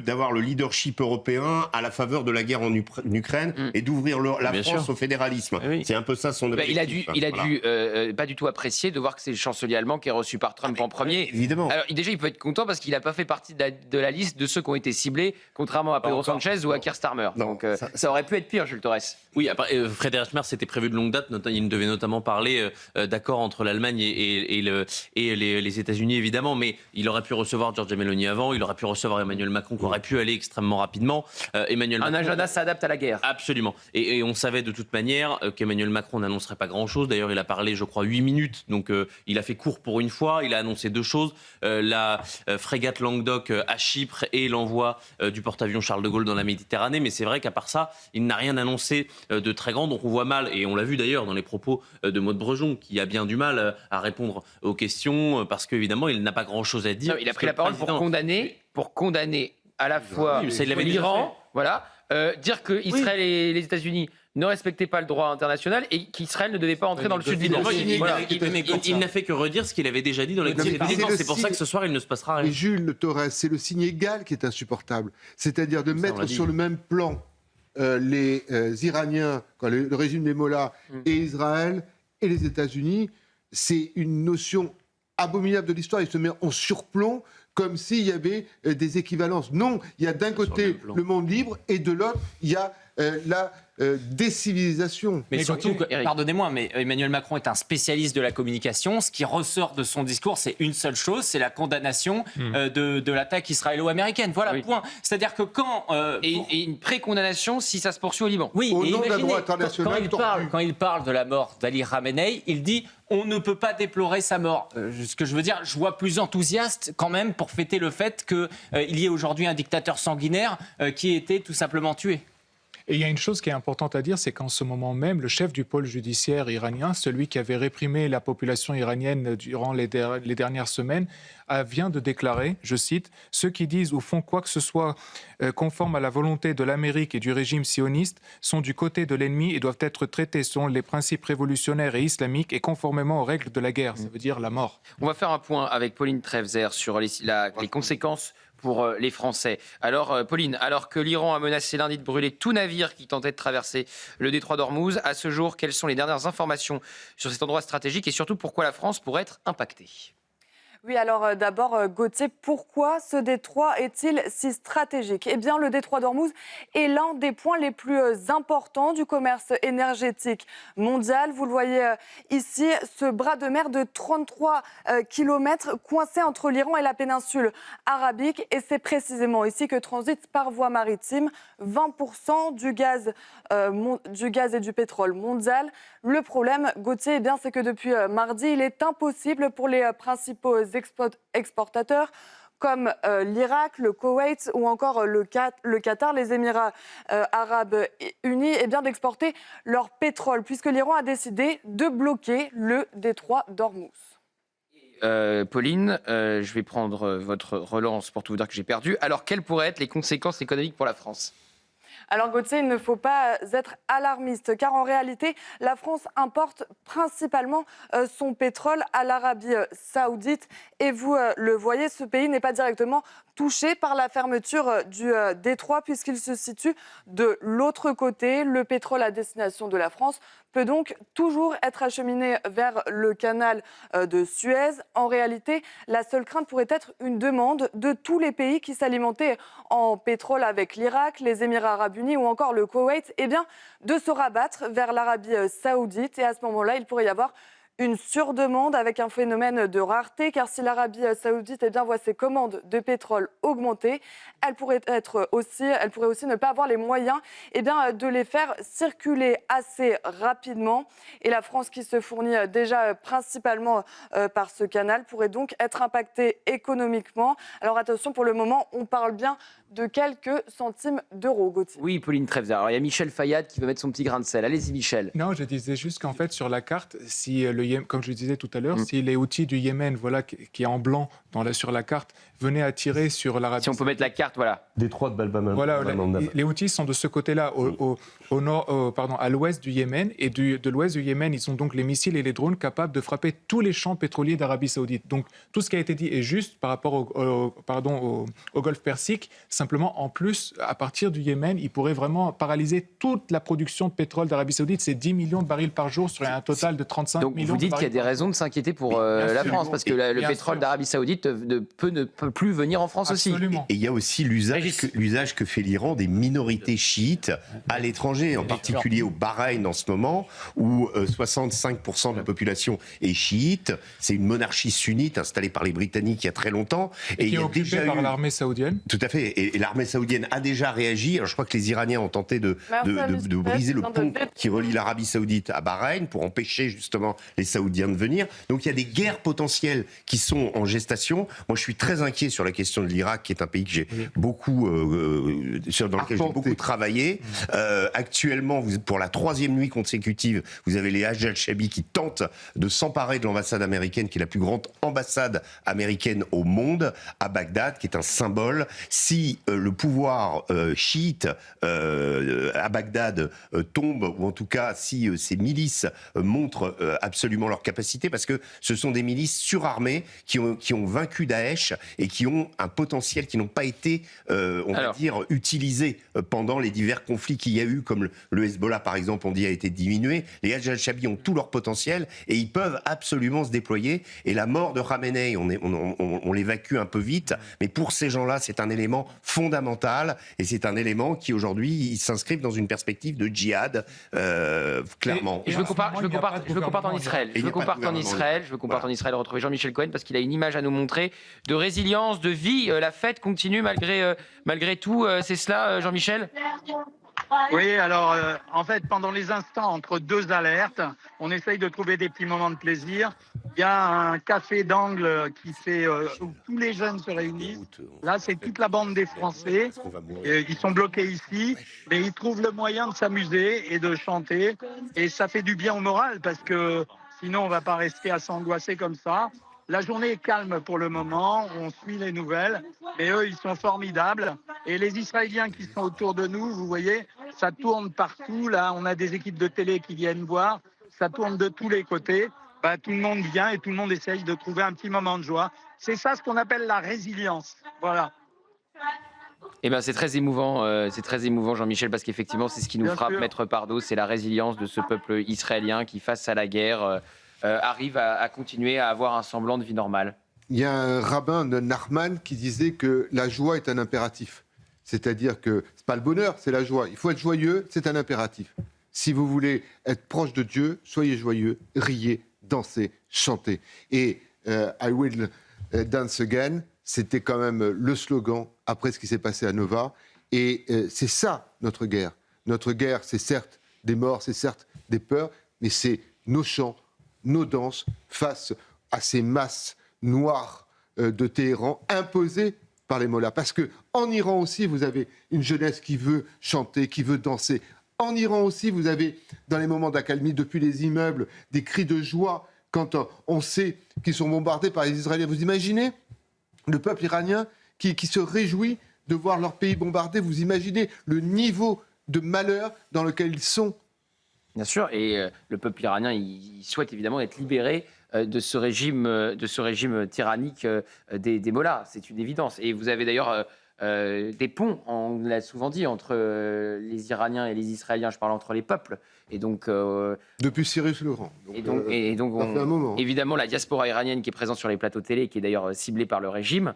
d'avoir le leadership européen à la faveur de la guerre en Ukraine et d'ouvrir la France au fédéralisme. C'est un peu ça son objectif. Il a dû pas du tout apprécier de voir que c'est le chancelier allemand qui est reçu par Trump en premier. Évidemment. Alors déjà, il peut être content parce qu'il n'a pas fait partie de la liste de ceux qui ont été ciblés, contrairement à Pedro Sanchez ou à Keir Starmer. Donc ça aurait pu être pire, Jules Torres. Oui, après, Frédéric Merz c'était prévu de longue date. Il devait notamment parler d'accords entre l'Allemagne et les États-Unis, évidemment, mais il aurait pu recevoir Giorgia Meloni avant, il aurait pu recevoir Emmanuel Macron, qui aurait pu aller extrêmement rapidement. Un agenda s'adapte à la guerre. Absolument. Et on savait de toute manière qu'Emmanuel Macron n'annoncerait pas grand-chose. D'ailleurs, il a parlé, je crois, 8 minutes. Donc, il a fait court pour une fois. Il a annoncé 2 choses. La frégate Languedoc à Chypre et l'envoi du porte-avions Charles de Gaulle dans la Méditerranée. Mais c'est vrai qu'à part ça, il n'a rien annoncé de très grand. Donc, on voit mal, et on l'a vu d'ailleurs dans les propos de Maude Bréjon, qui a bien du mal à répondre aux questions parce qu'évidemment, il n'a pas grand-chose à dire. Non, il a pris la parole pour condamner à la fois l'Iran, dire que Israël et les États-Unis ne respectaient pas le droit international et qu'Israël ne devait pas entrer dans le sud du Liban. Il n'a fait que redire ce qu'il avait déjà dit dans les conseils de défense. C'est pour ça que ce soir, il ne se passera rien. Et Jules Torres, c'est le signe égal qui est insupportable. C'est-à-dire de mettre sur le même plan les Iraniens, le régime des Mollahs, et Israël et les États-Unis. C'est une notion abominable de l'histoire. Il se met en surplomb comme s'il y avait des équivalences. Non, il y a d'un côté le monde libre et de l'autre, il y a décivilisation. Mais surtout, pardonnez-moi, mais Emmanuel Macron est un spécialiste de la communication. Ce qui ressort de son discours, c'est une seule chose, c'est la condamnation de l'attaque israélo-américaine. Voilà, point. C'est-à-dire que quand... Et une pré-condamnation si ça se poursuit au Liban. Oui, Au et nom de la imaginez, droite internationale, quand il parle de la mort d'Ali Khamenei, il dit on ne peut pas déplorer sa mort. Ce que je veux dire, je vois plus enthousiaste quand même pour fêter le fait qu'il y ait aujourd'hui un dictateur sanguinaire qui ait été tout simplement tué. Et il y a une chose qui est importante à dire, c'est qu'en ce moment même, le chef du pôle judiciaire iranien, celui qui avait réprimé la population iranienne durant les dernières semaines, vient de déclarer, je cite, « Ceux qui disent ou font quoi que ce soit conforme à la volonté de l'Amérique et du régime sioniste sont du côté de l'ennemi et doivent être traités selon les principes révolutionnaires et islamiques et conformément aux règles de la guerre. » Ça veut dire la mort. On va faire un point avec Pauline Trefzer sur les conséquences pour les Français. Alors, Pauline, alors que l'Iran a menacé lundi de brûler tout navire qui tentait de traverser le détroit d'Ormuz, à ce jour, quelles sont les dernières informations sur cet endroit stratégique et surtout pourquoi la France pourrait être impactée ? Oui, alors d'abord, Gauthier, pourquoi ce détroit est-il si stratégique ? Eh bien, le détroit d'Ormuz est l'un des points les plus importants du commerce énergétique mondial. Vous le voyez ici, ce bras de mer de 33 km coincé entre l'Iran et la péninsule arabique. Et c'est précisément ici que transite par voie maritime 20% du gaz et du pétrole mondial. Le problème, Gauthier, eh bien, c'est que depuis mardi, il est impossible pour les principaux exportateurs comme l'Irak, le Koweït ou encore le Qatar, les Émirats arabes unis, eh bien, d'exporter leur pétrole, puisque l'Iran a décidé de bloquer le détroit d'Ormuz. Pauline, je vais prendre votre relance pour tout vous dire que j'ai perdu. Alors, quelles pourraient être les conséquences économiques pour la France ? Alors Gauthier, il ne faut pas être alarmiste, car en réalité, la France importe principalement son pétrole à l'Arabie saoudite. Et vous le voyez, ce pays n'est pas directement touché par la fermeture du détroit, puisqu'il se situe de l'autre côté. Le pétrole à destination de la France peut donc toujours être acheminé vers le canal de Suez. En réalité, la seule crainte pourrait être une demande de tous les pays qui s'alimentaient en pétrole avec l'Irak, les Émirats arabes unis ou encore le Koweït, eh bien, de se rabattre vers l'Arabie saoudite. Et à ce moment-là, il pourrait y avoir une surdemande avec un phénomène de rareté, car si l'Arabie saoudite eh bien, voit ses commandes de pétrole augmenter, elle pourrait aussi ne pas avoir les moyens eh bien, de les faire circuler assez rapidement. Et la France, qui se fournit déjà principalement par ce canal, pourrait donc être impactée économiquement. Alors attention, pour le moment, on parle bien de quelques centimes d'euros, Gauthier. Oui, Pauline Trefzer. Alors, il y a Michel Fayad qui veut mettre son petit grain de sel. Allez-y, Michel. Non, je disais juste qu'en fait, sur la carte, si comme je le disais tout à l'heure, si les Houthis du Yémen, voilà, qui est en blanc sur la carte, venaient à tirer sur l'Arabie. Si on peut mettre la carte, voilà. Détroit de Bab-el-Mandeb. Voilà, les Houthis sont de ce côté-là, au nord, à l'ouest du Yémen, et de l'ouest du Yémen, ils ont donc les missiles et les drones capables de frapper tous les champs pétroliers d'Arabie Saoudite. Donc tout ce qui a été dit est juste par rapport au Golfe Persique. Simplement, en plus, à partir du Yémen, ils pourraient vraiment paralyser toute la production de pétrole d'Arabie Saoudite. C'est 10 millions de barils par jour sur un total de 35 millions de barils. Donc vous dites qu'il y a des raisons de s'inquiéter pour la France, parce que le pétrole d'Arabie Saoudite ne peut plus venir en France. Absolument. aussi. Et il y a aussi l'usage que fait l'Iran des minorités chiites à l'étranger, en particulier au Bahreïn en ce moment, où 65% de la population est chiite. C'est une monarchie sunnite installée par les Britanniques il y a très longtemps. Et qui est occupée par l'armée saoudienne. Tout à fait. Et l'armée saoudienne a déjà réagi. Alors, je crois que les Iraniens ont tenté de briser le pont qui relie l'Arabie Saoudite à Bahreïn pour empêcher justement les Saoudiens de venir. Donc il y a des guerres potentielles qui sont en gestation. Moi, je suis très inquiet sur la question de l'Irak, qui est un pays que j'ai beaucoup, dans lequel j'ai beaucoup travaillé. Actuellement, pour la 3e nuit consécutive, vous avez les Hajj al-Shabi qui tentent de s'emparer de l'ambassade américaine, qui est la plus grande ambassade américaine au monde, à Bagdad, qui est un symbole. Si le pouvoir chiite à Bagdad tombe, ou en tout cas si ces milices montrent absolument leur capacité, parce que ce sont des milices surarmées qui ont vaincu Daesh et qui ont un potentiel, qui n'ont pas été, va dire, utilisés pendant les divers conflits qu'il y a eu, comme le Hezbollah par exemple, on dit, a été diminué. Les Hajj al-Shabi ont tout leur potentiel et ils peuvent absolument se déployer. Et la mort de Khamenei, on l'évacue un peu vite, mais pour ces gens-là, c'est un élément fondamental et c'est un élément qui aujourd'hui il s'inscrit dans une perspective de djihad clairement. Et je veux qu'on parte en Israël. Je veux qu'on parte en Israël, retrouver Jean-Michel Cohen parce qu'il a une image à nous montrer de résilience, de vie. La fête continue malgré tout. C'est cela, Jean-Michel ? Oui, alors en fait, pendant les instants entre deux alertes, on essaye de trouver des petits moments de plaisir. Il y a un café d'angle qui fait où tous les jeunes se réunissent. Là, c'est toute la bande des Français. Ils sont bloqués ici, mais ils trouvent le moyen de s'amuser et de chanter. Et ça fait du bien au moral parce que sinon, on ne va pas rester à s'angoisser comme ça. La journée est calme pour le moment, on suit les nouvelles, mais eux, ils sont formidables. Et les Israéliens qui sont autour de nous, vous voyez, ça tourne partout. Là, on a des équipes de télé qui viennent voir, ça tourne de tous les côtés. Tout le monde vient et tout le monde essaye de trouver un petit moment de joie. C'est ça ce qu'on appelle la résilience. Voilà. Eh ben, c'est très émouvant, Jean-Michel, parce qu'effectivement, c'est ce qui nous frappe, Maître Pardo, c'est la résilience de ce peuple israélien qui, face à la guerre, arrive à continuer à avoir un semblant de vie normale. Il y a un rabbin de Nachman qui disait que la joie est un impératif. C'est-à-dire que c'est pas le bonheur, c'est la joie. Il faut être joyeux, c'est un impératif. Si vous voulez être proche de Dieu, soyez joyeux, riez, dansez, chantez. Et I will dance again, c'était quand même le slogan après ce qui s'est passé à Nova. Et c'est ça notre guerre. Notre guerre, c'est certes des morts, c'est certes des peurs, mais c'est nos chants, nos danses face à ces masses noires de Téhéran imposées par les mollahs. Parce qu'en Iran aussi, vous avez une jeunesse qui veut chanter, qui veut danser. En Iran aussi, vous avez, dans les moments d'accalmie, depuis les immeubles, des cris de joie quand on sait qu'ils sont bombardés par les Israéliens. Vous imaginez le peuple iranien qui se réjouit de voir leur pays bombardé. Vous imaginez le niveau de malheur dans lequel ils sont. Bien sûr, et le peuple iranien, il souhaite évidemment être libéré de ce régime tyrannique des mollahs. C'est une évidence. Et vous avez d'ailleurs des ponts, on l'a souvent dit, entre les Iraniens et les Israéliens. Je parle entre les peuples. Et donc, depuis Cyrus le Grand. Évidemment, la diaspora iranienne qui est présente sur les plateaux télé, qui est d'ailleurs ciblée par le régime,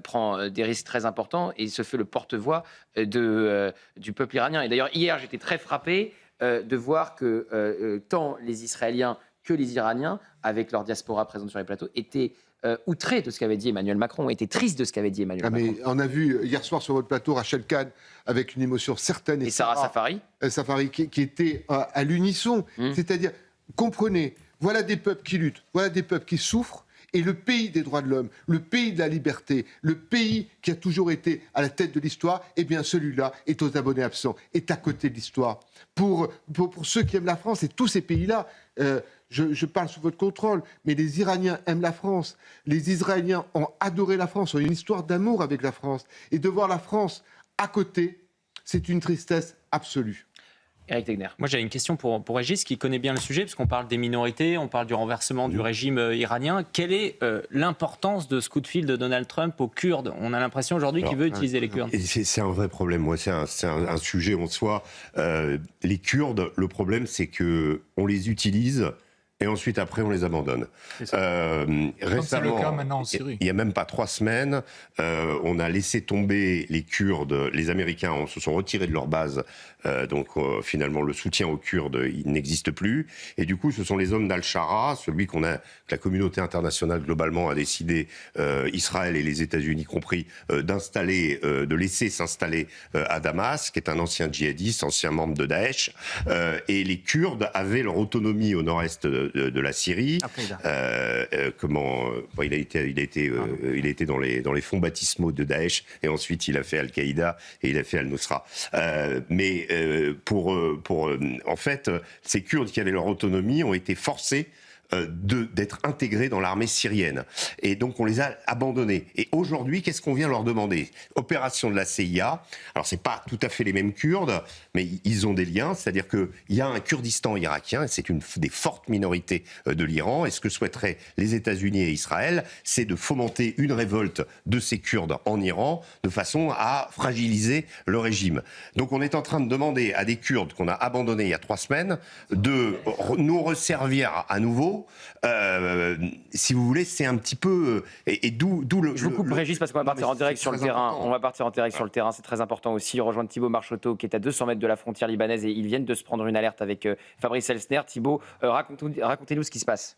prend des risques très importants et se fait le porte-voix du peuple iranien. Et d'ailleurs, hier, j'étais très frappé de voir que tant les Israéliens que les Iraniens, avec leur diaspora présente sur les plateaux, étaient outrés de ce qu'avait dit Emmanuel Macron, étaient tristes de ce qu'avait dit Emmanuel Macron. Mais on a vu hier soir sur votre plateau Rachel Kahn avec une émotion certaine. Et Sarah Safari qui était à l'unisson. C'est-à-dire, comprenez, voilà des peuples qui luttent, voilà des peuples qui souffrent, et le pays des droits de l'homme, le pays de la liberté, le pays qui a toujours été à la tête de l'histoire, eh bien celui-là est aux abonnés absents, est à côté de l'histoire. Pour ceux qui aiment la France et tous ces pays-là, je parle sous votre contrôle, mais les Iraniens aiment la France, les Israéliens ont adoré la France, ont une histoire d'amour avec la France. Et de voir la France à côté, c'est une tristesse absolue. Éric Tegner. Moi, j'ai une question pour Régis, qui connaît bien le sujet, parce qu'on parle des minorités, on parle du renversement du régime iranien. Quelle est l'importance de ce coup de fil de Donald Trump aux Kurdes ? On a l'impression aujourd'hui qu'il veut utiliser les Kurdes. C'est un vrai problème. Moi, c'est un sujet en soi. Les Kurdes, le problème, c'est qu'on les utilise et ensuite, après, on les abandonne. Récemment, c'est le cas maintenant en Syrie. Il n'y a même pas 3 semaines, on a laissé tomber les Kurdes. Les Américains se sont retirés de leur base. Donc, finalement, le soutien aux Kurdes, il n'existe plus. Et du coup, ce sont les hommes d'Al-Shara, celui que la communauté internationale, globalement, a décidé, Israël et les États-Unis compris, de laisser s'installer à Damas, qui est un ancien djihadiste, ancien membre de Daesh. Et les Kurdes avaient leur autonomie au nord-est de la Syrie. Il a été dans les fonds baptismaux de Daesh et ensuite il a fait Al-Qaïda et il a fait Al-Nusra. En fait, ces Kurdes qui avaient leur autonomie ont été forcés d'être intégrés dans l'armée syrienne. Et donc, on les a abandonnés. Et aujourd'hui, qu'est-ce qu'on vient leur demander ? Opération de la CIA. Alors, c'est pas tout à fait les mêmes Kurdes, mais ils ont des liens. C'est-à-dire qu'il y a un Kurdistan irakien, et c'est une des fortes minorités de l'Iran. Et ce que souhaiteraient les États-Unis et Israël, c'est de fomenter une révolte de ces Kurdes en Iran, de façon à fragiliser le régime. Donc, on est en train de demander à des Kurdes qu'on a abandonnés il y a 3 semaines, de nous resservir à nouveau, Thibault, si vous voulez, c'est un petit peu... Et d'où le... Je vous coupe, Régis, parce qu'on va partir en direct sur le terrain. important. On va partir en direct sur le terrain, c'est très important aussi. Rejoindre Thibault Marcheteau, qui est à 200 mètres de la frontière libanaise, et ils viennent de se prendre une alerte avec Fabrice Elsner. Thibault, racontez-nous ce qui se passe.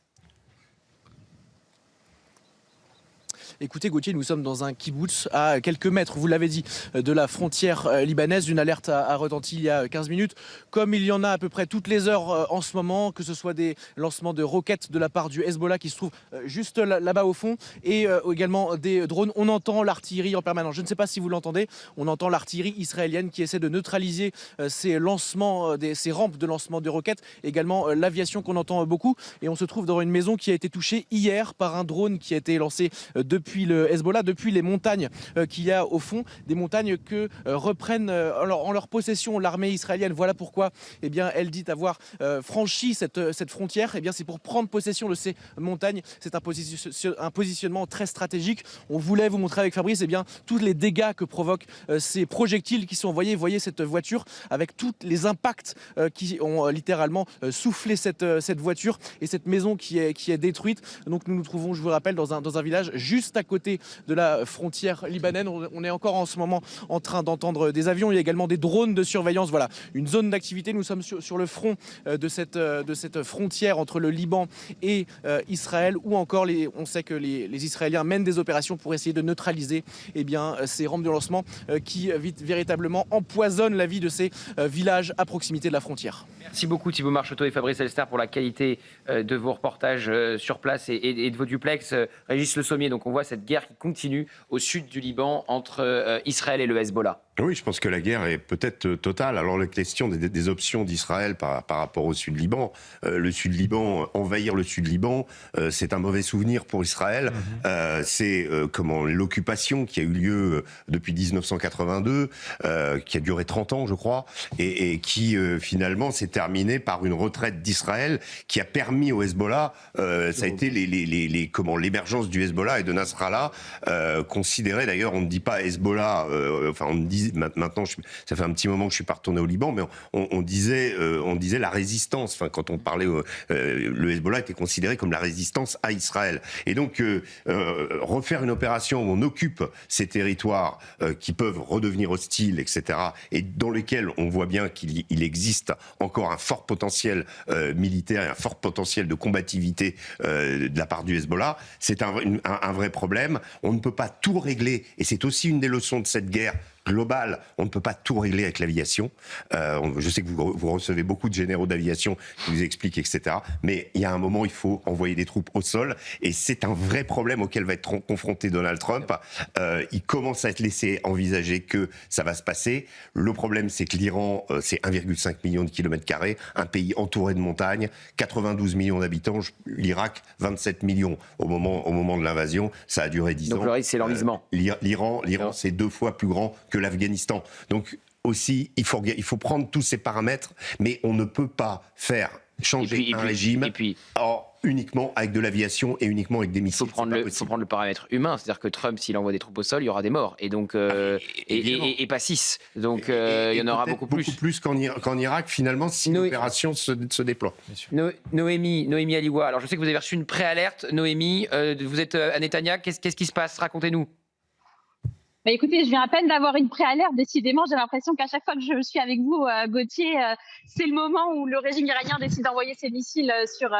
Écoutez Gauthier, nous sommes dans un kibboutz à quelques mètres, vous l'avez dit, de la frontière libanaise. Une alerte a retenti il y a 15 minutes, comme il y en a à peu près toutes les heures en ce moment, que ce soit des lancements de roquettes de la part du Hezbollah qui se trouve juste là-bas au fond, et également des drones. On entend l'artillerie en permanence. Je ne sais pas si vous l'entendez, on entend l'artillerie israélienne qui essaie de neutraliser ces lancements, ces rampes de lancement de roquettes, également l'aviation qu'on entend beaucoup. Et on se trouve dans une maison qui a été touchée hier par un drone qui a été lancé depuis le Hezbollah, depuis les montagnes qu'il y a au fond, des montagnes que reprennent en leur possession l'armée israélienne. Voilà pourquoi elle dit avoir franchi cette frontière. C'est pour prendre possession de ces montagnes. C'est un positionnement très stratégique. On voulait vous montrer avec Fabrice tous les dégâts que provoquent ces projectiles qui sont envoyés. Voyez cette voiture avec tous les impacts qui ont littéralement soufflé cette voiture et cette maison qui est détruite. Donc nous nous trouvons, je vous rappelle, dans un village juste à côté de la frontière libanaise. On est encore en ce moment en train d'entendre des avions. Il y a également des drones de surveillance. Voilà, une zone d'activité. Nous sommes sur le front de cette frontière entre le Liban et Israël, où encore on sait que les Israéliens mènent des opérations pour essayer de neutraliser ces rampes de lancement qui véritablement empoisonnent la vie de ces villages à proximité de la frontière. Merci beaucoup Thibault Marcheteau et Fabrice Elsner pour la qualité de vos reportages sur place et de vos duplex. Régis Le Sommier, donc on voit cette guerre qui continue au sud du Liban entre Israël et le Hezbollah. Oui, je pense que la guerre est peut-être totale. Alors la question des options d'Israël par rapport au Sud-Liban, le Sud-Liban, envahir le Sud-Liban, c'est un mauvais souvenir pour Israël. C'est l'occupation qui a eu lieu depuis 1982, qui a duré 30 ans, je crois, et qui finalement s'est terminée par une retraite d'Israël qui a permis au Hezbollah, ça a été l'émergence du Hezbollah et de Nasrallah, considéré d'ailleurs, on ne dit pas Hezbollah, on dit maintenant, ça fait un petit moment que je suis pas retourné au Liban, mais on disait la résistance. Enfin, quand on parlait, le Hezbollah était considéré comme la résistance à Israël. Et donc, refaire une opération où on occupe ces territoires qui peuvent redevenir hostiles, etc., et dans lesquels on voit bien qu'il existe encore un fort potentiel militaire et un fort potentiel de combativité de la part du Hezbollah, c'est un vrai problème. On ne peut pas tout régler, et c'est aussi une des leçons de cette guerre global, on ne peut pas tout régler avec l'aviation. Je sais que vous recevez beaucoup de généraux d'aviation qui vous expliquent, etc. Mais il y a un moment, il faut envoyer des troupes au sol. Et c'est un vrai problème auquel va être confronté Donald Trump. Il commence à être laissé envisager que ça va se passer. Le problème, c'est que l'Iran, c'est 1,5 million de kilomètres carrés, un pays entouré de montagnes, 92 millions d'habitants. L'Irak, 27 millions. Au moment de l'invasion, ça a duré 10 ans. Donc le risque, c'est l'enlisement. L'Iran, c'est 2 fois plus grand que l'Afghanistan. Donc aussi, il faut prendre tous ces paramètres, mais on ne peut pas faire changer un régime uniquement avec de l'aviation et uniquement avec des missiles. Il faut prendre le paramètre humain, c'est-à-dire que Trump, s'il envoie des troupes au sol, il y aura des morts, et donc et pas 6. Donc il y en aura beaucoup plus. Beaucoup plus qu'en Irak, finalement, si l'opération se déploie. Noémie Aliwa, alors je sais que vous avez reçu une préalerte. Noémie, vous êtes à Netanya, qu'est-ce qui se passe? Racontez-nous. Écoutez, je viens à peine d'avoir une préalerte. Décidément, j'ai l'impression qu'à chaque fois que je suis avec vous, Gauthier, c'est le moment où le régime iranien décide d'envoyer ses missiles sur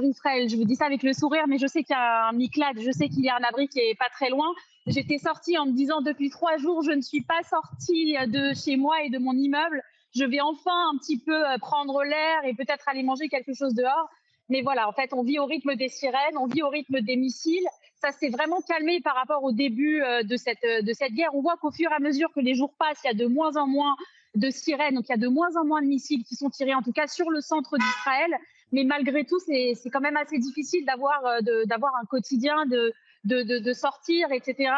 Israël. Je vous dis ça avec le sourire, mais je sais qu'il y a un Miklad, je sais qu'il y a un abri qui est pas très loin. J'étais sortie en me disant depuis 3 jours, je ne suis pas sortie de chez moi et de mon immeuble. Je vais enfin un petit peu prendre l'air et peut-être aller manger quelque chose dehors. Mais voilà, en fait, on vit au rythme des sirènes, on vit au rythme des missiles. Ça s'est vraiment calmé par rapport au début de cette guerre. On voit qu'au fur et à mesure que les jours passent, il y a de moins en moins de sirènes, donc il y a de moins en moins de missiles qui sont tirés, en tout cas sur le centre d'Israël. Mais malgré tout, c'est quand même assez difficile d'avoir un quotidien, de sortir, etc.,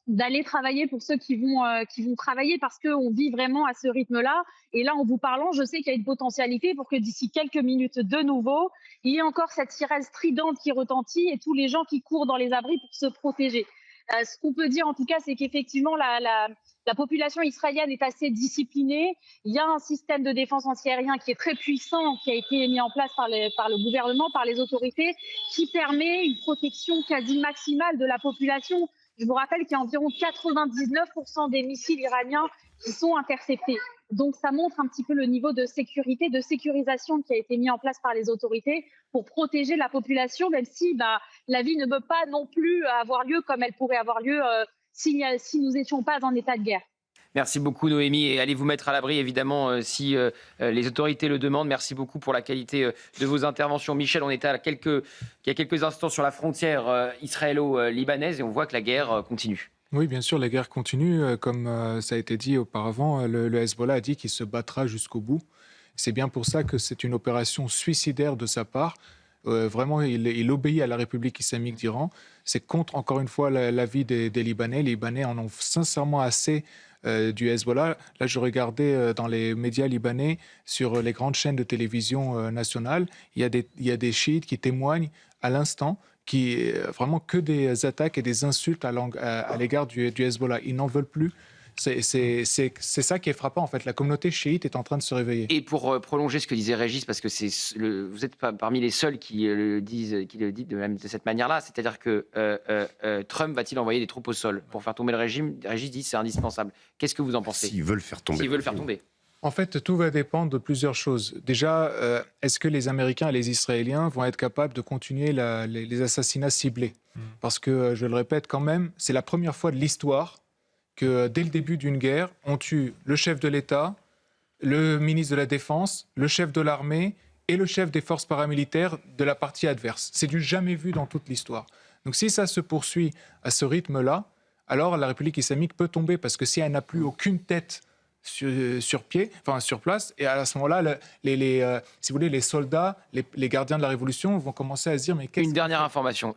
d'aller travailler pour ceux qui vont travailler, parce qu'on vit vraiment à ce rythme-là. Et là, en vous parlant, je sais qu'il y a une potentialité pour que d'ici quelques minutes de nouveau, il y ait encore cette sirène stridente qui retentit et tous les gens qui courent dans les abris pour se protéger. Ce qu'on peut dire en tout cas, c'est qu'effectivement la population israélienne est assez disciplinée. Il y a un système de défense antiaérien qui est très puissant, qui a été mis en place par le gouvernement, par les autorités, qui permet une protection quasi maximale de la population. Je vous rappelle qu'il y a environ 99% des missiles iraniens qui sont interceptés. Donc ça montre un petit peu le niveau de sécurité, de sécurisation qui a été mis en place par les autorités pour protéger la population, même si la vie ne peut pas non plus avoir lieu comme elle pourrait avoir lieu si nous n'étions pas en état de guerre. Merci beaucoup Noémie et allez vous mettre à l'abri évidemment si les autorités le demandent. Merci beaucoup pour la qualité de vos interventions. Michel, on était il y a quelques instants sur la frontière israélo-libanaise et on voit que la guerre continue. Oui, bien sûr, la guerre continue. Comme ça a été dit auparavant, le Hezbollah a dit qu'il se battra jusqu'au bout. C'est bien pour ça que c'est une opération suicidaire de sa part. Vraiment, il obéit à la République islamique d'Iran. C'est contre, encore une fois, l'avis des Libanais. Les Libanais en ont sincèrement assez du Hezbollah. Là, je regardais dans les médias libanais, sur les grandes chaînes de télévision nationales, il y a des chiites qui témoignent à l'instant qui vraiment que des attaques et des insultes à l'égard du Hezbollah. Ils n'en veulent plus. C'est ça qui est frappant, en fait. La communauté chiite est en train de se réveiller. Et pour prolonger ce que disait Régis, parce que vous êtes parmi les seuls qui le disent de cette manière-là, c'est-à-dire que Trump va-t-il envoyer des troupes au sol pour faire tomber le régime? Régis dit que c'est indispensable. Qu'est-ce que vous en pensez? S'ils veulent faire tomber. En fait, tout va dépendre de plusieurs choses. Déjà, est-ce que les Américains et les Israéliens vont être capables de continuer les assassinats ciblés? Parce que, je le répète quand même, c'est la première fois de l'histoire que dès le début d'une guerre, on tue le chef de l'État, le ministre de la Défense, le chef de l'armée et le chef des forces paramilitaires de la partie adverse. C'est du jamais vu dans toute l'histoire. Donc si ça se poursuit à ce rythme-là, alors la République islamique peut tomber, parce que si elle n'a plus aucune tête sur place, et à ce moment-là, si vous voulez, les soldats, les gardiens de la Révolution vont commencer à se dire mais qu'est-ce... Une dernière information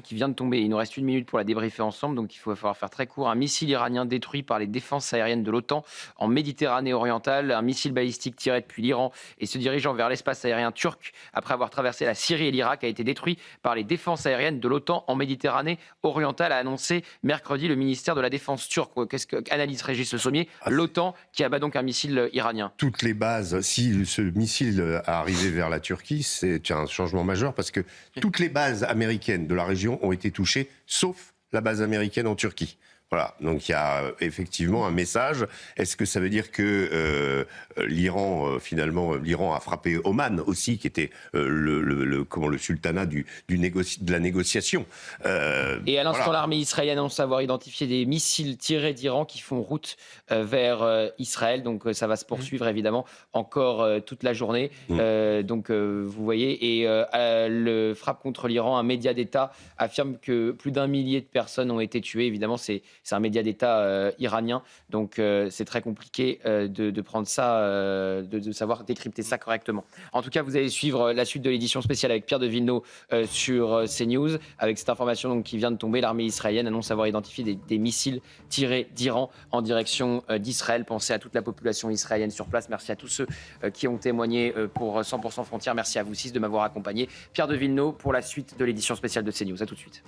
qui vient de tomber. Il nous reste 1 minute pour la débriefer ensemble, donc il va falloir faire très court. Un missile iranien détruit par les défenses aériennes de l'OTAN en Méditerranée orientale. Un missile balistique tiré depuis l'Iran et se dirigeant vers l'espace aérien turc après avoir traversé la Syrie et l'Irak a été détruit par les défenses aériennes de l'OTAN en Méditerranée orientale, a annoncé mercredi le ministère de la Défense turc. Qu'est-ce qu'analyse Régis Le Sommier? L'OTAN qui abat donc un missile iranien. Toutes les bases, si ce missile a arrivé vers la Turquie, c'est un changement majeur parce que toutes les bases américaines de la région ont été touchées, sauf la base américaine en Turquie. Voilà, donc il y a effectivement un message. Est-ce que ça veut dire que l'Iran, finalement, l'Iran a frappé Oman aussi, qui était le sultanat de la négociation. Et à l'instant, l'armée israélienne annonce avoir identifié des missiles tirés d'Iran qui font route vers Israël. Donc ça va se poursuivre évidemment encore toute la journée. Donc vous voyez, et le frappe contre l'Iran, un média d'État affirme que plus d'1 millier de personnes ont été tuées. Évidemment, c'est un média d'État iranien, donc c'est très compliqué de prendre ça, de savoir décrypter ça correctement. En tout cas, vous allez suivre la suite de l'édition spéciale avec Pierre de Villeneuve sur CNews. Avec cette information donc, qui vient de tomber, l'armée israélienne annonce avoir identifié des missiles tirés d'Iran en direction d'Israël. Pensez à toute la population israélienne sur place. Merci à tous ceux qui ont témoigné pour 100% Frontières. Merci à vous 6 de m'avoir accompagné. Pierre de Villeneuve pour la suite de l'édition spéciale de CNews. À tout de suite.